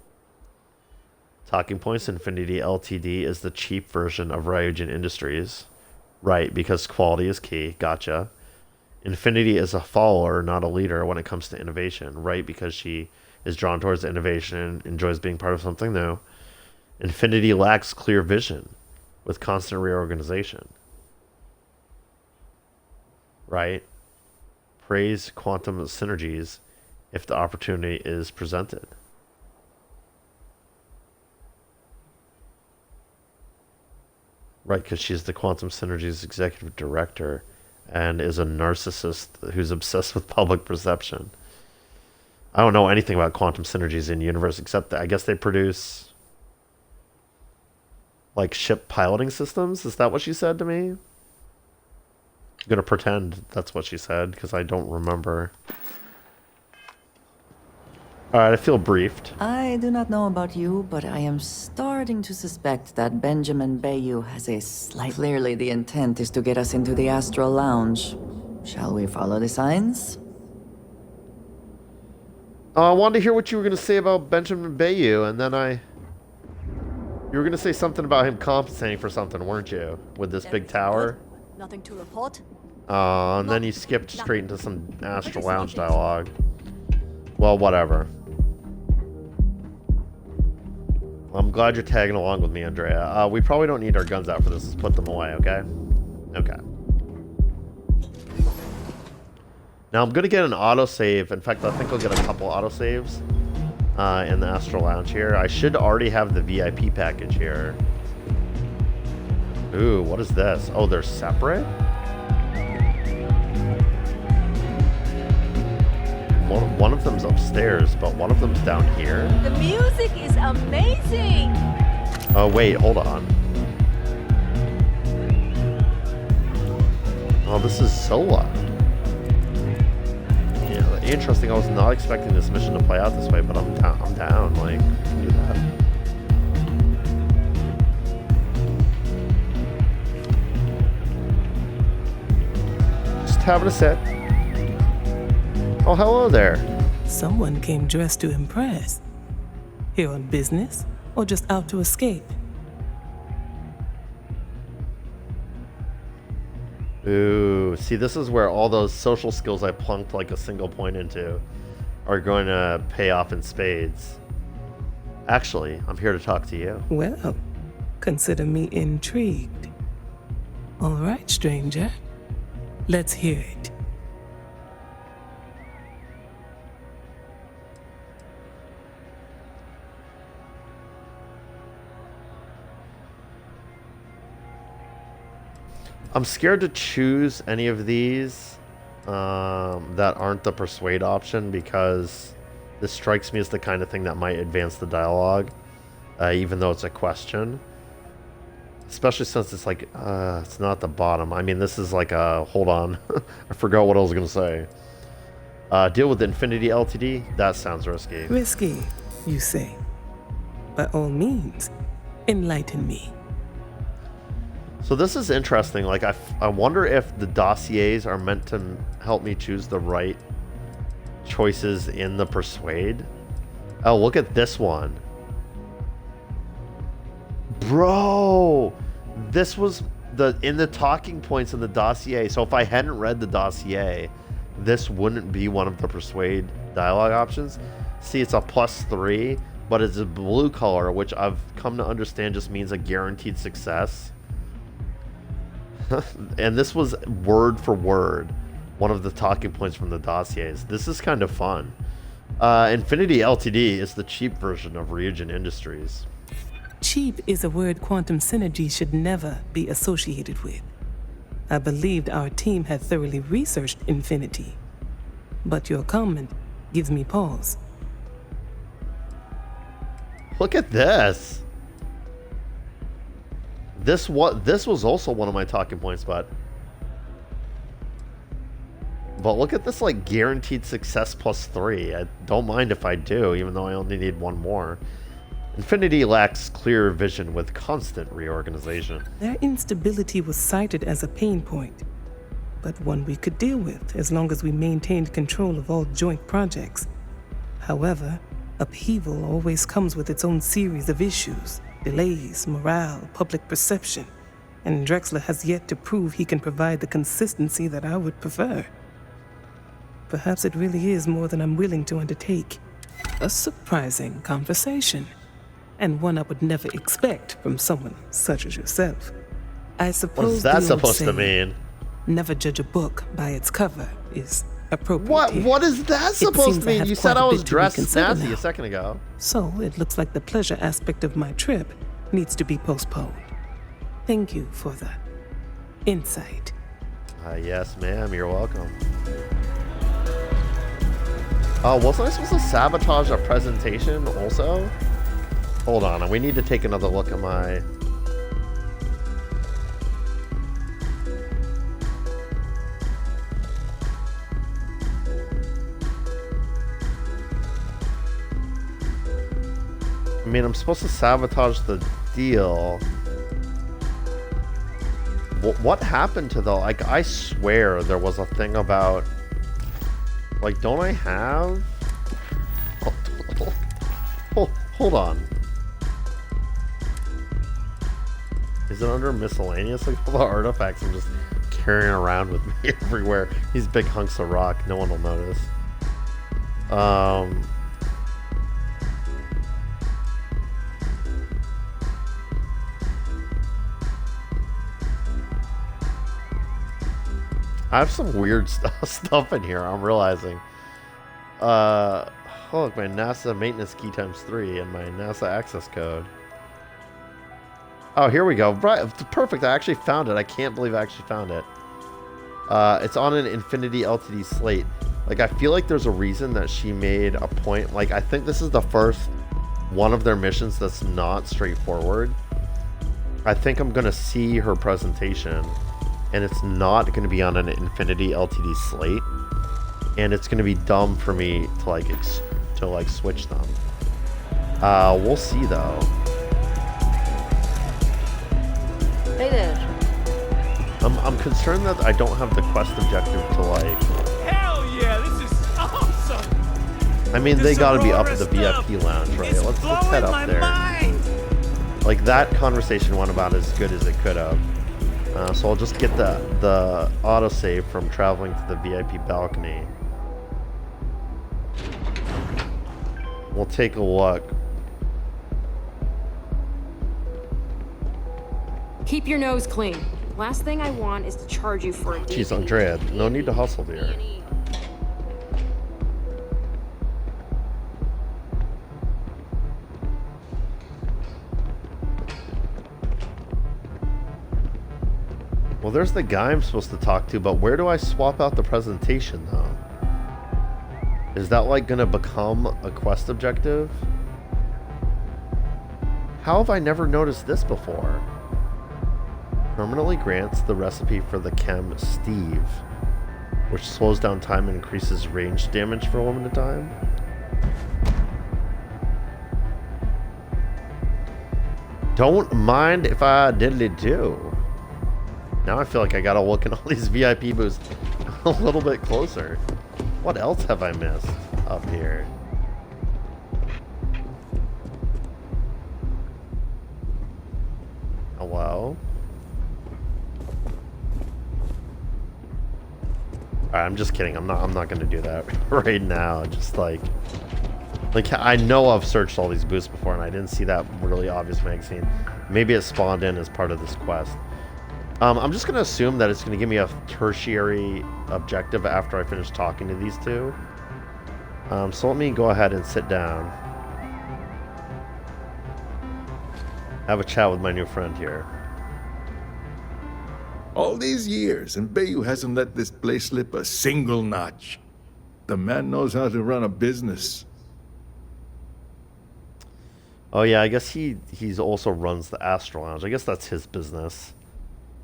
Talking points, Infinity Ltd is the cheap version of Ryujin Industries. Right, because quality is key. Gotcha. Infinity is a follower, not a leader when it comes to innovation. Right, because she is drawn towards innovation, enjoys being part of something new. Infinity lacks clear vision with constant reorganization. Right? Praise quantum synergies if the opportunity is presented. Right, because she's the Quantum Synergies executive director and is a narcissist who's obsessed with public perception. I don't know anything about Quantum Synergies in universe except that I guess they produce like ship piloting systems. Is that what she said to me? I'm going to pretend that's what she said because I don't remember. Alright, I feel briefed. I do not know about you, but I am starting to suspect that Benjamin Bayou has a slight... Clearly the intent is to get us into the Astral Lounge. Shall we follow the signs? I wanted to hear what you were going to say about Benjamin Bayou, and then you were going to say something about him compensating for something, weren't you? With this big tower? Nothing to report. And then you skipped straight into some Astral Lounge dialogue. Well, whatever. I'm glad you're tagging along with me, Andrea. We probably don't need our guns out for this. Let's put them away, okay? Okay. Now, I'm going to get an autosave. In fact, I think I'll get a couple autosaves in the Astral Lounge here. I should already have the VIP package here. Ooh, what is this? Oh, they're separate? One of them's upstairs, but one of them's down here. The music is amazing! Oh, wait, hold on. Oh, this is Zola. Yeah, interesting. I was not expecting this mission to play out this way, but I'm down. Like, do that. Just having a sit. Oh, hello there. Someone came dressed to impress. Here on business, or just out to escape? Ooh, see, this is where all those social skills I plunked like a single point into are going to pay off in spades. Actually, I'm here to talk to you. Well, consider me intrigued. All right, stranger. Let's hear it. I'm scared to choose any of these that aren't the persuade option, because this strikes me as the kind of thing that might advance the dialogue, even though it's a question. Especially since it's like, it's not the bottom. I mean, this is like a, hold on. I forgot what I was going to say. Deal with Infinity Ltd? That sounds risky. Risky, you say? By all means, enlighten me. So this is interesting. Like, I wonder if the dossiers are meant to help me choose the right choices in the persuade. Oh, look at this one. Bro, this was in the talking points in the dossier. So if I hadn't read the dossier, this wouldn't be one of the persuade dialogue options. See, it's a +3, but it's a blue color, which I've come to understand just means a guaranteed success. And this was word for word one of the talking points from the dossiers. This is kind of fun. Infinity Ltd is the cheap version of Ryujin Industries. Cheap is a word quantum synergy should never be associated with. I believed our team had thoroughly researched Infinity, but your comment gives me pause. Look at this. This was also one of my talking points, but look at this, like, guaranteed success +3. I don't mind if I do, even though I only need one more. Infinity lacks clear vision with constant reorganization. Their instability was cited as a pain point, but one we could deal with as long as we maintained control of all joint projects. However, upheaval always comes with its own series of issues. Delays, morale, public perception, and Drexler has yet to prove he can provide the consistency that I would prefer. Perhaps it really is more than I'm willing to undertake. A surprising conversation, and one I would never expect from someone such as yourself. I suppose what is that the old supposed to saying, mean? Never judge a book by its cover is appropriate. What is that supposed to mean? You said I was dressed snazzy now. a second ago. So it looks like the pleasure aspect of my trip needs to be postponed. Thank you for the insight. Yes, ma'am. You're welcome. Oh, wasn't I supposed to sabotage a presentation also? Hold on. We need to take another look at my... I mean, I'm supposed to sabotage the deal. What happened to the... Like, I swear there was a thing about... Like, don't I have... Hold on. Is it under miscellaneous? Like, all the artifacts I'm just carrying around with me everywhere. These big hunks of rock. No one will notice. I have some weird stuff in here, I'm realizing. Oh, look, my NASA maintenance key ×3 and my NASA access code. Oh, here we go. Right, perfect. I actually found it. I can't believe I actually found it. It's on an Infinity Ltd slate. Like, I feel like there's a reason that she made a point. Like, I think this is the first one of their missions that's not straightforward. I think I'm going to see her presentation, and it's not going to be on an Infinity Ltd slate, and it's going to be dumb for me to like switch them. We'll see though. Hey there. I'm concerned that I don't have the quest objective to like. Hell yeah, this is awesome. I mean, they gotta be up at the VIP lounge, right? Let's head up there. Like, that conversation went about as good as it could have. So I'll just get the autosave from traveling to the VIP balcony. We'll take a look. Keep your nose clean. Last thing I want is to charge you for a deep. Jeez, Andrea, no need to hustle here. Well, there's the guy I'm supposed to talk to, but where do I swap out the presentation, though? Is that, like, gonna become a quest objective? How have I never noticed this before? Permanently grants the recipe for the chem Steve, which slows down time and increases range damage for a limited time. Don't mind if I diddly do. Now I feel like I gotta look in all these VIP booths a little bit closer. What else have I missed up here? Hello? Alright, I'm just kidding. I'm not gonna do that right now. Just like I know I've searched all these booths before and I didn't see that really obvious magazine. Maybe it spawned in as part of this quest. I'm just gonna assume that it's gonna give me a tertiary objective after I finish talking to these two. So let me go ahead and sit down. Have a chat with my new friend here. All these years, and Bayou hasn't let this place slip a single notch. The man knows how to run a business. Oh yeah, I guess he's also runs the Astro Lounge. I guess that's his business.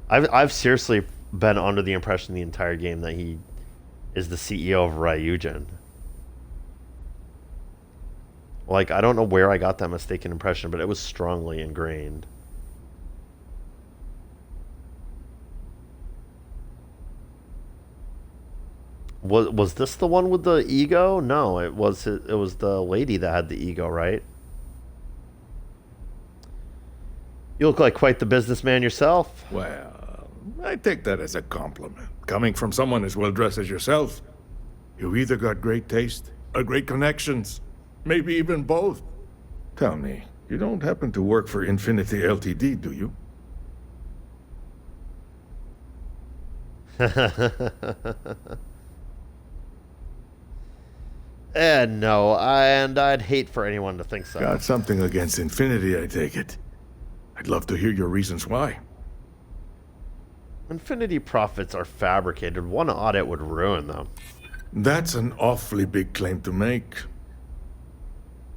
I've seriously been under the impression the entire game that he is the CEO of Ryujin. Like, I don't know where I got that mistaken impression, but it was strongly ingrained. Was this the one with the ego? No, it was the lady that had the ego, right? You look like quite the businessman yourself. Well, I take that as a compliment. Coming from someone as well-dressed as yourself, you either got great taste or great connections. Maybe even both. Tell me, you don't happen to work for Infinity Ltd, do you? No, and I'd hate for anyone to think so. Got something against Infinity, I take it. I'd love to hear your reasons why. Infinity profits are fabricated. One audit would ruin them. That's an awfully big claim to make.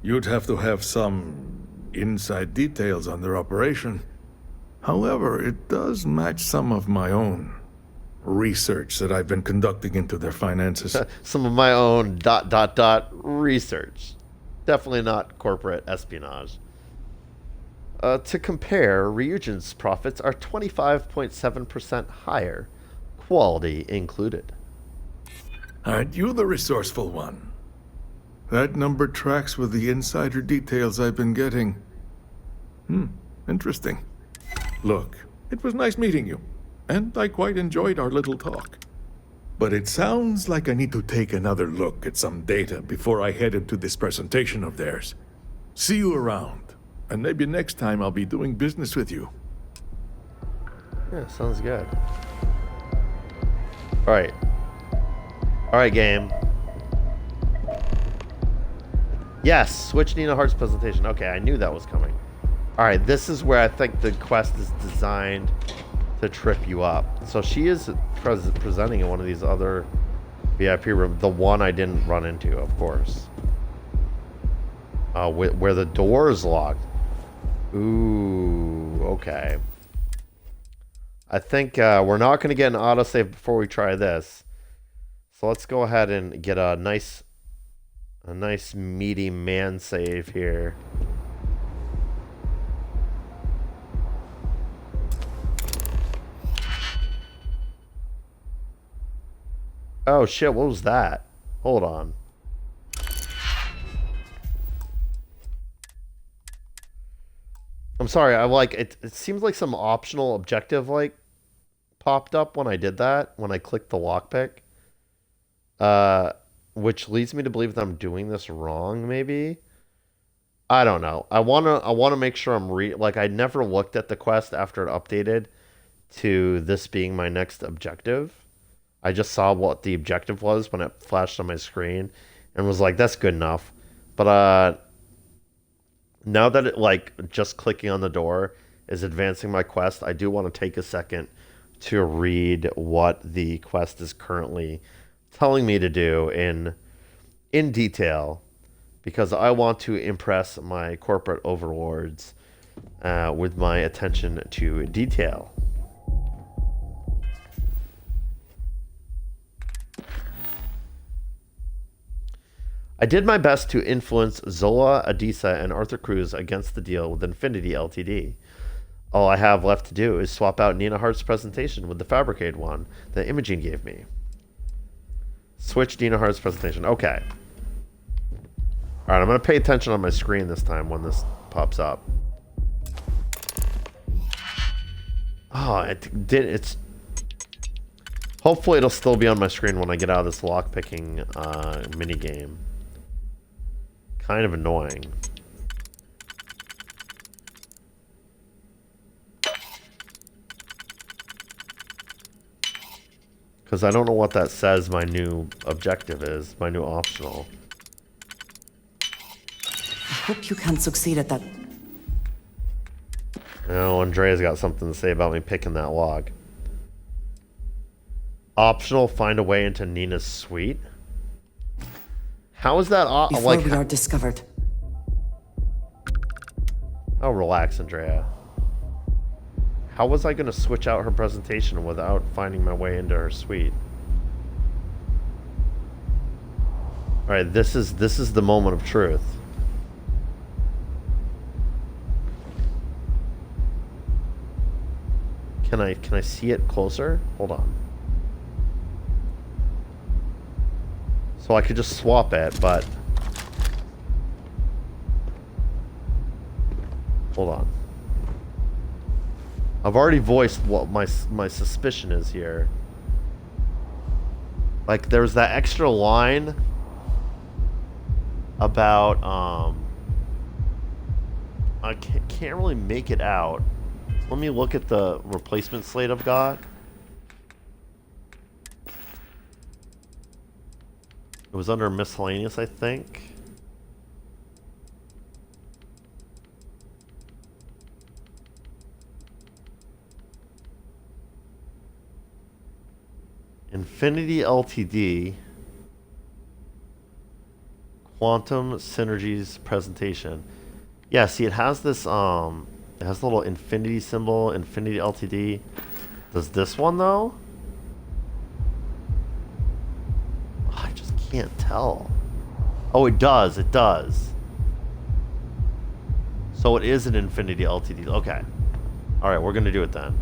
You'd have to have some inside details on their operation. However, it does match some of my own research that I've been conducting into their finances. Some of my own ... research. Definitely not corporate espionage. To compare, Ryujin's profits are 25.7% higher, quality included. Aren't you the resourceful one? That number tracks with the insider details I've been getting. Interesting. Look, it was nice meeting you, and I quite enjoyed our little talk. But it sounds like I need to take another look at some data before I head into this presentation of theirs. See you around. And maybe next time I'll be doing business with you. Yeah, sounds good. Alright. Alright, game. Yes, switch Nina Hart's presentation. Okay, I knew that was coming. Alright, this is where I think the quest is designed to trip you up. So she is presenting in one of these other VIP rooms. The one I didn't run into, of course. Where the door is locked. Ooh, okay. I think we're not going to get an autosave before we try this. So let's go ahead and get a nice meaty man save here. Oh shit, what was that? Hold on. sorry. I like it. It seems like some optional objective like popped up when I did that. When I clicked the lockpick, which leads me to believe that I'm doing this wrong. Maybe I don't know. I wanna make sure I'm like I never looked at the quest after it updated to this being my next objective. I just saw what the objective was when it flashed on my screen and was like, that's good enough. But now that it like just clicking on the door is advancing my quest, I do want to take a second to read what the quest is currently telling me to do in detail, because I want to impress my corporate overlords with my attention to detail. I did my best to influence Zola, Adisa, and Arthur Cruz against the deal with Infinity Ltd. All I have left to do is swap out Nina Hart's presentation with the fabricated one that Imogen gave me. Switch Nina Hart's presentation. Okay. Alright, I'm going to pay attention on my screen this time when this pops up. Oh, it did. It's... Hopefully it'll still be on my screen when I get out of this lockpicking minigame. Kind of annoying. Because I don't know what that says my new objective is, my new optional. I hope you can succeed at that. Oh, Andrea's got something to say about me picking that log. Optional, find a way into Nina's suite? How is that Before like we are discovered. Oh, relax, Andrea. How was I going to switch out her presentation without finding my way into her suite? All right, this is the moment of truth. Can I see it closer? Hold on. So I could just swap it, but hold on. I've already voiced what my suspicion is here. Like there's that extra line about I can't really make it out. Let me look at the replacement slate I've got. It was under miscellaneous, I think. Infinity Ltd. Quantum Synergies presentation. Yeah, see it has this it has a little infinity symbol, Infinity Ltd. Does this one though? Oh, I just can't tell. Oh, it does. It does. So it is an Infinity Ltd. Okay. All right, we're gonna do it then.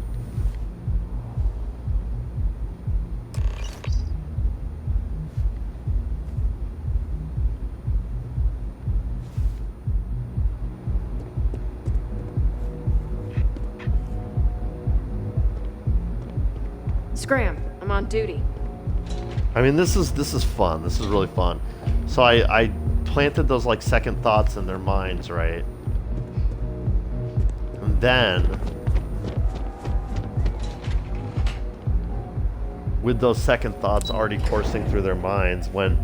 Scram, I'm on duty. I mean, this is fun. This is really fun. So I planted those like second thoughts in their minds, right? And then with those second thoughts already coursing through their minds, when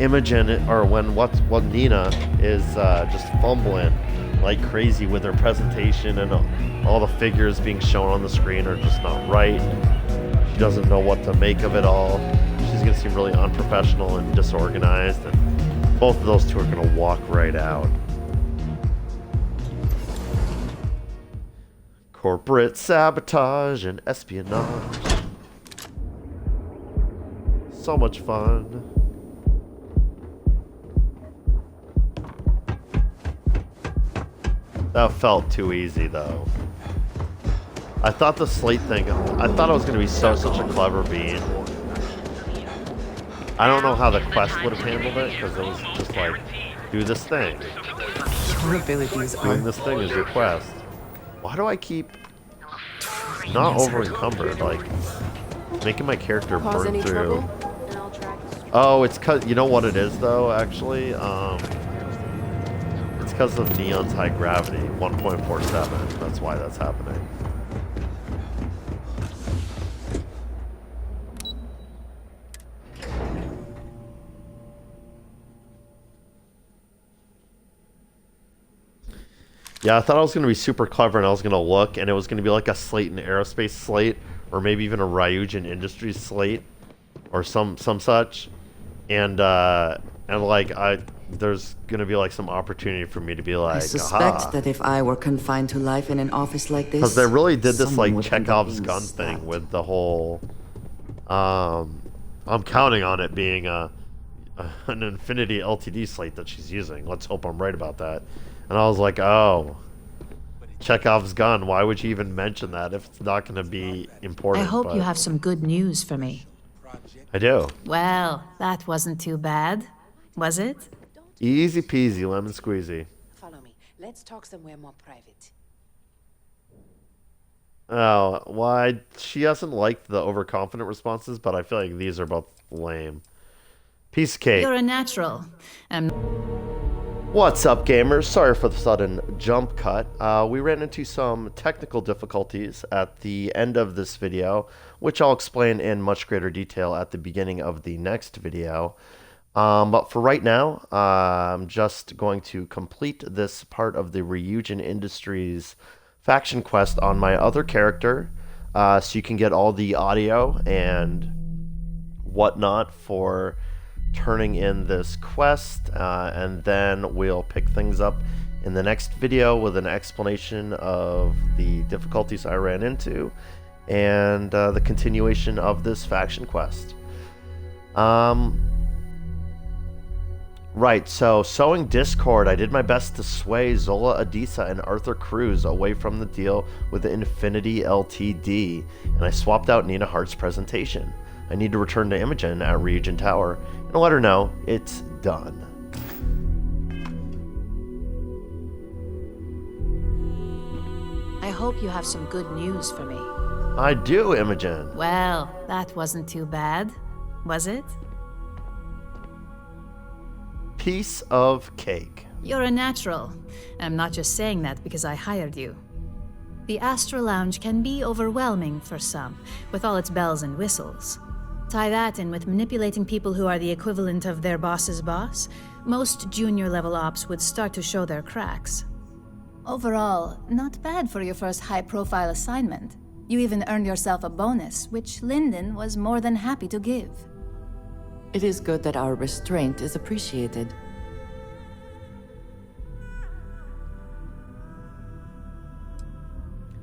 Imogen or when what Nina is just fumbling like crazy with her presentation and all the figures being shown on the screen are just not right. She doesn't know what to make of it all. She's going to seem really unprofessional and disorganized, and both of those two are going to walk right out. Corporate sabotage and espionage. So much fun. That felt too easy, though. I thought the slate thing, I thought it was going to be such a clever bean. I don't know how the quest would have handled it, because it was just like, do this thing. Your abilities are... Doing this thing is your quest. Why do I keep not over encumbered? Like making my character Cause burn any through. trouble? And I'll track you straight. Oh, it's cause you know what it is though. Actually, it's because of Neon's high gravity, 1.47. That's why that's happening. Yeah, I thought I was going to be super clever and I was going to look and it was going to be like a Slate and Aerospace slate or maybe even a Ryujin Industries slate or some such. And like there's going to be like some opportunity for me to be like, I suspect that if I were confined to life in an office like this, because they really did this someone like would end up Chekhov's being gun stabbed. thing with the whole I'm counting on it being an Infinity LTD slate that she's using. Let's hope I'm right about that. And I was like, oh, Chekhov's gun. Why would you even mention that if it's not going to be important? I hope But you have some good news for me. I do. Well, that wasn't too bad, was it? Easy peasy, lemon squeezy. Follow me. Let's talk somewhere more private. Oh, why? She hasn't liked the overconfident responses, but I feel like these are both lame. Piece of cake. You're a natural. And What's up, gamers? Sorry for the sudden jump cut. We ran into some technical difficulties at the end of this video, which I'll explain in much greater detail at the beginning of the next video. But for right now, I'm just going to complete this part of the Ryujin Industries faction quest on my other character, so you can get all the audio and whatnot for turning in this quest, and then we'll pick things up in the next video with an explanation of the difficulties I ran into and the continuation of this faction quest. Right, so sowing discord, I did my best to sway Zola Adisa and Arthur Cruz away from the deal with the Infinity LTD, and I swapped out Nina Hart's presentation. I need to return to Imogen at Ryujin Tower and let her know it's done. I hope you have some good news for me. I do, Imogen. Well, that wasn't too bad, was it? Piece of cake. You're a natural. I'm not just saying that because I hired you. The Astro Lounge can be overwhelming for some, with all its bells and whistles. Tie that in with manipulating people who are the equivalent of their boss's boss, most junior level ops would start to show their cracks. Overall, not bad for your first high-profile assignment. You even earned yourself a bonus, which Lyndon was more than happy to give. It is good that our restraint is appreciated.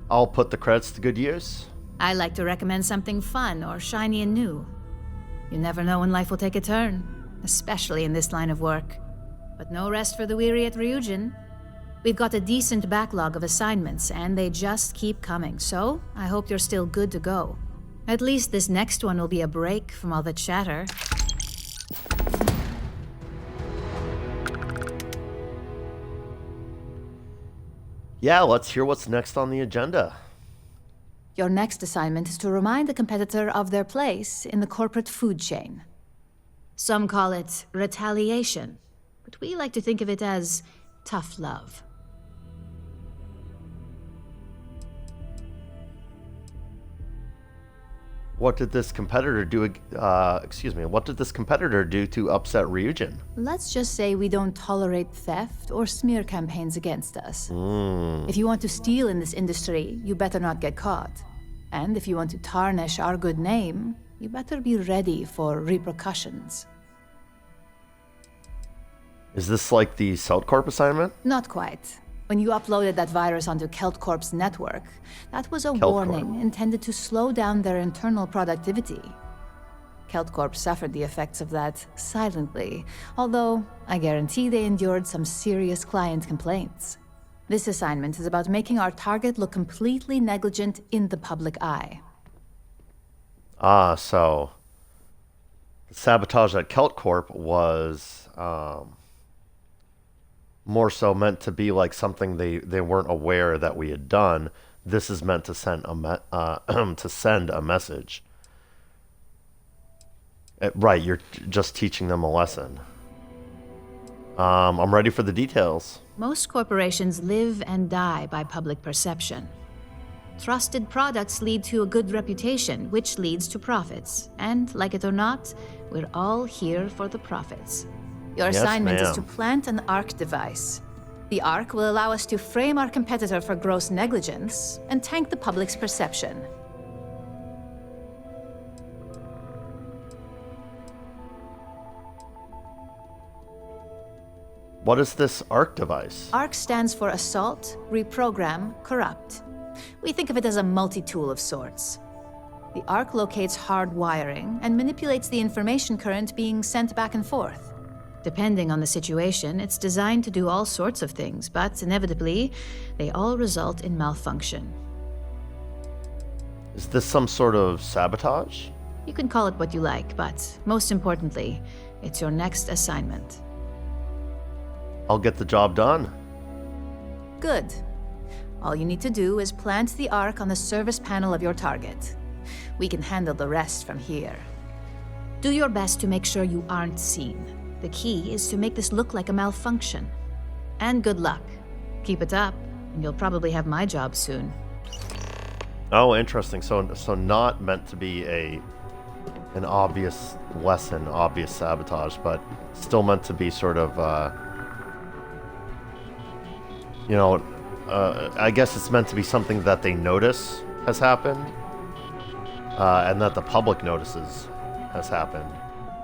I'll put the credits to good use. I like to recommend something fun or shiny and new. You never know when life will take a turn, especially in this line of work. But no rest for the weary at Ryujin. We've got a decent backlog of assignments, and they just keep coming, so I hope you're still good to go. At least this next one will be a break from all the chatter. Yeah, let's hear what's next on the agenda. Your next assignment is to remind the competitor of their place in the corporate food chain. Some call it retaliation, but we like to think of it as tough love. What did this competitor do? What did this competitor do to upset Ryujin? Let's just say we don't tolerate theft or smear campaigns against us. If you want to steal in this industry, you better not get caught. And if you want to tarnish our good name, you better be ready for repercussions. Is this like the Celtcorp assignment? Not quite. When you uploaded that virus onto KeltCorp's network, that was a warning intended to slow down their internal productivity. KeltCorp suffered the effects of that silently, although I guarantee they endured some serious client complaints. This assignment is about making our target look completely negligent in the public eye. Ah, so the sabotage at KeltCorp was more so meant to be like something they weren't aware that we had done. This is meant to send to send a message. Right, you're just teaching them a lesson. I'm ready for the details. Most corporations live and die by public perception. Trusted products lead to a good reputation, which leads to profits. And, like it or not, we're all here for the profits. Your assignment is to plant an ARC device. The ARC will allow us to frame our competitor for gross negligence and tank the public's perception. What is this ARC device? ARC stands for Assault, Reprogram, Corrupt. We think of it as a multi-tool of sorts. The ARC locates hard wiring and manipulates the information current being sent back and forth. Depending on the situation, it's designed to do all sorts of things, but inevitably, they all result in malfunction. Is this some sort of sabotage? You can call it what you like, but most importantly, it's your next assignment. I'll get the job done. Good. All you need to do is plant the ARC on the service panel of your target. We can handle the rest from here. Do your best to make sure you aren't seen. The key is to make this look like a malfunction. And good luck. Keep it up, and you'll probably have my job soon. Oh, interesting. So not meant to be an obvious lesson, obvious sabotage, but still meant to be sort of, you know, I guess it's meant to be something that they notice has happened, and that the public notices has happened,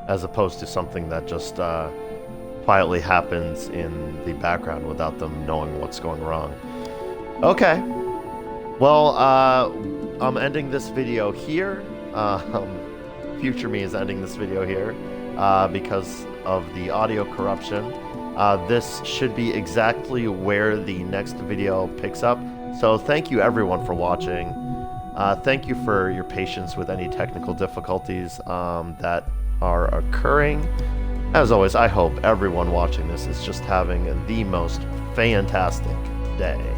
as opposed to something that just quietly happens in the background without them knowing what's going wrong. Okay. Well, I'm ending this video here. Future me is ending this video here because of the audio corruption. This should be exactly where the next video picks up. So thank you everyone for watching. Thank you for your patience with any technical difficulties that are occurring. As always, I hope everyone watching this is just having the most fantastic day.